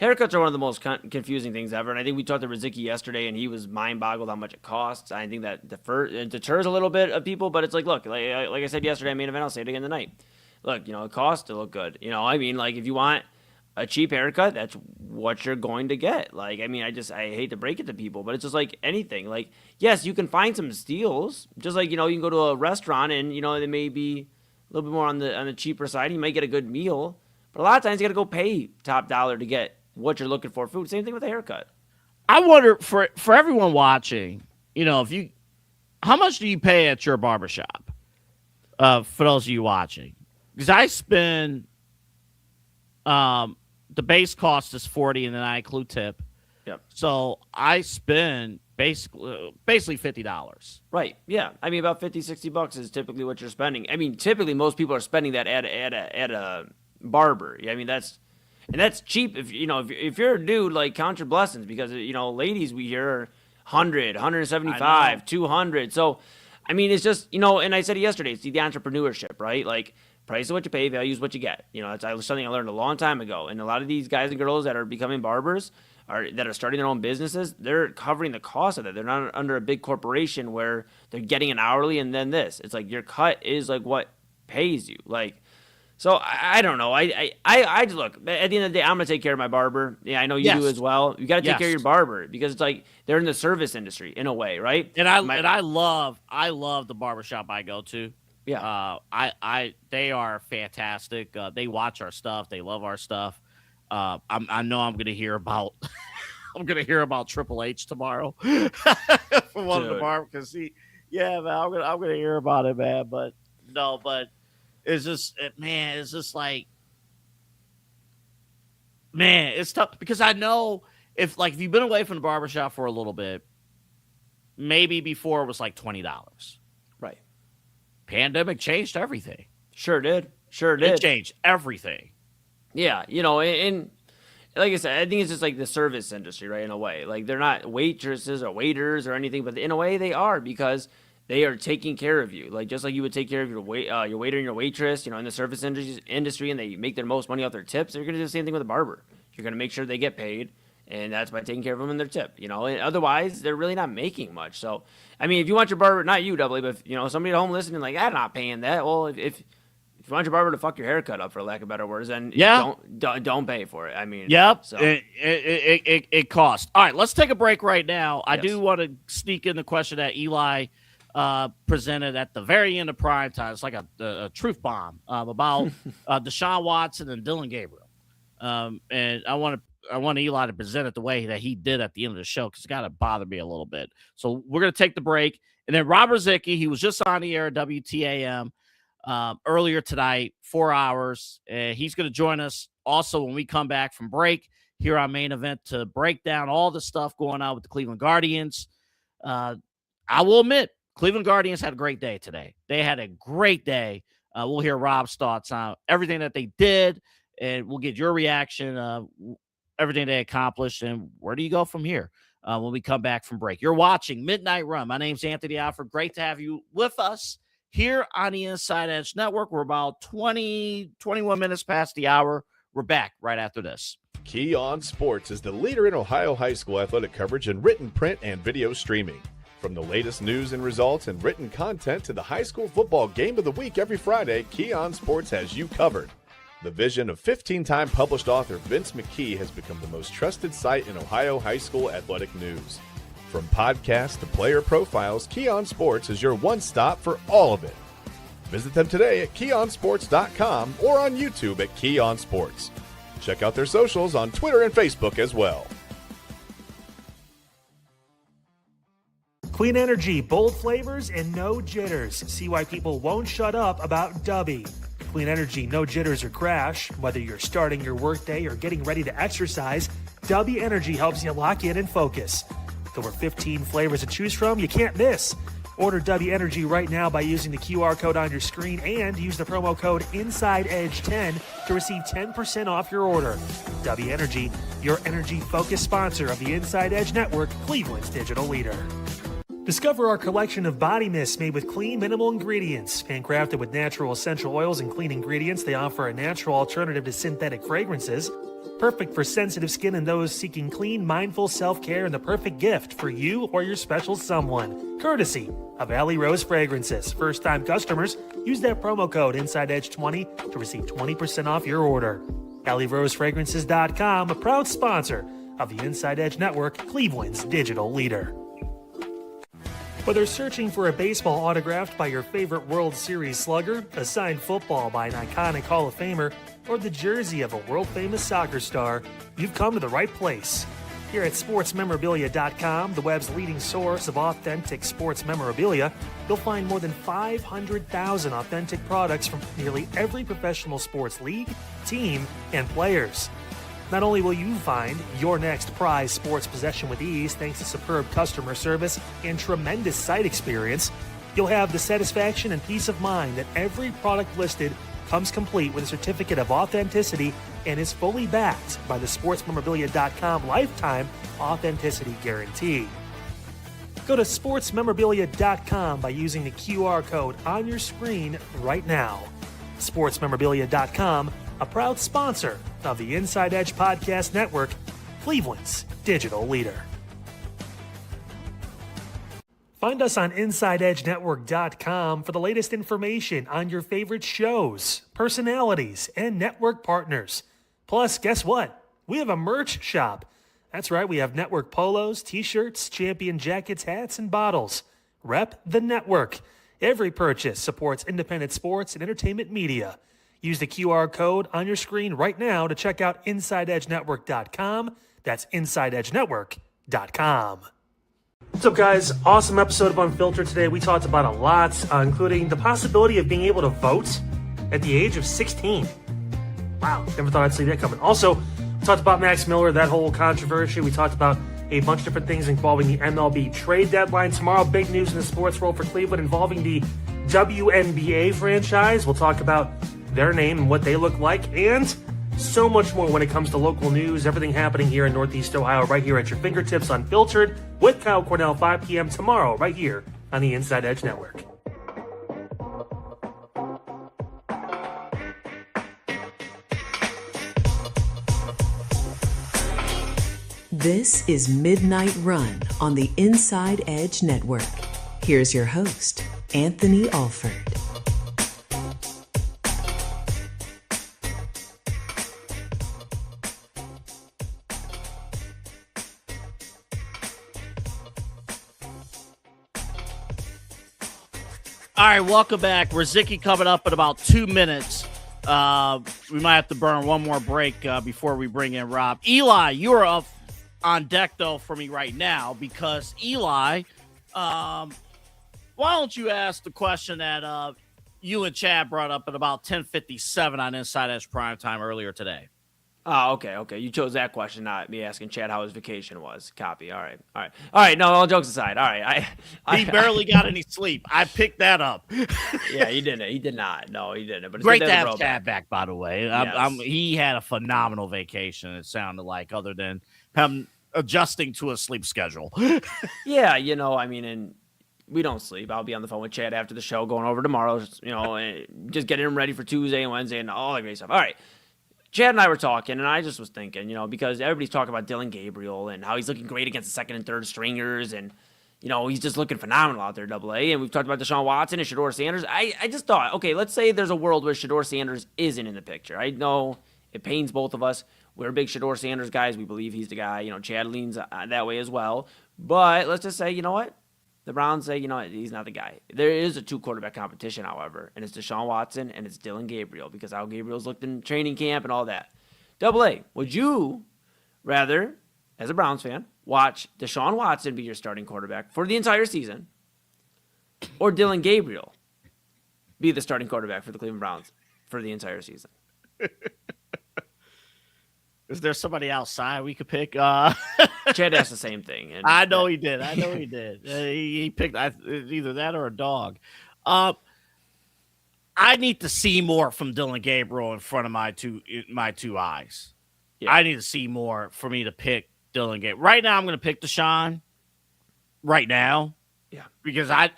haircuts are one of the most confusing things ever. And I think we talked to Riziki yesterday, and he was mind-boggled how much it costs. I think that it deters a little bit of people, but it's like, look, like I said yesterday at Main Event, I'll say it again tonight. Look, it costs to look good. I mean, like, if you want a cheap haircut, that's what you're going to get. Like, I mean, I hate to break it to people, but it's just like anything. Like, yes, you can find some steals. Just like, you can go to a restaurant and, they may be a little bit more on the cheaper side. You might get a good meal, but a lot of times you got to go pay top dollar to get what you're looking for food. Same thing with a haircut. I wonder for everyone watching, how much do you pay at your barbershop? For those of you watching, because I spend, the base cost is $40 and then I include tip. Yep. So I spend basically $50. Right. Yeah. I mean, about $50-$60 is typically what you're spending. I mean, typically most people are spending that at a barber. I mean, that's cheap. If you're a dude, like, count your blessings, because ladies we hear are 100, 175, 200. So, I mean, it's just and I said it yesterday. It's the entrepreneurship, right? Like, price is what you pay, value is what you get. That's something I learned a long time ago. And a lot of these guys and girls that are becoming barbers, that are starting their own businesses, they're covering the cost of that. They're not under a big corporation where they're getting an hourly and then this. It's like your cut is like what pays you. Like, so I don't know. I look, at the end of the day, I'm gonna take care of my barber. Yeah, I know you do as well. You got to take care of your barber because it's like they're in the service industry in a way, right? And I love the barbershop I go to. Yeah. They are fantastic. They watch our stuff. They love our stuff. I know I'm gonna hear about Triple H tomorrow from one of the barbers because man, I'm gonna hear about it, man. But it's just like, man, it's tough because I know if you've been away from the barbershop for a little bit, maybe before it was like $20. Right. Pandemic changed everything. Sure did. It changed everything. Yeah, and like I said, I think it's just like the service industry, right? In a way, like they're not waitresses or waiters or anything, but in a way they are because they are taking care of you, like just like you would take care of your waiter and your waitress, in the service industry, and they make their most money off their tips. They're gonna do the same thing with a barber. You're gonna make sure they get paid, and that's by taking care of them and their tip. And otherwise they're really not making much. So, I mean, if you want your barber, not you, doubly, but if, somebody at home listening, like, I'm not paying that. Well, if you want your barber to fuck your haircut up, for lack of better words, then don't pay for it. I mean, yep. So. It costs. All right, let's take a break right now. I do want to sneak in the question that Eli presented at the very end of Primetime. It's like a truth bomb about Deshaun Watson and Dylan Gabriel. And I want Eli to present it the way that he did at the end of the show because it's got to bother me a little bit. So we're going to take the break. And then Robert Zicki, he was just on the air at WTAM earlier tonight, 4 hours. He's going to join us also when we come back from break here on Main Event to break down all the stuff going on with the Cleveland Guardians. I will admit, Cleveland Guardians had a great day today. They had a great day. We'll hear Rob's thoughts on everything that they did, and we'll get your reaction, everything they accomplished, and where do you go from here when we come back from break. You're watching Midnight Run. My name's Anthony Alford. Great to have you with us here on the Inside Edge Network. We're about 21 minutes past the hour. We're back right after this. Key On Sports is the leader in Ohio high school athletic coverage in written, print, and video streaming. From the latest news and results and written content to the high school football game of the week every Friday, Key On Sports has you covered. The vision of 15-time published author Vince McKee has become the most trusted site in Ohio high school athletic news. From podcasts to player profiles, Key On Sports is your one-stop for all of it. Visit them today at keyonsports.com or on YouTube at Key On Sports. Check out their socials on Twitter and Facebook as well. Clean energy, bold flavors, and no jitters. See why people won't shut up about Dubby. Clean energy, no jitters or crash. Whether you're starting your workday or getting ready to exercise, Dubby Energy helps you lock in and focus. With over 15 flavors to choose from, you can't miss. Order Dubby Energy right now by using the QR code on your screen and use the promo code InsideEdge10 to receive 10% off your order. Dubby Energy, your energy-focused sponsor of the Inside Edge Network, Cleveland's digital leader. Discover our collection of body mists made with clean, minimal ingredients. Handcrafted with natural essential oils and clean ingredients, they offer a natural alternative to synthetic fragrances. Perfect for sensitive skin and those seeking clean, mindful self-care, and the perfect gift for you or your special someone. Courtesy of Alley Rose Fragrances. First-time customers, use that promo code InsideEdge20 to receive 20% off your order. AlleyRoseFragrances.com, a proud sponsor of the Inside Edge Network, Cleveland's digital leader. Whether searching for a baseball autographed by your favorite World Series slugger, a signed football by an iconic Hall of Famer, or the jersey of a world-famous soccer star, you've come to the right place. Here at SportsMemorabilia.com, the web's leading source of authentic sports memorabilia, you'll find more than 500,000 authentic products from nearly every professional sports league, team, and players. Not only will you find your next prized sports possession with ease thanks to superb customer service and tremendous site experience, you'll have the satisfaction and peace of mind that every product listed comes complete with a certificate of authenticity and is fully backed by the SportsMemorabilia.com lifetime authenticity guarantee. Go to SportsMemorabilia.com by using the QR code on your screen right now. SportsMemorabilia.com, a proud sponsor of the Inside Edge Podcast Network, Cleveland's digital leader. Find us on InsideEdgeNetwork.com for the latest information on your favorite shows, personalities, and network partners. Plus, guess what? We have a merch shop. That's right, we have network polos, t-shirts, champion jackets, hats, and bottles. Rep the network. Every purchase supports independent sports and entertainment media. Use the QR code on your screen right now to check out InsideEdgeNetwork.com. That's InsideEdgeNetwork.com. What's up, guys? Awesome episode of Unfiltered today. We talked about a lot, including the possibility of being able to vote at the age of 16. Wow, never thought I'd see that coming. Also, we talked about Max Miller, that whole controversy. We talked about a bunch of different things involving the MLB trade deadline. Tomorrow, big news in the sports world for Cleveland involving the WNBA franchise. We'll talk about their name and what they look like, and so much more when it comes to local news, everything happening here in Northeast Ohio, right here at your fingertips, Unfiltered, with Kyle Cornell, 5 p.m. tomorrow, right here on the Inside Edge Network. This is Midnight Run on the Inside Edge Network. Here's your host, Anthony Alford. All right, welcome back. Riziki coming up in about 2 minutes. We might have to burn one more break before we bring in Rob. Eli, you are up on deck, though, for me right now because, Eli, why don't you ask the question that you and Chad brought up at about 10:57 on Inside Edge Primetime earlier today? Oh, okay. You chose that question, not me asking Chad how his vacation was. Copy. All right. No, all jokes aside. All right. He barely got any sleep. I picked that up. Yeah, he didn't. He did not. No, he didn't. But it's great good to have have Chad back, by the way. Yes. He had a phenomenal vacation, it sounded like, other than him adjusting to a sleep schedule. Yeah, and we don't sleep. I'll be on the phone with Chad after the show, going over tomorrow, and just getting him ready for Tuesday and Wednesday and all that great stuff. All right. Chad and I were talking, and I just was thinking, because everybody's talking about Dylan Gabriel and how he's looking great against the second and third stringers, and, he's just looking phenomenal out there, AA. And we've talked about Deshaun Watson and Shedeur Sanders. I just thought, okay, let's say there's a world where Shedeur Sanders isn't in the picture. I know it pains both of us. We're big Shedeur Sanders guys. We believe he's the guy. Chad leans that way as well. But let's just say, you know what? The Browns say, he's not the guy. There is a 2-quarterback competition, however, and it's Deshaun Watson and it's Dylan Gabriel, because how Gabriel's looked in training camp and all that. AA, would you rather, as a Browns fan, watch Deshaun Watson be your starting quarterback for the entire season, or Dylan Gabriel be the starting quarterback for the Cleveland Browns for the entire season? Is there somebody outside we could pick? Chad asked the same thing. And I know he did. He picked either that or a dog. I need to see more from Dylan Gabriel in front of my two eyes. Yeah. I need to see more for me to pick Dylan Gabriel. Right now, I'm going to pick Deshaun. Right now, yeah, because I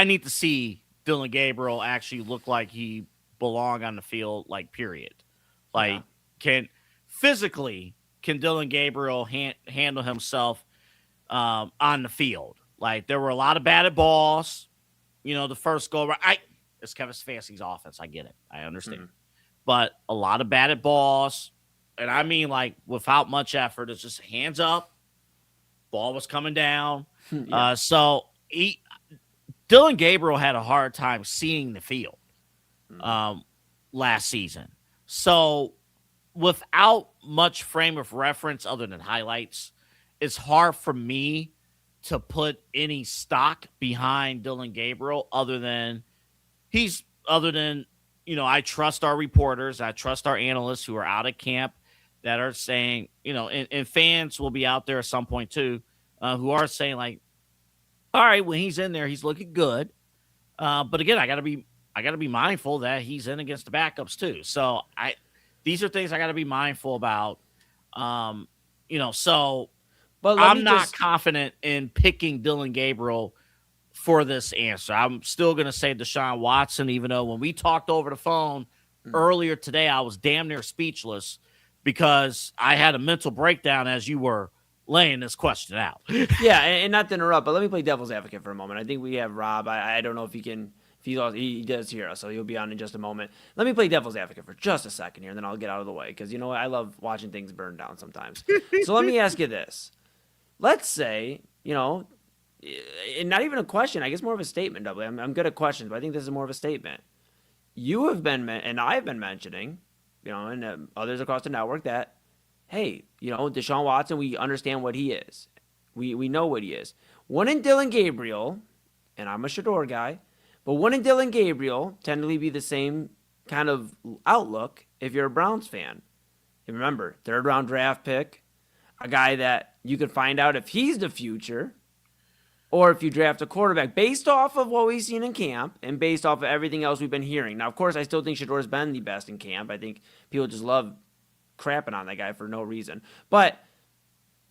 need to see Dylan Gabriel actually look like he belong on the field. Like, period. Like. Yeah. Can Dylan Gabriel handle himself on the field? Like, there were a lot of batted balls, the first go around. It's Kevin Stefanski's offense. I get it. I understand. Mm-hmm. But a lot of batted balls, and I mean, like, without much effort. It's just hands up, ball was coming down. Yeah. Dylan Gabriel had a hard time seeing the field last season. So, without much frame of reference other than highlights, it's hard for me to put any stock behind Dylan Gabriel other than I trust our reporters. I trust our analysts who are out at camp that are saying, and fans will be out there at some point too, who are saying, like, all right, when he's in there, he's looking good. But again, I gotta be mindful that he's in against the backups too. So these are things I got to be mindful about, so but I'm not confident in picking Dylan Gabriel for this answer. I'm still going to say Deshaun Watson, even though when we talked over the phone earlier today, I was damn near speechless because I had a mental breakdown as you were laying this question out. Yeah, and not to interrupt, but let me play devil's advocate for a moment. I think we have Rob. I don't know if he can. If he does hear us, so he'll be on in just a moment. Let me play devil's advocate for just a second here, and then I'll get out of the way because you know what? I love watching things burn down sometimes. So let me ask you this: let's say, you know, and not even a question. I guess more of a statement. Doubly, I'm good at questions, but I think this is more of a statement. You have been, and I've been mentioning, you know, and others across the network that, hey, you know, Deshaun Watson, we understand what he is. We know what he is. Wouldn't Dylan Gabriel, and I'm a Shador guy, but wouldn't Dylan Gabriel tend to be the same kind of outlook if you're a Browns fan? And remember, 3rd round draft pick, a guy that you could find out if he's the future, or if you draft a quarterback based off of what we've seen in camp and based off of everything else we've been hearing. Now, of course, I still think Shador's been the best in camp. I think people just love crapping on that guy for no reason. But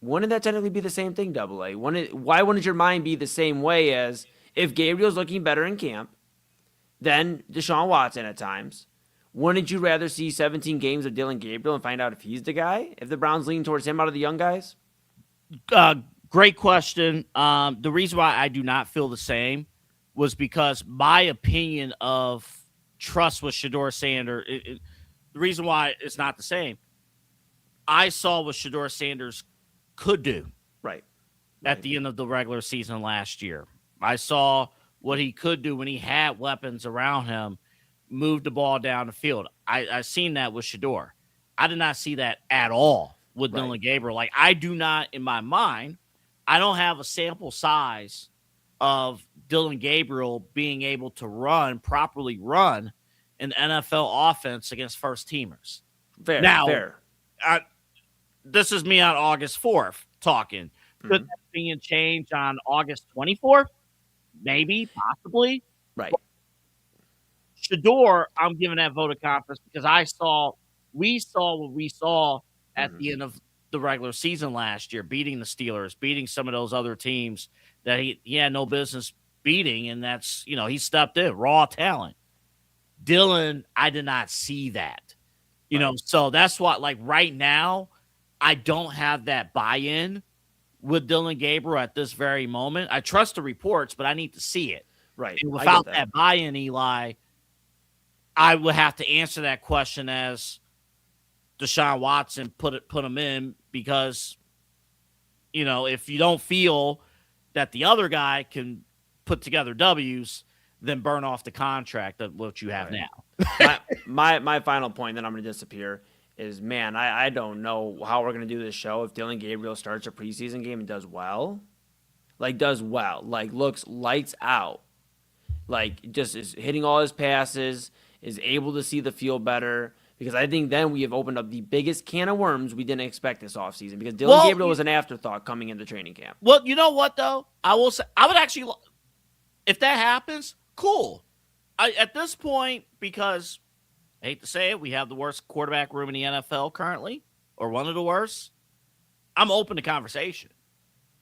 wouldn't that technically be the same thing, Double A? Why wouldn't your mind be the same way as if Gabriel's looking better in camp than Deshaun Watson at times? Wouldn't you rather see 17 games of Dylan Gabriel and find out if he's the guy? If the Browns lean towards him out of the young guys? Great question. The reason why I do not feel the same was because my opinion of trust with Shador Sanders, the reason why it's not the same, I saw what Shador Sanders could do at the end of the regular season last year. I saw what he could do when he had weapons around him, move the ball down the field. I seen that with Shador. I did not see that at all with Dylan Gabriel. Like, I do not, in my mind, I don't have a sample size of Dylan Gabriel being able to properly run an NFL offense against first teamers. Fair. This is me on August 4th talking. Could that opinion change on August 24th? Maybe, possibly. Right. But Shador, I'm giving that vote of confidence because we saw what we saw at the end of the regular season last year, beating the Steelers, beating some of those other teams that he had no business beating, and that's, you know, he stepped in, raw talent. Dylan, I did not see that. You know, so that's what, like, right now, I don't have that buy-in with Dylan Gabriel at this very moment. I trust the reports, but I need to see it. Right. And without that buy-in, Eli, I would have to answer that question as Deshaun Watson put him in because, you know, if you don't feel that the other guy can put together W's, then burn off the contract of what you have now. my final point, then I'm going to disappear, is, man, I don't know how we're going to do this show if Dylan Gabriel starts a preseason game and does well, looks lights out, like just is hitting all his passes, is able to see the field better. Because I think then we have opened up the biggest can of worms we didn't expect this offseason. Because Dylan Gabriel was an afterthought coming into training camp. Well, you know what, though? I will say, I would actually, if that happens, cool. At this point, because I hate to say it, we have the worst quarterback room in the NFL currently, or one of the worst. I'm open to conversation.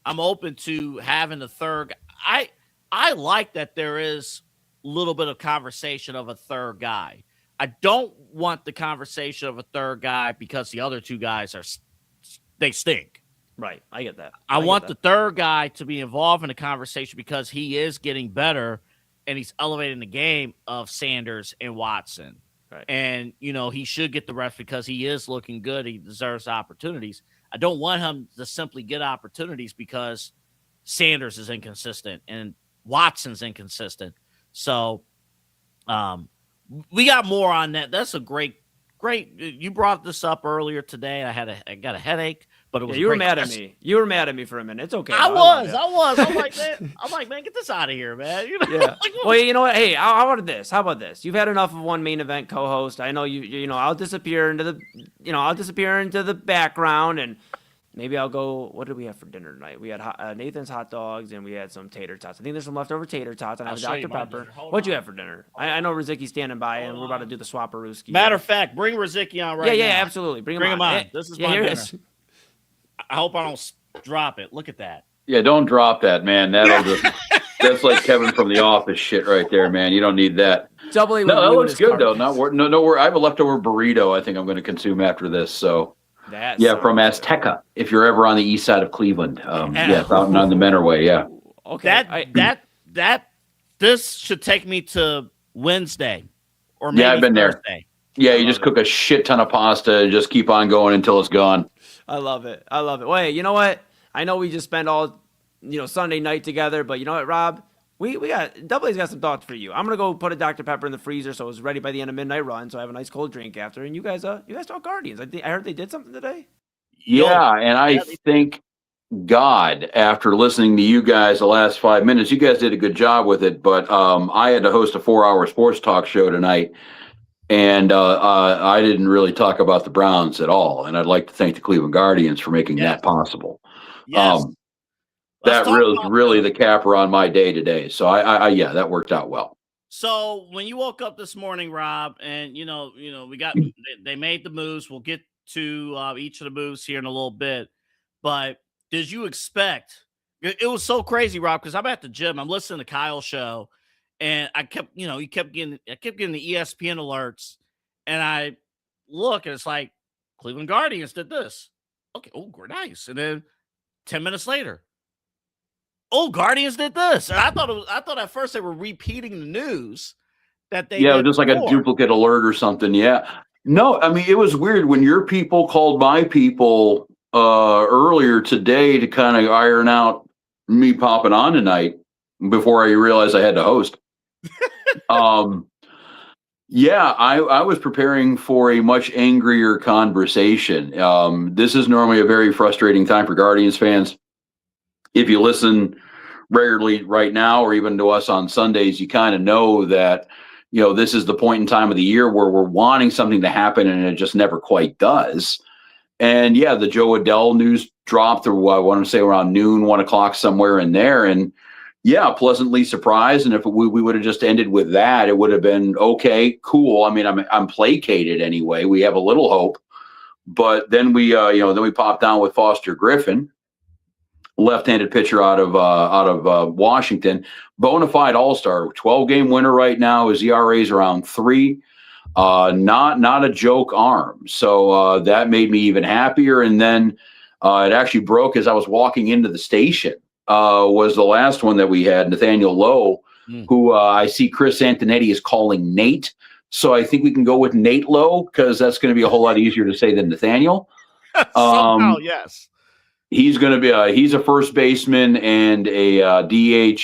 I'm open to having a third. I like that there is a little bit of conversation of a third guy. I don't want the conversation of a third guy because the other two guys they stink. Right. I get that. I want the third guy to be involved in the conversation because he is getting better and he's elevating the game of Sanders and Watson. Right. And, you know, he should get the rest because he is looking good. He deserves opportunities. I don't want him to simply get opportunities because Sanders is inconsistent and Watson's inconsistent. So, we got more on that. That's a great. You brought this up earlier today. I got a headache, but it was. You were mad at me. You were mad at me for a minute. It's okay. I was. I'm like, man, get this out of here, man. You know? Yeah. Well, you know what? Hey, how about this? How about this? You've had enough of one main event co-host. I know you. You know, I'll disappear into the background and. Maybe I'll go. What did we have for dinner tonight? We had Nathan's hot dogs and we had some tater tots. I think there's some leftover tater tots. And I have Dr. Pepper. What'd you have for dinner? I know Rizicki's standing by and we're about to do the Swapperooski. Matter of fact, bring Rizicki on right now. Yeah, absolutely. Bring him on. This is my dinner. I hope I don't drop it. Look at that. Yeah, don't drop that, man. That'll just That's like Kevin from The Office shit right there, man. You don't need that. Double A No, would that ruin looks his good though. carpets. No worry. I have a leftover burrito. I think I'm going to consume after this. So That yeah, from sounds good. Azteca. If you're ever on the east side of Cleveland, yeah, it's out on the Menor Yeah. Okay. This should take me to Wednesday or maybe I've been Thursday. there. Yeah, you just cook a shit ton of pasta and just keep on going until it's gone. I love it. Wait, you know what? I know we just spent all Sunday night together, but you know what, Rob? We got Double A's got some thoughts for you. I'm gonna go put a Dr. Pepper in the freezer so it's ready by the end of midnight run, so I have a nice cold drink after. And you guys talk Guardians. I heard they did something today. Yeah, and I think God, after listening to you guys the last 5 minutes, you guys did a good job with it. But I had to host a 4-hour sports talk show tonight, and I didn't really talk about the Browns at all. And I'd like to thank the Cleveland Guardians for making that possible. Yes. That really the capper on my day today. So yeah, that worked out well. So when you woke up this morning, Rob, and we got they made the moves. We'll get to each of the moves here in a little bit. But did you expect? It was so crazy, Rob, because I'm at the gym. I'm listening to Kyle's show, and I kept getting the ESPN alerts, and I look, and it's like Cleveland Guardians did this. Okay, nice. And then 10 minutes later, Guardians did this. And I thought at first they were repeating the news that they did just like a duplicate alert or something. Yeah. No, I mean, it was weird when your people called my people earlier today to kind of iron out me popping on tonight before I realized I had to host. Yeah, I was preparing for a much angrier conversation. This is normally a very frustrating time for Guardians fans. If you listen regularly right now, or even to us on Sundays, you kind of know that, this is the point in time of the year where we're wanting something to happen and it just never quite does. And yeah, the Joe Adele news dropped, or I want to say around noon, 1 o'clock, somewhere in there. And yeah, pleasantly surprised. And if we would have just ended with that, it would have been okay, cool. I mean, I'm placated anyway. We have a little hope. But then we popped down with Foster Griffin, left-handed pitcher out of Washington, bona fide all-star, 12-game winner right now. His ERA is around 3. Not a joke arm. So that made me even happier. And then it actually broke as I was walking into the station. Was the last one that we had, Nathaniel Lowe, who I see Chris Antonetti is calling Nate. So I think we can go with Nate Lowe because that's going to be a whole lot easier to say than Nathaniel. Somehow, yes. He's going to be he's a first baseman and a DH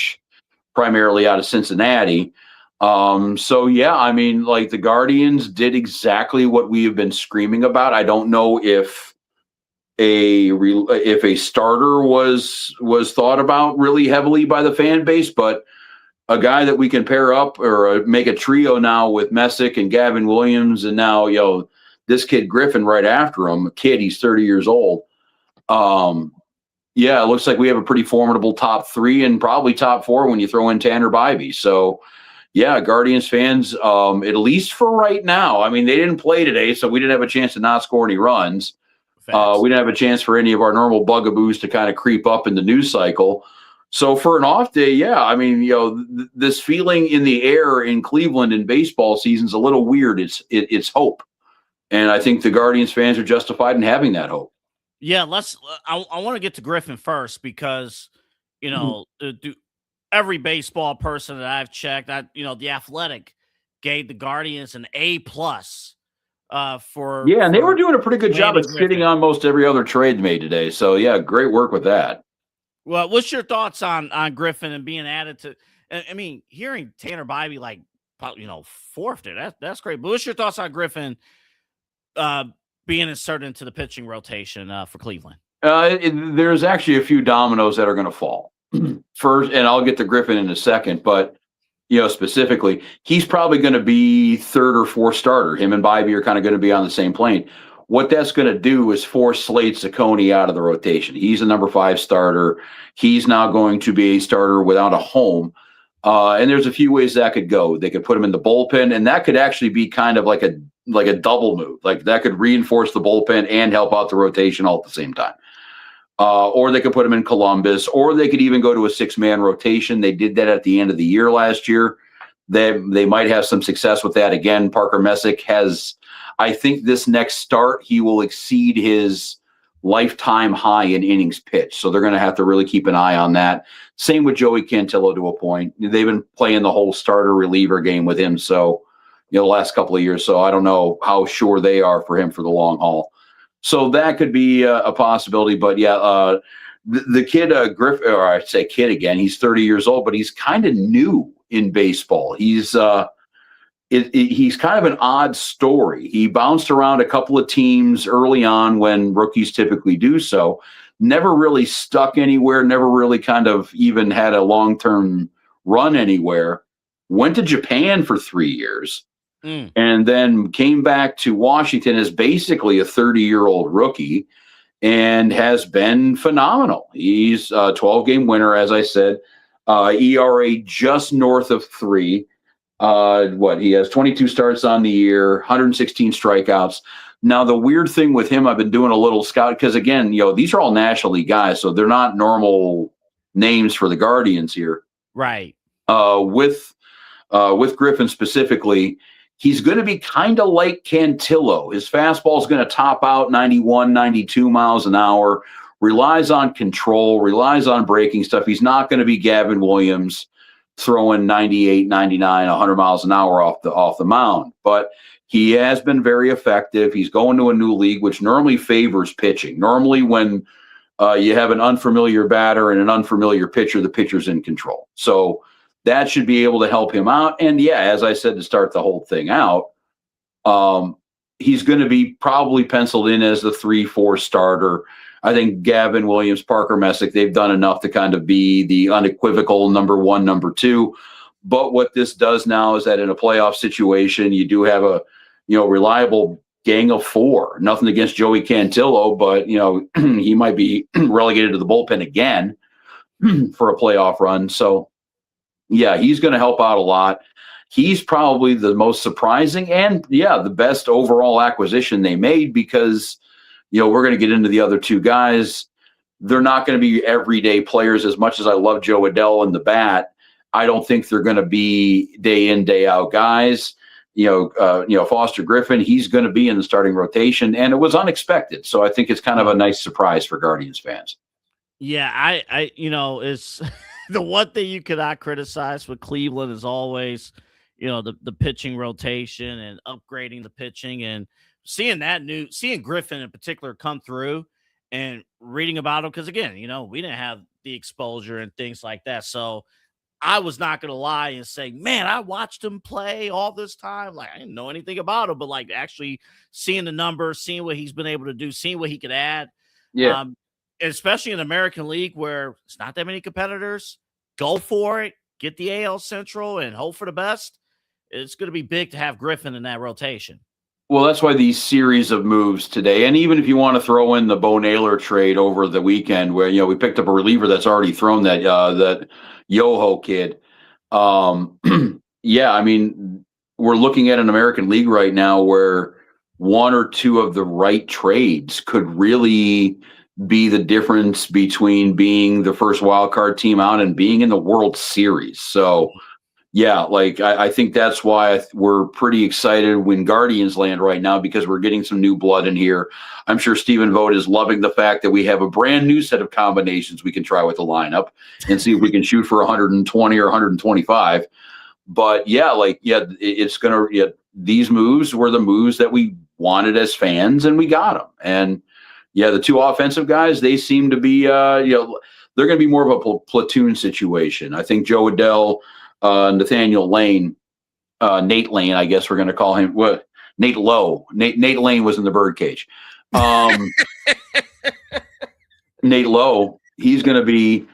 primarily out of Cincinnati. So yeah, I mean, like the Guardians did exactly what we have been screaming about. I don't know if a starter was thought about really heavily by the fan base, but a guy that we can pair up or make a trio now with Messick and Gavin Williams, and now this kid Griffin right after him. He's 30 years old. Yeah, it looks like we have a pretty formidable top 3 and probably top 4 when you throw in Tanner Bybee. So, yeah, Guardians fans, at least for right now. I mean, they didn't play today, so we didn't have a chance to not score any runs. We didn't have a chance for any of our normal bugaboos to kind of creep up in the news cycle. So for an off day, yeah, I mean, this feeling in the air in Cleveland in baseball season's a little weird. It's hope, and I think the Guardians fans are justified in having that hope. Yeah, I want to get to Griffin first because, every baseball person that I've checked, The Athletic gave the Guardians an A+ for. Yeah, and they were doing a pretty good job at sitting on most every other trade made today. So yeah, great work with that. Well, what's your thoughts on Griffin and being added to? I mean, hearing Tanner Bybee fourth there, that's great. But what's your thoughts on Griffin being inserted into the pitching rotation for Cleveland? There's actually a few dominoes that are going to fall first, and I'll get to Griffin in a second. But specifically, he's probably going to be third or fourth starter. Him and Bybee are kind of going to be on the same plane. What that's going to do is force Slade Ciccone out of the rotation. He's a number 5 starter. He's now going to be a starter without a home. And there's a few ways that could go. They could put him in the bullpen, and that could actually be kind of like a double move. Like that could reinforce the bullpen and help out the rotation all at the same time. or they could put him in Columbus, or they could even go to a 6-man rotation. They did that at the end of the year last year. They might have some success with that again. Parker Messick has, I think this next start, he will exceed his lifetime high in innings pitched. So they're going to have to really keep an eye on that. Same with Joey Cantillo to a point. They've been playing the whole starter reliever game with him. So, the last couple of years. So I don't know how sure they are for him for the long haul. So that could be a possibility. But yeah, the kid, Griff, or I say kid again, he's 30 years old, but he's kind of new in baseball. He's kind of an odd story. He bounced around a couple of teams early on when rookies typically do so. Never really stuck anywhere, never really kind of even had a long-term run anywhere. Went to Japan for 3 years. And then came back to Washington as basically a 30-year-old rookie and has been phenomenal. He's a 12-game winner, as I said, ERA just north of 3. He has 22 starts on the year, 116 strikeouts. Now, the weird thing with him, I've been doing a little scout because, again, these are all National League guys, so they're not normal names for the Guardians here. Right. With Griffin specifically, he's going to be kind of like Cantillo. His fastball is going to top out 91, 92 miles an hour, relies on control, relies on breaking stuff. He's not going to be Gavin Williams throwing 98, 99, 100 miles an hour off the mound. But he has been very effective. He's going to a new league, which normally favors pitching. Normally when you have an unfamiliar batter and an unfamiliar pitcher, the pitcher's in control. So that should be able to help him out. And yeah, as I said, to start the whole thing out, he's going to be probably penciled in as the 3-4 starter. I think Gavin Williams, Parker Messick, they've done enough to kind of be the unequivocal number 1, number 2. But what this does now is that in a playoff situation, you do have a reliable gang of 4. Nothing against Joey Cantillo, but he might be relegated to the bullpen again for a playoff run. So yeah, he's going to help out a lot. He's probably the most surprising and, the best overall acquisition they made because, we're going to get into the other 2 guys. They're not going to be everyday players as much as I love Joe Adell and the bat. I don't think they're going to be day in, day out guys. Foster Griffin, he's going to be in the starting rotation, and it was unexpected. So I think it's kind of a nice surprise for Guardians fans. Yeah, I it's the one thing you cannot criticize with Cleveland is always, the pitching rotation and upgrading the pitching and seeing Griffin in particular come through and reading about him. Because again, we didn't have the exposure and things like that. So I was not going to lie and say, man, I watched him play all this time. Like I didn't know anything about him, but like actually seeing the numbers, seeing what he's been able to do, seeing what he could add. Yeah. Especially in the American League where it's not that many competitors. Go for it. Get the AL Central and hope for the best. It's going to be big to have Griffin in that rotation. Well, that's why these series of moves today, and even if you want to throw in the Bo Naylor trade over the weekend where, we picked up a reliever that's already thrown that Yoho kid. Yeah, I mean, we're looking at an American League right now where 1 or 2 of the right trades could really be the difference between being the first wild card team out and being in the World Series. So, yeah, I think that's why we're pretty excited when Guardians land right now because we're getting some new blood in here. I'm sure Stephen Vogt is loving the fact that we have a brand new set of combinations we can try with the lineup and see if we can shoot for 120 or 125. But it's going to, these moves were the moves that we wanted as fans and we got them. And the 2 offensive guys, they seem to be, they're going to be more of a platoon situation. I think Joe Adell, Nathaniel Lane, Nate Lane, I guess we're going to call him. What? Nate Lowe. Nate Lane was in the birdcage. Nate Lowe, he's going to be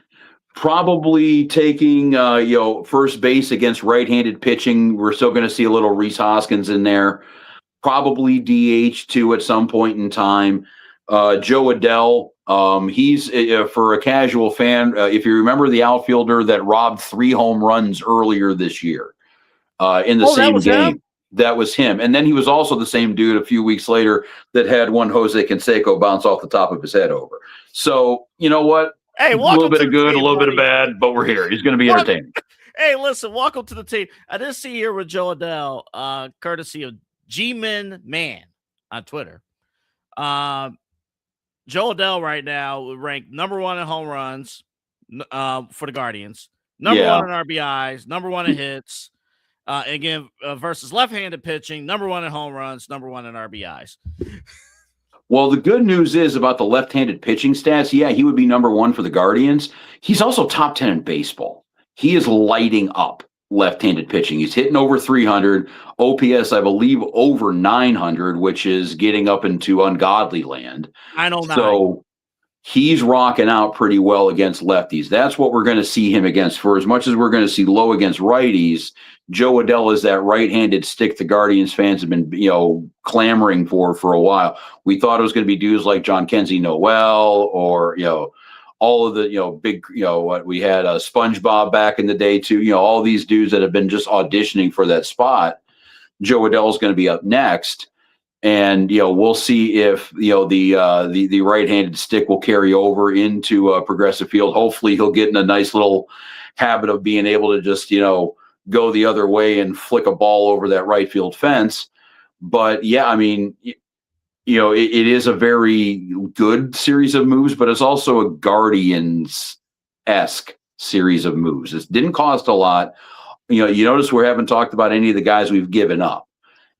probably taking, first base against right-handed pitching. We're still going to see a little Rhys Hoskins in there. Probably DH too at some point in time. Joe Adell, he's for a casual fan. If you remember the outfielder that robbed 3 home runs earlier this year in the same game. That was him. And then he was also the same dude a few weeks later that had one Jose Canseco bounce off the top of his head over. So, you know what? Hey, a little bit of good, team, a little buddy. bit of bad, but we're here. He's going to be entertaining. Hey, listen, welcome to the team. I did see here with Joe Adell, courtesy of G-Men Man on Twitter. Joe Adell right now ranked number 1 in home runs for the Guardians, number 1 in RBIs, number 1 in hits. Again, versus left-handed pitching, number 1 in home runs, number 1 in RBIs. Well, the good news is about the left-handed pitching stats. Yeah, he would be number 1 for the Guardians. He's also top 10 in baseball. He is lighting up left-handed pitching. He's hitting over 300. OPS, I believe, over 900, which is getting up into ungodly land. 909. So he's rocking out pretty well against lefties. That's what we're going to see him against. For as much as we're going to see low against righties, Joe Adell is that right-handed stick the Guardians fans have been, clamoring for a while. We thought it was going to be dudes like John Kenzie Noel or, all of the, big, what we had SpongeBob back in the day too, all these dudes that have been just auditioning for that spot. Joe Adell is going to be up next. And, we'll see if, the right-handed stick will carry over into Progressive Field. Hopefully he'll get in a nice little habit of being able to just, go the other way and flick a ball over that right field fence. But yeah, I mean, it is a very good series of moves, but it's also a Guardians-esque series of moves. It didn't cost a lot. You notice we haven't talked about any of the guys we've given up.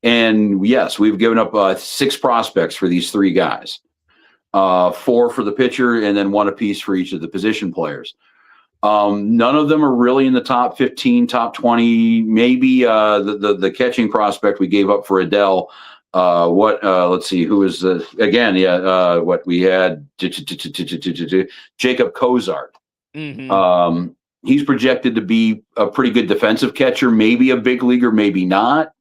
And yes, we've given up 6 prospects for these 3 guys, 4 for the pitcher, and then 1 apiece for each of the position players. None of them are really in the top 15, top 20. Maybe the catching prospect we gave up for Adell. Let's see, who is again? Yeah, what we had, Jacob Cozart. Mm-hmm. He's projected to be a pretty good defensive catcher, maybe a big leaguer, maybe not.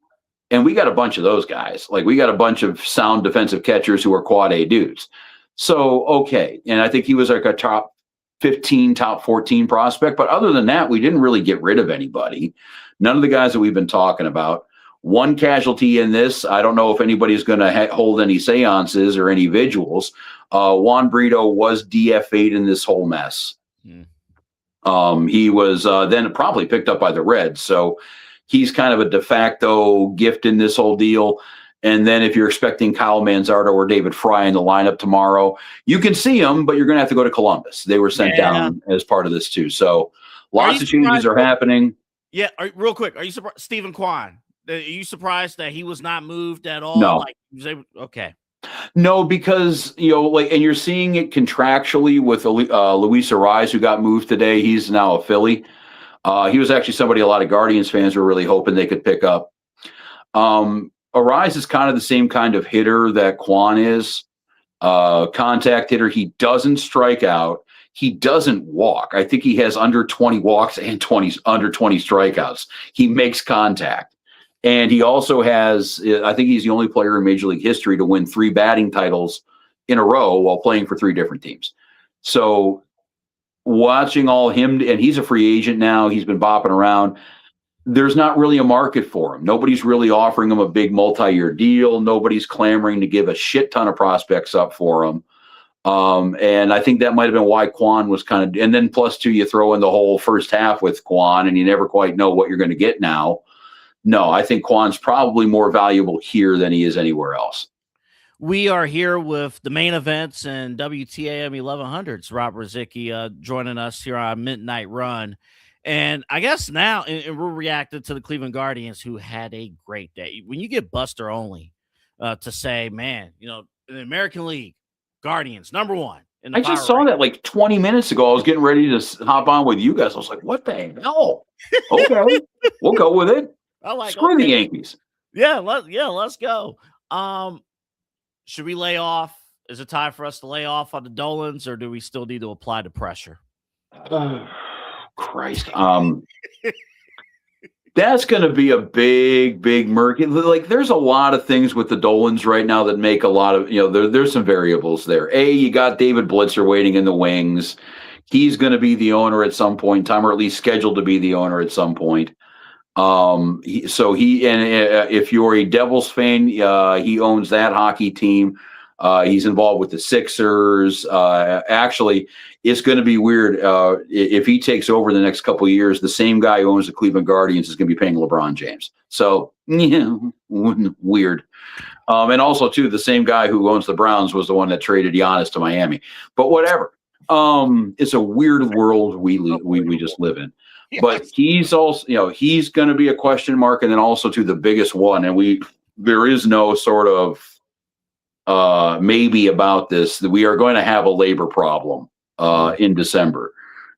And we got a bunch of those guys. Like we got a bunch of sound defensive catchers who are quad A dudes. So, okay. And I think he was like a top 15, top 14 prospect. But other than that, we didn't really get rid of anybody. None of the guys that we've been talking about. One casualty in this, I don't know if anybody's going to hold any seances or any vigils. Juan Brito was DFA'd in this whole mess. He was then probably picked up by the Reds. So he's kind of a de facto gift in this whole deal. And then if you're expecting Kyle Manzardo or David Fry in the lineup tomorrow, you can see them, but you're going to have to go to Columbus. They were sent down as part of this too. So lots of changes are happening. Yeah. Real quick. Are you surprised? Stephen Kwan, are you surprised that he was not moved at all? No. Okay. No, because, and you're seeing it contractually with Luis Ariz, who got moved today. He's now a Philly. He was actually somebody a lot of Guardians fans were really hoping they could pick up. Ariz is kind of the same kind of hitter that Kwan is. Contact hitter. He doesn't strike out. He doesn't walk. I think he has under 20 walks and under 20 strikeouts. He makes contact. And he also has, I think he's the only player in Major League history to win 3 batting titles in a row while playing for 3 different teams. So watching all him, and he's a free agent now. He's been bopping around. There's not really a market for him. Nobody's really offering him a big multi-year deal. Nobody's clamoring to give a shit ton of prospects up for him. And I think that might have been why Kwan was kind of, and then plus 2, you throw in the whole first half with Kwan and you never quite know what you're going to get now. No, I think Kwan's probably more valuable here than he is anywhere else. We are here with the main events and WTAM 1100s. Rob Rosicki joining us here on Midnight Run. And I guess now, and we're reacting to the Cleveland Guardians, who had a great day. When you get Buster Olney to say, man, in the American League, Guardians, number 1. I just saw that like 20 minutes ago. I was getting ready to hop on with you guys. I was like, what the hell? Okay, we'll go with it. I like Screw the Yankees. Yeah, let's go. Should we lay off? Is it time for us to lay off on the Dolans, or do we still need to apply the pressure? Christ. That's going to be a big murky. Like, there's a lot of things with the Dolans right now that make a lot of, there's some variables there. You got David Blitzer waiting in the wings. He's going to be the owner at some point in time, or at least scheduled to be the owner at some point. If you're a Devils fan, he owns that hockey team. He's involved with the Sixers. Actually, it's going to be weird if he takes over the next couple of years. The same guy who owns the Cleveland Guardians is going to be paying LeBron James. So weird. And also, too, the same guy who owns the Browns was the one that traded Giannis to Miami. But whatever. It's a weird world we just live in. Yes. But he's also, he's going to be a question mark, and then also to the biggest one. And there is no sort of maybe about this, that we are going to have a labor problem in December.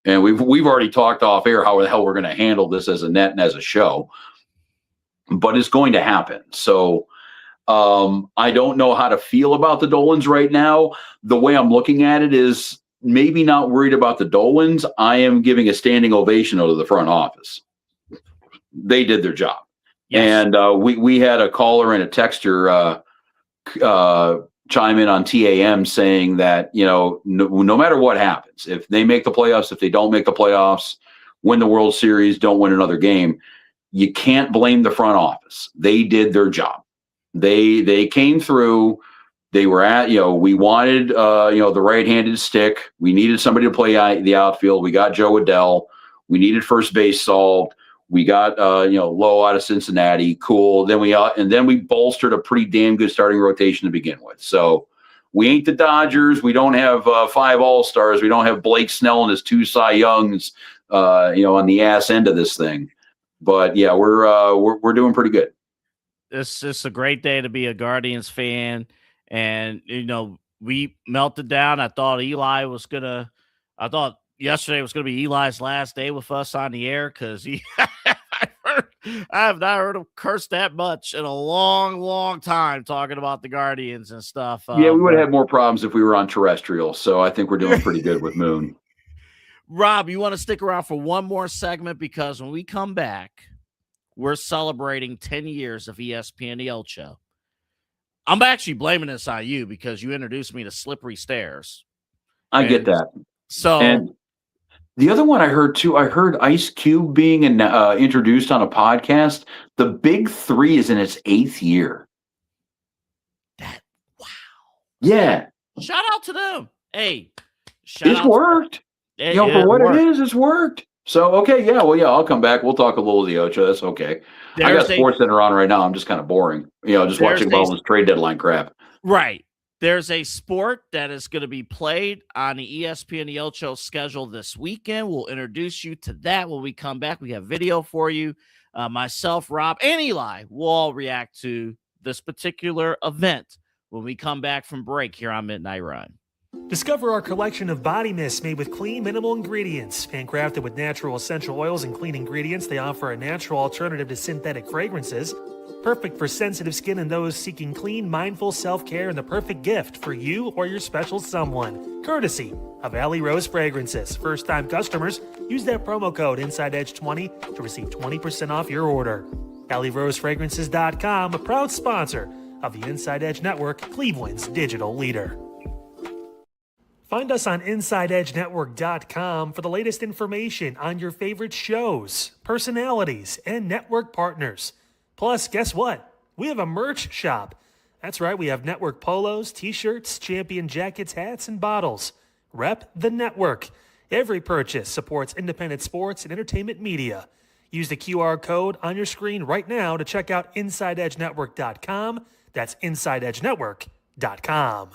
And we've already talked off air how the hell we're going to handle this as a net and as a show. But it's going to happen. So I don't know how to feel about the Dolans right now. The way I'm looking at it is maybe not worried about the Dolans. I am giving a standing ovation to the front office. They did their job. Yes. And we had a caller and a texter chime in on TAM saying that, no matter what happens, if they make the playoffs, if they don't make the playoffs, win the World Series, don't win another game, you can't blame the front office. They did their job. They came through. They were we wanted, the right-handed stick. We needed somebody to play the outfield. We got Joe Adell. We needed first base solved. We got, Lowe out of Cincinnati. Cool. Then we bolstered a pretty damn good starting rotation to begin with. So we ain't the Dodgers. We don't have 5 All-Stars. We don't have Blake Snell and his 2 Cy Youngs, on the ass end of this thing. But yeah, we're doing pretty good. It's just a great day to be a Guardians fan. And, we melted down. I thought yesterday was going to be Eli's last day with us on the air because I have not heard him curse that much in a long, long time talking about the Guardians and stuff. Yeah, we would have had more problems if we were on terrestrial. So I think we're doing pretty good with Moon. Rob, you want to stick around for one more segment because when we come back, we're celebrating 10 years of ESPN The Ocho. I'm actually blaming this on you because you introduced me to Slippery Stairs. I get that. So, and the other one I heard Ice Cube being introduced on a podcast. The Big Three is in its 8th year. Wow. Yeah. Shout out to them. Hey, it's worked. For what it is, it's worked. So, okay, yeah, I'll come back. We'll talk a little of the Ocho. That's okay. I got SportsCenter on right now. I'm just kind of boring. Just watching all this trade deadline crap. Right. There's a sport that is going to be played on the ESPN The Ocho schedule this weekend. We'll introduce you to that when we come back. We have video for you. Myself, Rob, and Eli will all react to this particular event when we come back from break here on Midnight Run. Discover our collection of body mists made with clean, minimal ingredients. Handcrafted with natural essential oils and clean ingredients, they offer a natural alternative to synthetic fragrances. Perfect for sensitive skin and those seeking clean, mindful self-care, and the perfect gift for you or your special someone. Courtesy of Alley Rose Fragrances. First-time customers, use that promo code InsideEdge20 to receive 20% off your order. AlleyRoseFragrances.com, a proud sponsor of the Inside Edge Network, Cleveland's digital leader. Find us on InsideEdgeNetwork.com for the latest information on your favorite shows, personalities, and network partners. Plus, guess what? We have a merch shop. That's right, we have network polos, t-shirts, champion jackets, hats, and bottles. Rep the network. Every purchase supports independent sports and entertainment media. Use the QR code on your screen right now to check out InsideEdgeNetwork.com. That's InsideEdgeNetwork.com.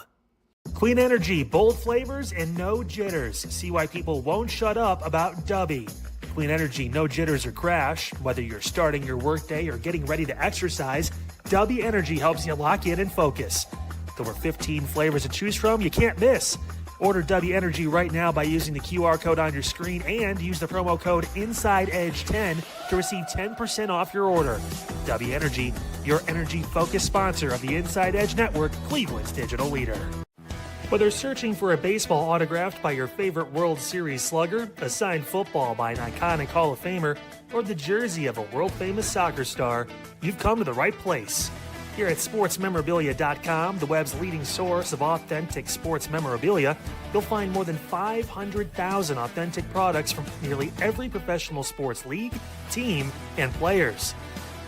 Clean energy, bold flavors, and no jitters. See why people won't shut up about Dubby. Clean energy, no jitters or crash. Whether you're starting your workday or getting ready to exercise, Dubby Energy helps you lock in and focus. There were 15 flavors to choose from you can't miss. Order Dubby Energy right now by using the QR code on your screen and use the promo code InsideEdge10 to receive 10% off your order. Dubby Energy, your energy-focused sponsor of the Inside Edge Network, Cleveland's digital leader. Whether searching for a baseball autographed by your favorite World Series slugger, a signed football by an iconic Hall of Famer, or the jersey of a world-famous soccer star, you've come to the right place. Here at sportsmemorabilia.com, the web's leading source of authentic sports memorabilia, you'll find more than 500,000 authentic products from nearly every professional sports league, team, and players.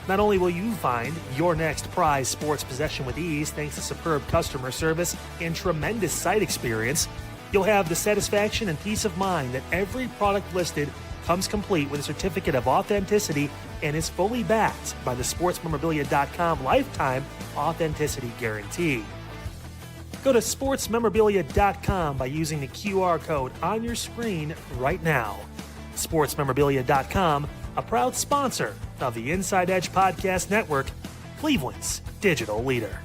Not only will you find your next prized sports possession with ease thanks to superb customer service and tremendous site experience, you'll have the satisfaction and peace of mind that every product listed comes complete with a certificate of authenticity and is fully backed by the sportsmemorabilia.com lifetime authenticity guarantee. Go to sportsmemorabilia.com by using the QR code on your screen right now. Sportsmemorabilia.com, a proud sponsor of the Inside Edge Podcast Network, Cleveland's digital leader.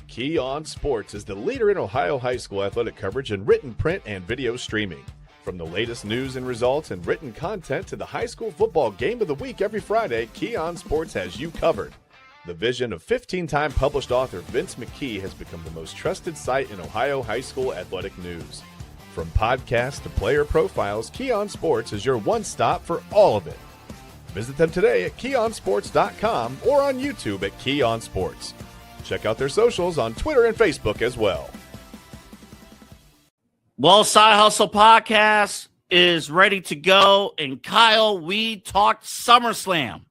Key On Sports is the leader in Ohio high school athletic coverage in written, print, and video streaming. From the latest news and results and written content to the high school football game of the week every Friday, Key On Sports has you covered. The vision of 15-time published author Vince McKee has become the most trusted site in Ohio high school athletic news. From podcasts to player profiles, Key On Sports is your one stop for all of it. Visit them today at keyonsports.com or on YouTube at Key On Sports. Check out their socials on Twitter and Facebook as well. Well, Side Hustle Podcast is ready to go. And Kyle, we talked SummerSlam.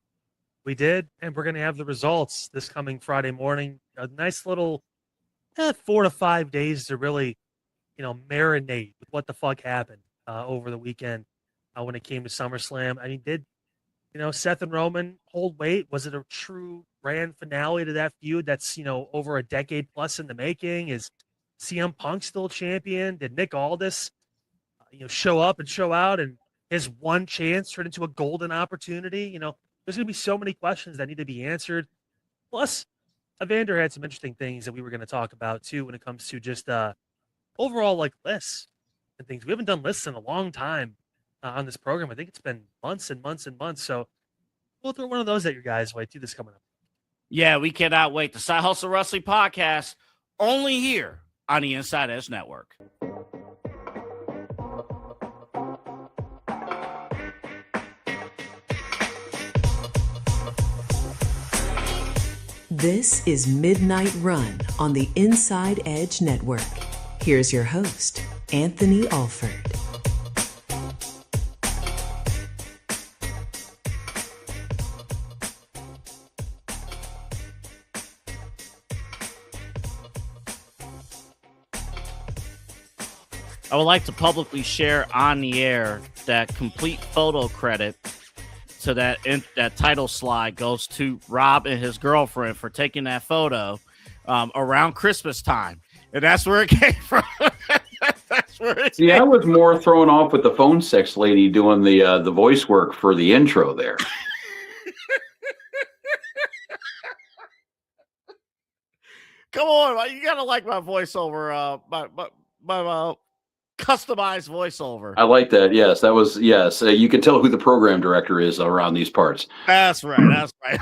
We did, and we're going to have the results this coming Friday morning. A nice little 4 to 5 days to really, marinate with what the fuck happened over the weekend when it came to SummerSlam. I mean, did, Seth and Roman hold weight? Was it a true grand finale to that feud that's, over a decade plus in the making? Is CM Punk still champion? Did Nick Aldis, show up and show out, and his one chance turned into a golden opportunity? There's going to be so many questions that need to be answered. Plus, Evander had some interesting things that we were going to talk about too when it comes to just overall lists and things. We haven't done lists in a long time on this program. I think it's been months and months and months. So we'll throw one of those at your guys' way too this coming up. Yeah, we cannot wait. The Side Hustle Wrestling Podcast, only here on the Inside Edge Network. This is Midnight Run on the Inside Edge Network. Here's your host, Anthony Alford. I would like to publicly share on the air that complete photo credit to that title slide goes to Rob and his girlfriend for taking that photo around Christmas time. And that's where it came from. That's where it came. I was more thrown off with the phone sex lady doing the voice work for the intro there. Come on, you gotta like my voiceover, my customized voiceover. I like that. Yes, that was you can tell who the program director is around these parts. That's right. That's right.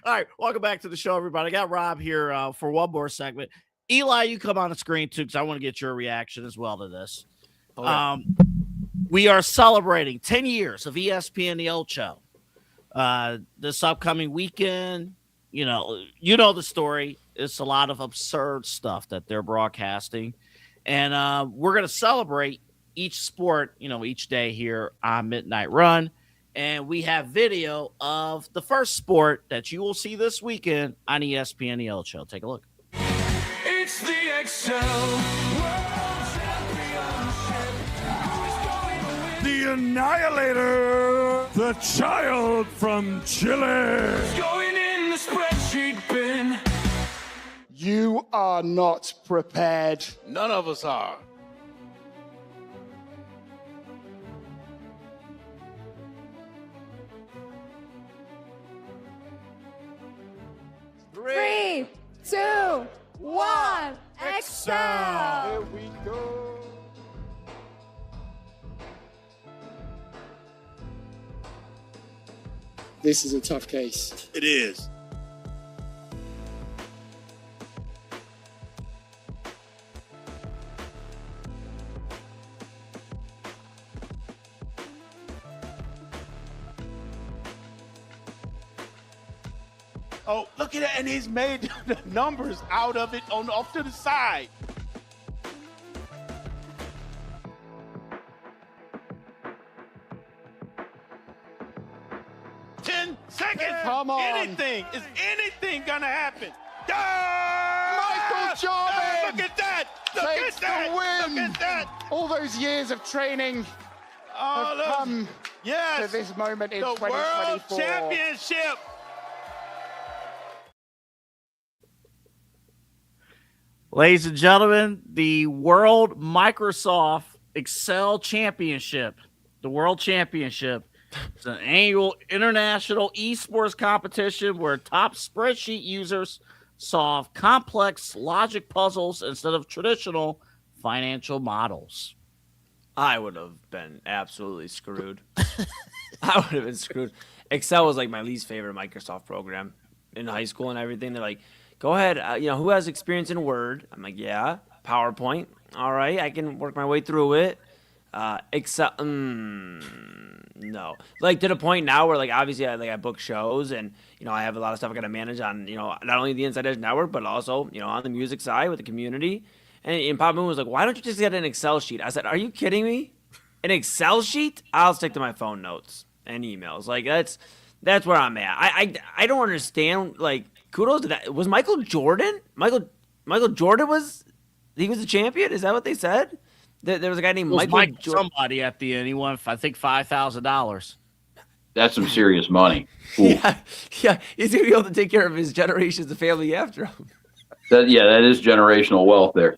All right. Welcome back to the show, everybody. I got Rob here for one more segment. Eli, you come on the screen too, because I want to get your reaction as well to this. Okay. We are celebrating 10 years of ESPN The Ocho. This upcoming weekend, you know the story. It's a lot of absurd stuff that they're broadcasting. And we're going to celebrate each sport, each day here on Midnight Run. And we have video of the first sport that you will see this weekend on ESPN The Ocho. Take a look. It's the XL World Championship. The Annihilator, the child from Chile. Going in the spreadsheet bin. You are not prepared. None of us are. Three, 2, 1, excel! Here we go. This is a tough case. It is. Oh, look at that. And he's made the numbers out of it off to the side. Seconds. Come on. Anything. Is anything going to happen? Michael Jordan. Look at that. Takes the win. Look at that. All those years of training have come to this moment in the 2024. World Championship. Ladies and gentlemen, the World Microsoft Excel Championship, the World Championship. It's an annual international esports competition where top spreadsheet users solve complex logic puzzles instead of traditional financial models. I would have been absolutely screwed. I would have been screwed. Excel was like my least favorite Microsoft program in high school and everything. They're like, go ahead, who has experience in Word? I'm like, yeah. PowerPoint, all right, I can work my way through it. Excel, no. Like to the point now where like obviously I book shows and I have a lot of stuff I got to manage on not only the Inside Edge Network but also on the music side with the community. And Pop Moon was like, why don't you just get an Excel sheet? I said, are you kidding me? An Excel sheet? I'll stick to my phone notes and emails. Like that's where I'm at. I don't understand. Like kudos to that. Was Michael Jordan? Michael Jordan was the champion? Is that what they said? There was a guy named Michael somebody at the end. He won, I think, $5,000. That's some serious money. Yeah, he's gonna be able to take care of his generations of family after him. That is generational wealth there.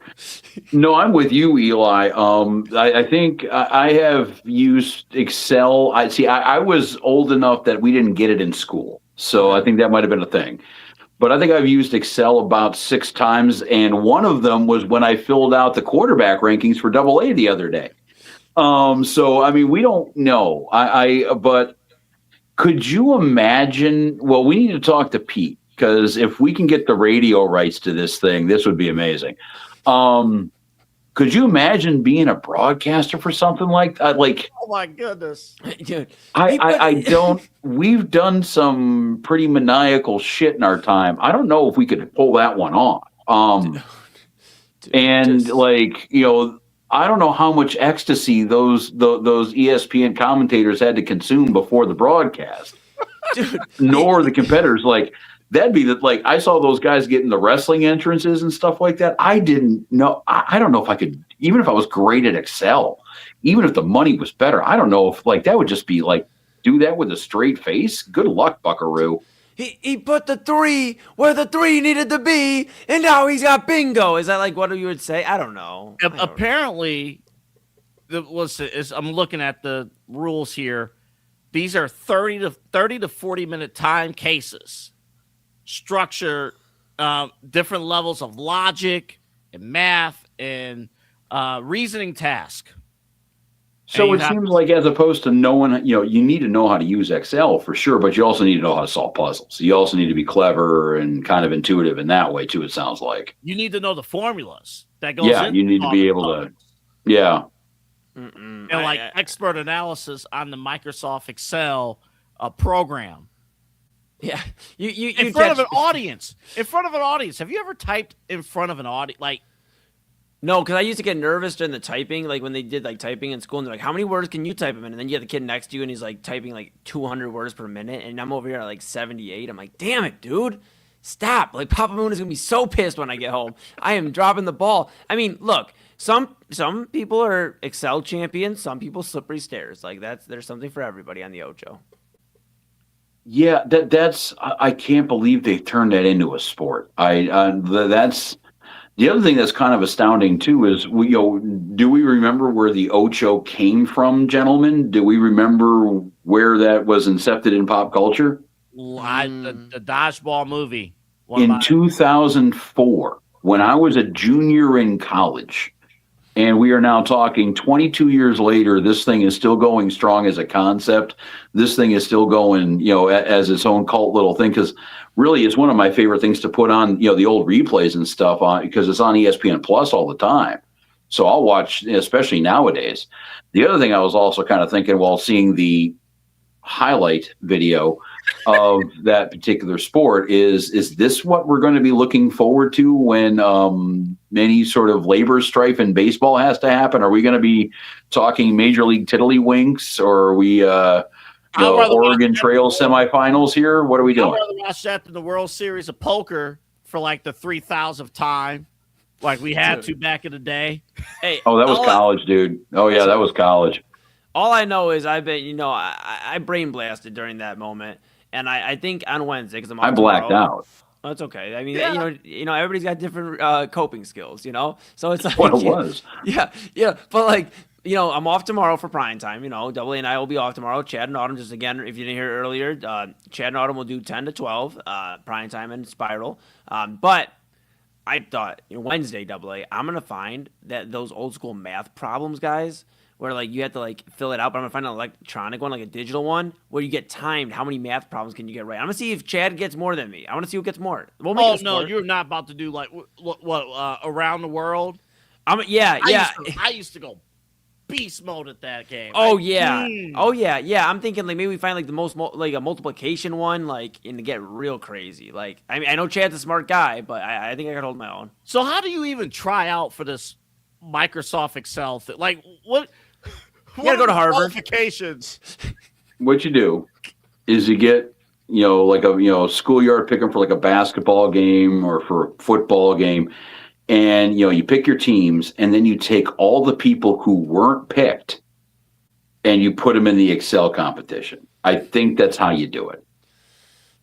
No, I'm with you, Eli. I think I have used Excel. I was old enough that we didn't get it in school, so I think that might have been a thing. But I think I've used Excel about 6 times, and one of them was when I filled out the quarterback rankings for AA the other day. So I mean, we don't know. But could you imagine? Well, we need to talk to Pete because if we can get the radio rights to this thing, this would be amazing. Could you imagine being a broadcaster for something like that? Like, oh my goodness, dude! I don't. We've done some pretty maniacal shit in our time. I don't know if we could pull that one off. I don't know how much ecstasy those ESPN commentators had to consume before the broadcast. Dude, nor the competitors. Like that'd be I saw those guys getting the wrestling entrances and stuff like that. I didn't know. I don't know if I could, even if I was great at Excel, even if the money was better. I don't know if that would just be do that with a straight face. Good luck, Buckaroo. He put the 3 where the 3 needed to be, and now he's got bingo. Is that what you would say? I don't know. Apparently, I'm looking at the rules here. These are 30 to 40 minute time cases. Structure, different levels of logic and math and reasoning task. So it seems like as opposed to knowing, you need to know how to use Excel for sure, but you also need to know how to solve puzzles. You also need to be clever and kind of intuitive in that way too, it sounds like. You need to know the formulas that goes you need to be able to, and expert analysis on the Microsoft Excel program. Yeah, you in front of an audience. Have you ever typed in front of an audience? No, because I used to get nervous during the typing, when they did typing in school, and they're like, "How many words can you type a minute?" And then you have the kid next to you, and he's typing 200 words per minute, and I'm over here at 78. I'm like, "Damn it, dude, stop!" Papa Moon is gonna be so pissed when I get home. I am dropping the ball. I mean, look, some people are Excel champions, some people slippery stairs. There's something for everybody on the Ocho. Yeah, that's I can't believe they turned that into a sport. That's. The other thing that's kind of astounding too is do we remember where the Ocho came from, gentlemen? Do we remember where that was incepted in pop culture? The dodgeball movie. In 2004, when I was a junior in college, and we are now talking 22 years later, this thing is still going strong as a concept. This thing is still going, as its own cult little thing, because really it's one of my favorite things to put on, the old replays and stuff on, because it's on ESPN Plus all the time. So I'll watch, especially nowadays. The other thing I was also kind of thinking while seeing the highlight video of that particular sport. Is this what we're going to be looking forward to when any sort of labor strife in baseball has to happen? Are we going to be talking Major League Tiddlywinks, or are we Oregon Trail semifinals here? What are we doing? I'd rather watch that than the World Series of Poker for like the 3,000th time, like we had to back in the day. Hey, oh, that was college, dude. Oh yeah, that was college. All I know is I've been, I brain blasted during that moment, and I think on Wednesday because I blacked out. That's okay. I mean, everybody's got different coping skills, So it's like what it was. Yeah. But like, I'm off tomorrow for prime time. Double A and I will be off tomorrow. Chad and Autumn, just again, if you didn't hear it earlier, Chad and Autumn will do 10 to 12 prime time and Spiral. But I thought Wednesday, Double A, I'm gonna find that those old school math problems, guys, where like you have to like fill it out, but I'm gonna find an electronic one, like a digital one, where you get timed. How many math problems can you get right? I'm gonna see if Chad gets more than me. I want to see who gets more. We'll make you're not about to do like what around the world. I used to go beast mode at that game. Oh yeah, I'm thinking like maybe we find like the most like a multiplication one, like and to get real crazy. Like I mean, I know Chad's a smart guy, but I think I could hold my own. So how do you even try out for this Microsoft Excel thing? Like what? You gotta go to Harvard. Qualifications. What you do is you get, like a, schoolyard picking for like a basketball game or for a football game. And, you pick your teams and then you take all the people who weren't picked and you put them in the Excel competition. I think that's how you do it.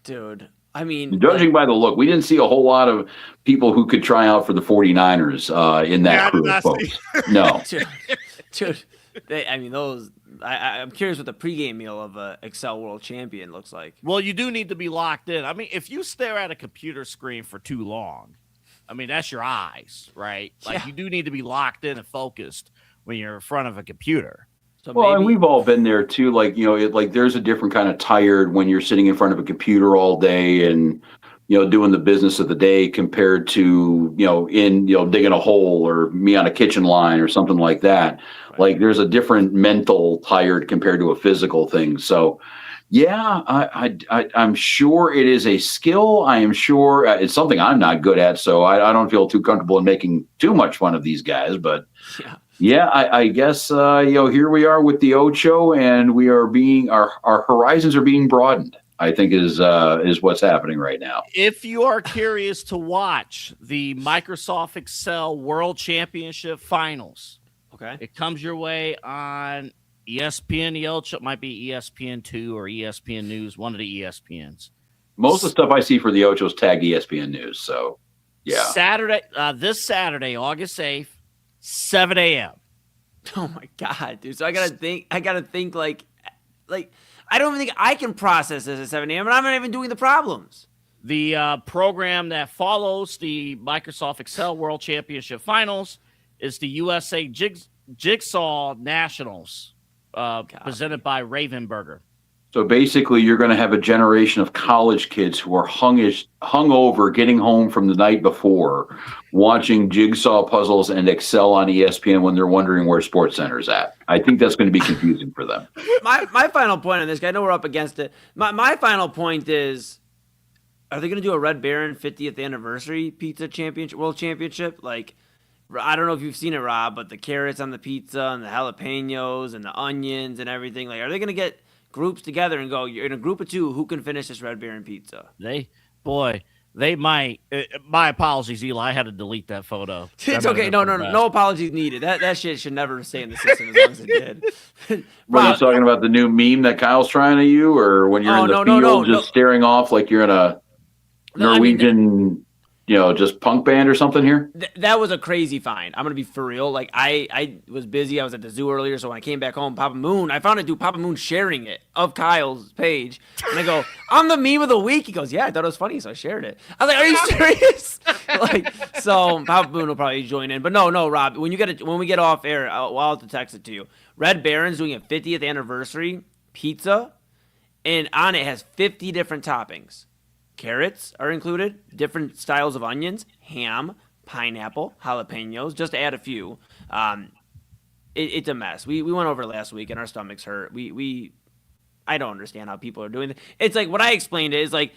Dude, I mean, judging by the look, we didn't see a whole lot of people who could try out for the 49ers in that crew of folks. No. Dude. I'm curious what the pregame meal of a Excel World Champion looks like. Well, you do need to be locked in. I mean, if you stare at a computer screen for too long, I mean, that's your eyes, right? Like you do need to be locked in and focused when you're in front of a computer. So and we've all been there too. Like, there's a different kind of tired when you're sitting in front of a computer all day and, doing the business of the day compared to, digging a hole or me on a kitchen line or something like that. Right. Like there's a different mental tired compared to a physical thing. So yeah, I'm sure it is a skill. I am sure it's something I'm not good at. So I don't feel too comfortable in making too much fun of these guys, but I guess, here we are with the Ocho and we are our horizons are being broadened. I think is what's happening right now. If you are curious to watch the Microsoft Excel World Championship Finals, okay, it comes your way on ESPN. The Ocho might be ESPN2 or ESPN News, one of the ESPNs. Most of the stuff I see for the Ochos tag ESPN News. So, yeah. This Saturday, August 8th, 7 a.m. Oh my God, dude! So I gotta think like. I don't even think I can process this at 7 a.m. and I'm not even doing the problems. The program that follows the Microsoft Excel World Championship Finals is the USA Jigsaw Nationals, presented by Ravenberger. So basically, you're going to have a generation of college kids who are hungover, getting home from the night before, watching jigsaw puzzles and Excel on ESPN when they're wondering where SportsCenter's at. I think that's going to be confusing for them. My final point on this, I know we're up against it. My final point is, are they going to do a Red Baron 50th anniversary pizza championship, world championship? Like, I don't know if you've seen it, Rob, but the carrots on the pizza and the jalapenos and the onions and everything. Like, are they going to get groups together and go, you're in a group of two, who can finish this Red Baron pizza? They might. My apologies, Eli. I had to delete that photo. It's okay. No apologies needed. That shit should never stay in the system as long as it did. What are you talking about? The new meme that Kyle's trying to you, or when you're in the field just staring off like you're in a Norwegian just punk band or something here? That was a crazy find. I'm going to be for real. Like, I was busy. I was at the zoo earlier, so when I came back home, Papa Moon, I found Papa Moon sharing it of Kyle's page. And I go, I'm the meme of the week. He goes, yeah, I thought it was funny, so I shared it. I was like, are you serious? So Papa Moon will probably join in. But no, Rob, when we get off air, I'll have to text it to you. Red Baron's doing a 50th anniversary pizza, and on it has 50 different toppings. Carrots are included, different styles of onions, ham, pineapple, jalapenos, just to add a few. It's a mess. We went over it last week and our stomachs hurt. We I don't understand how people are doing it. It's like what I explained is like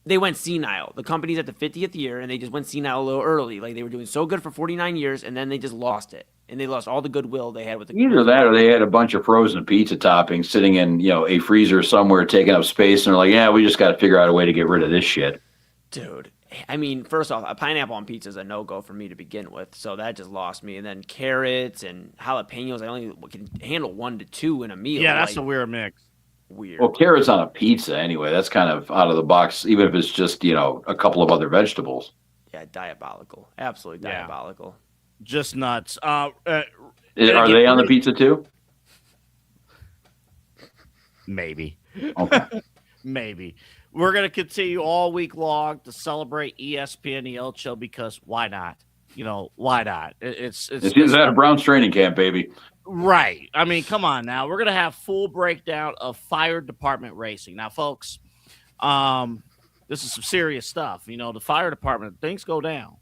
they went senile. The company's at the 50th year, and they just went senile a little early. Like they were doing so good for 49 years, and then they just lost it, and they lost all the goodwill they had with the. Either that, or they had a bunch of frozen pizza toppings sitting in, a freezer somewhere, taking up space, and they're like, "Yeah, we just got to figure out a way to get rid of this shit." Dude, I mean, first off, a pineapple on pizza is a no-go for me to begin with, so that just lost me. And then carrots and jalapenos, I only can handle 1 to 2 in a meal. Yeah, that's a weird mix. Weird. Well, carrots on a pizza anyway, that's kind of out of the box, even if it's just, a couple of other vegetables. Yeah, diabolical. Absolutely diabolical. Just nuts. Are they on the pizza too? Maybe. Okay. Maybe. We're going to continue all week long to celebrate ESPN the El Show because why not? Why not? It's that a Browns training camp, baby. Right. I mean, come on now. We're going to have full breakdown of fire department racing. Now, folks, this is some serious stuff. The fire department, things go down.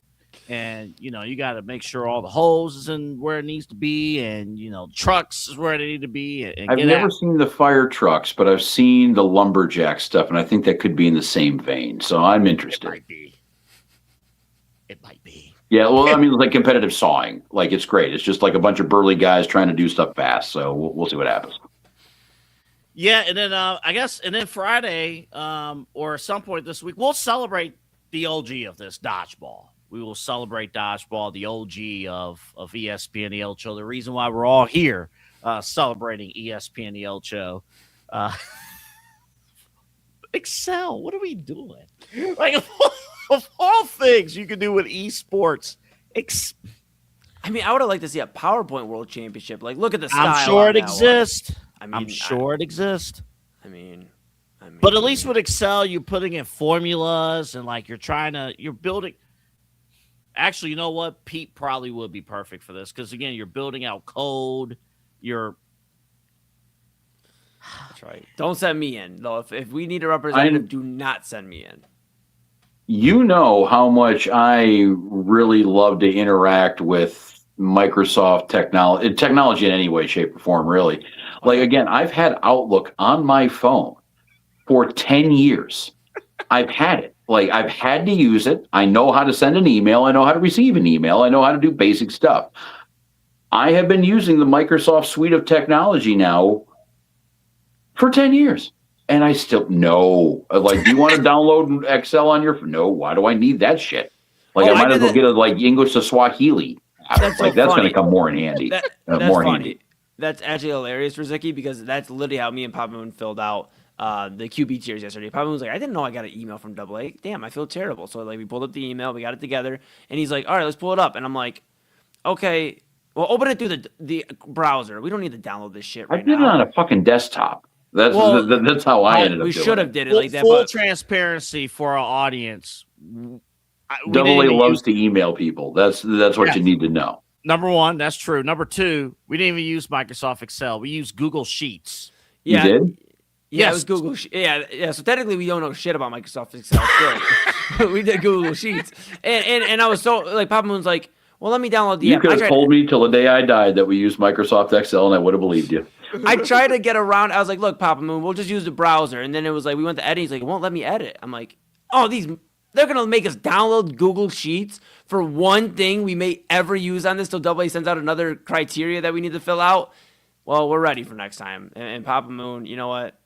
And, you got to make sure all the hose is in where it needs to be and, trucks is where they need to be. And I've never seen the fire trucks, but I've seen the lumberjack stuff, and I think that could be in the same vein. So I'm interested. It might be. Yeah, well, I mean, like competitive sawing. Like, it's great. It's just like a bunch of burly guys trying to do stuff fast. So we'll see what happens. Yeah, and then and then Friday or some point this week, we'll celebrate the OG of this, dodgeball. We will celebrate dodgeball, the OG of ESPN the El Show. The reason why we're all here celebrating ESPN the El Show. Excel, what are we doing? Like, of all things you can do with esports, I mean, I would have liked to see a PowerPoint World Championship. Like, look at the style. I'm sure it on that exists. one. I'm sure it exists. I mean, but at least with Excel, you're putting in formulas and like you're building. Actually, you know what? Pete probably would be perfect for this because again, you're building out code. That's right. Don't send me in though. If we need a representative, do not send me in. You know how much I really love to interact with Microsoft technology in any way, shape, or form, really. Like, again, I've had Outlook on my phone for 10 years. I've had it. Like, I've had to use it. I know how to send an email. I know how to receive an email. I know how to do basic stuff. I have been using the Microsoft suite of technology now for 10 years. And I still no. Like, do you want to download Excel on your phone? No, why do I need that shit? Like, I might as well get it English to Swahili. That's like, that's going to come more in handy. That's more funny. handy. That's actually hilarious for Zicky because that's literally how me and Papa Moon filled out the QB tiers yesterday. Papa Moon was like, I didn't know I got an email from AA. Damn, I feel terrible. So we pulled up the email, we got it together, and he's like, all right, let's pull it up. And I'm like, okay, well, open it through the browser. We don't need to download this shit right now. I did it on a fucking desktop. That's how I ended up. We should have did it like that. Full transparency for our audience. AA loves to email people. That's what you need to know. Number one, that's true. Number two, we didn't even use Microsoft Excel. We used Google Sheets. Yeah. You did? Yeah, it was Google. Yeah. So technically, we don't know shit about Microsoft Excel. Still, we did Google Sheets, and I was so like, Papa Moon's like, well, let me download the app. You could have told me till the day I died that we used Microsoft Excel, and I would have believed you. I tried to get around. I was like, look, Papa Moon, we'll just use the browser. And then it was like, we went to edit. He's like, it won't let me edit. I'm like, oh, they're going to make us download Google Sheets for one thing we may ever use on this till AA sends out another criteria that we need to fill out. Well, we're ready for next time. And Papa Moon, you know what?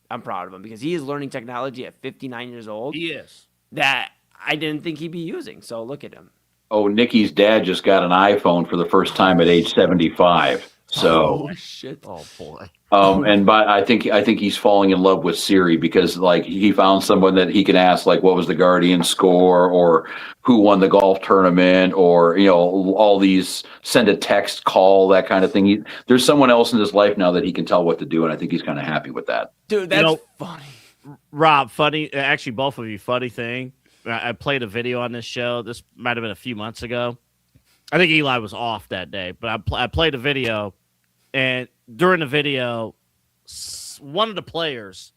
I'm proud of him because he is learning technology at 59 years old. He is. That I didn't think he'd be using. So look at him. Oh, Nikki's dad just got an iPhone for the first time at age 75. So, oh shit! Oh boy! But I think he's falling in love with Siri because he found someone that he can ask what was the Guardian score or who won the golf tournament or all these send a text, call, that kind of thing. There's someone else in his life now that he can tell what to do, and I think he's kind of happy with that. Dude, that's funny. Rob, funny. Actually, both of you, funny thing. I played a video on this show. This might have been a few months ago. I think Eli was off that day, but I played a video, and during the video, one of the players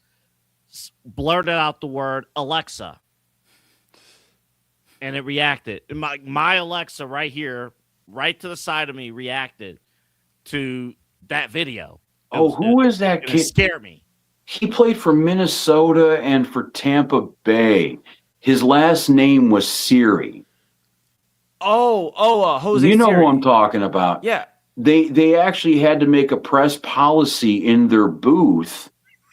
blurted out the word Alexa, and it reacted. My Alexa right here, right to the side of me, reacted to that video. Who is that kid? It scared me. He played for Minnesota and for Tampa Bay. His last name was Siri. Jose You know Siri. who I'm talking about. Yeah. They actually had to make a press policy in their booth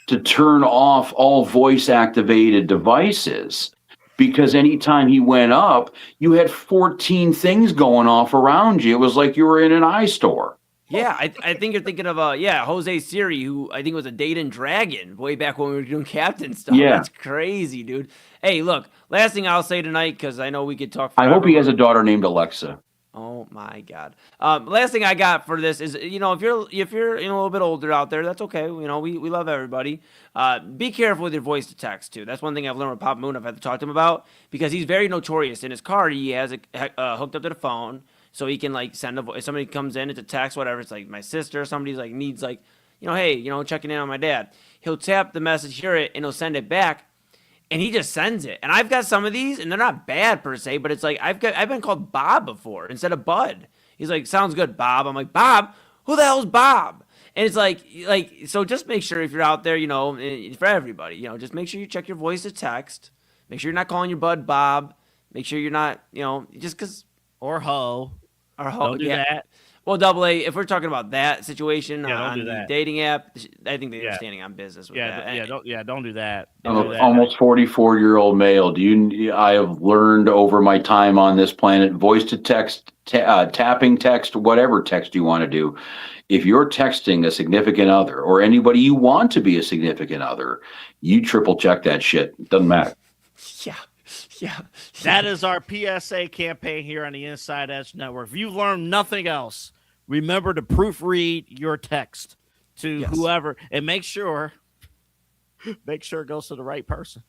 to turn off all voice-activated devices, because anytime he went up, you had 14 things going off around you. It was like you were in an iStore. Yeah, I think you're thinking of Jose Siri, who I think was a Dayton Dragon way back when we were doing captain stuff. Yeah. That's crazy, dude. Hey, look, last thing I'll say tonight, because I know we could talk forever. I hope he has a daughter named Alexa. Oh my God. Last thing I got for this is, if you're a little bit older out there, that's okay. We love everybody. Be careful with your voice to text too. That's one thing I've learned with Papa Moon. I've had to talk to him about, because he's very notorious. In his car, he has it hooked up to the phone, so he can send a voice. If somebody comes in, it's a text, whatever. It's like my sister, somebody's needs hey, checking in on my dad. He'll tap the message, hear it, and he'll send it back. And he just sends it. And I've got some of these, and they're not bad per se, but it's I've been called Bob before instead of Bud. He's like, sounds good, Bob. I'm like, Bob? Who the hell's Bob? And it's so just make sure if you're out there, for everybody, just make sure you check your voice to text. Make sure you're not calling your bud Bob. Make sure you're not, just because. Or ho. Don't do that. Well, AA, if we're talking about that situation on the that. dating app, I think they're standing on business with that. Don't do that. Almost 44-year-old male. I have learned over my time on this planet, voice to text, tapping text, whatever text you want to do. If you're texting a significant other or anybody you want to be a significant other, you triple check that shit. It doesn't matter. Yeah. That is our PSA campaign here on the Inside Edge Network. If you've learned nothing else, remember to proofread your text to whoever, and make sure it goes to the right person.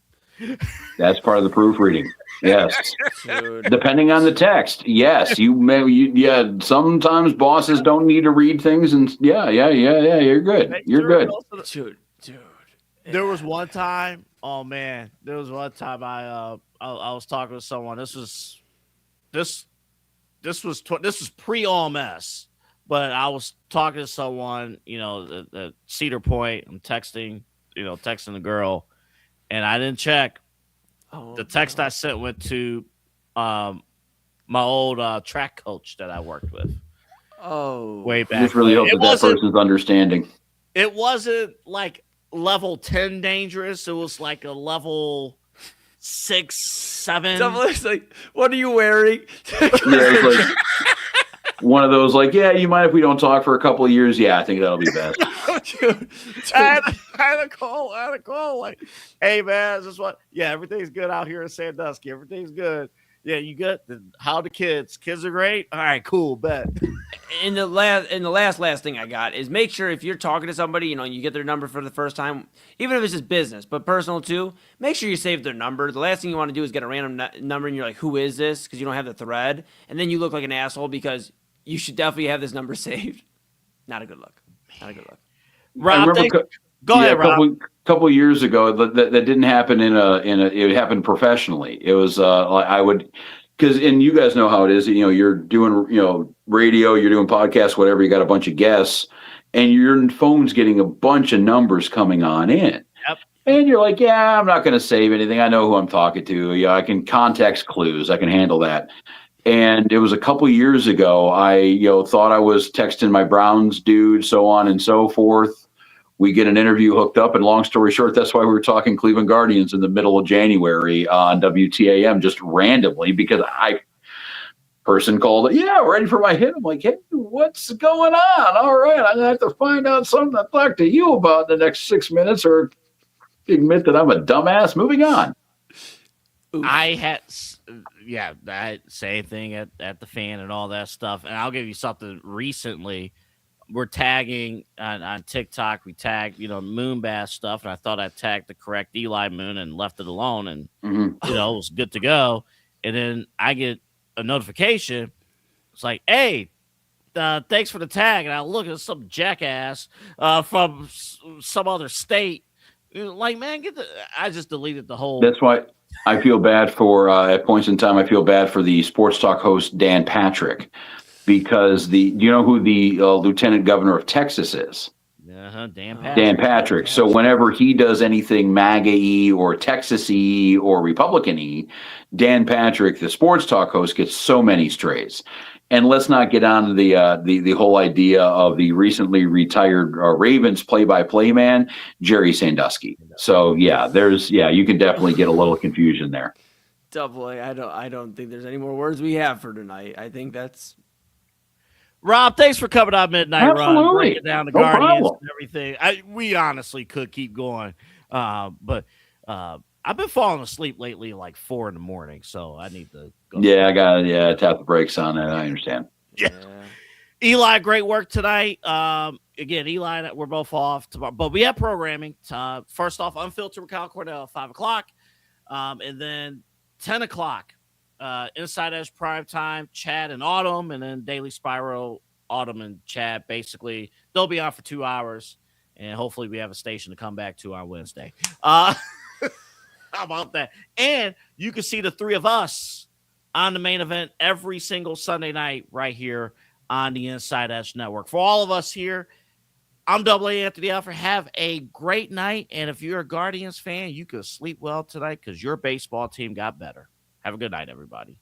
That's part of the proofreading. Yes. Depending on the text. Yes. Sometimes bosses don't need to read things, and you're good. You're good. Dude. There was one time, I was talking to someone. This was pre all mess, but I was talking to someone, at Cedar Point. I'm texting the girl, and I didn't check. The text I sent went to my old track coach that I worked with. Oh, way back. Just really hope that person's understanding. It wasn't like level 10 dangerous. It was like a level 6, 7. Someone's like, what are you wearing? It's like one of those, you mind if we don't talk for a couple of years? Yeah, I think that'll be best. Dude. I had a call. Like, hey man, this what? Yeah, everything's good out here in Sandusky. Everything's good. Yeah, you good? How the kids? Kids are great. All right, cool, bet. And the last thing I got is, make sure if you're talking to somebody, you get their number for the first time, even if it's just business, but personal too, make sure you save their number. The last thing you want to do is get a random number and you're like, who is this? Because you don't have the thread. And then you look like an asshole, because you should definitely have this number saved. Not a good look. Rob, go ahead, Rob. A couple of years ago, that didn't happen it happened professionally. It was because you guys know how it is. You're doing radio, you're doing podcasts, whatever. You got a bunch of guests, and your phone's getting a bunch of numbers coming on in. Yep. And you're like, I'm not going to save anything. I know who I'm talking to. Yeah, I can context clues. I can handle that. And it was a couple of years ago. I thought I was texting my Browns dude, so on and so forth. We get an interview hooked up, and long story short, that's why we were talking Cleveland Guardians in the middle of January on WTAM, just randomly, because person called it. Yeah, ready for my hit. I'm like, hey, what's going on? All right, I'm gonna have to find out something to talk to you about in the next 6 minutes, or admit that I'm a dumbass. Moving on. I had same thing at the fan and all that stuff. And I'll give you something recently. We're tagging on TikTok. We tagged, Moonbass stuff. And I thought I tagged the correct Eli Moon and left it alone. And, it was good to go. And then I get a notification. It's like, hey, thanks for the tag. And I look at some jackass from some other state. Like, man, I just deleted the whole. That's why I feel bad for, at points in time, I feel bad for the sports talk host, Dan Patrick, because do you know who the lieutenant governor of Texas is? Dan Patrick. So whenever he does anything MAGA-y or Texas-y or Republican-y, Dan Patrick, the sports talk host, gets so many strays. And let's not get on to the whole idea of the recently retired Ravens play-by-play man, Jerry Sandusky. So you can definitely get a little confusion there. Double A. I don't think there's any more words we have for tonight. I think that's. Rob, thanks for coming on Midnight Run, breaking down the Guardians problem. and everything. We honestly could keep going, but I've been falling asleep lately like 4 a.m, so I need to go. Yeah, I got tap the brakes on that. I understand. Yeah. Eli, great work tonight. Again, Eli, we're both off tomorrow, but we have programming. First off, Unfiltered with Kyle Cordell at 5 o'clock, and then 10 o'clock. Inside Edge Primetime, Chad and Autumn, and then Daily Spiral, Autumn and Chad. Basically, they'll be on for 2 hours, and hopefully we have a station to come back to on Wednesday. How about that? And you can see the three of us on the main event every single Sunday night right here on the Inside Edge Network. For all of us here, I'm Double A Anthony Alford. Have a great night, and if you're a Guardians fan, you can sleep well tonight because your baseball team got better. Have a good night, everybody.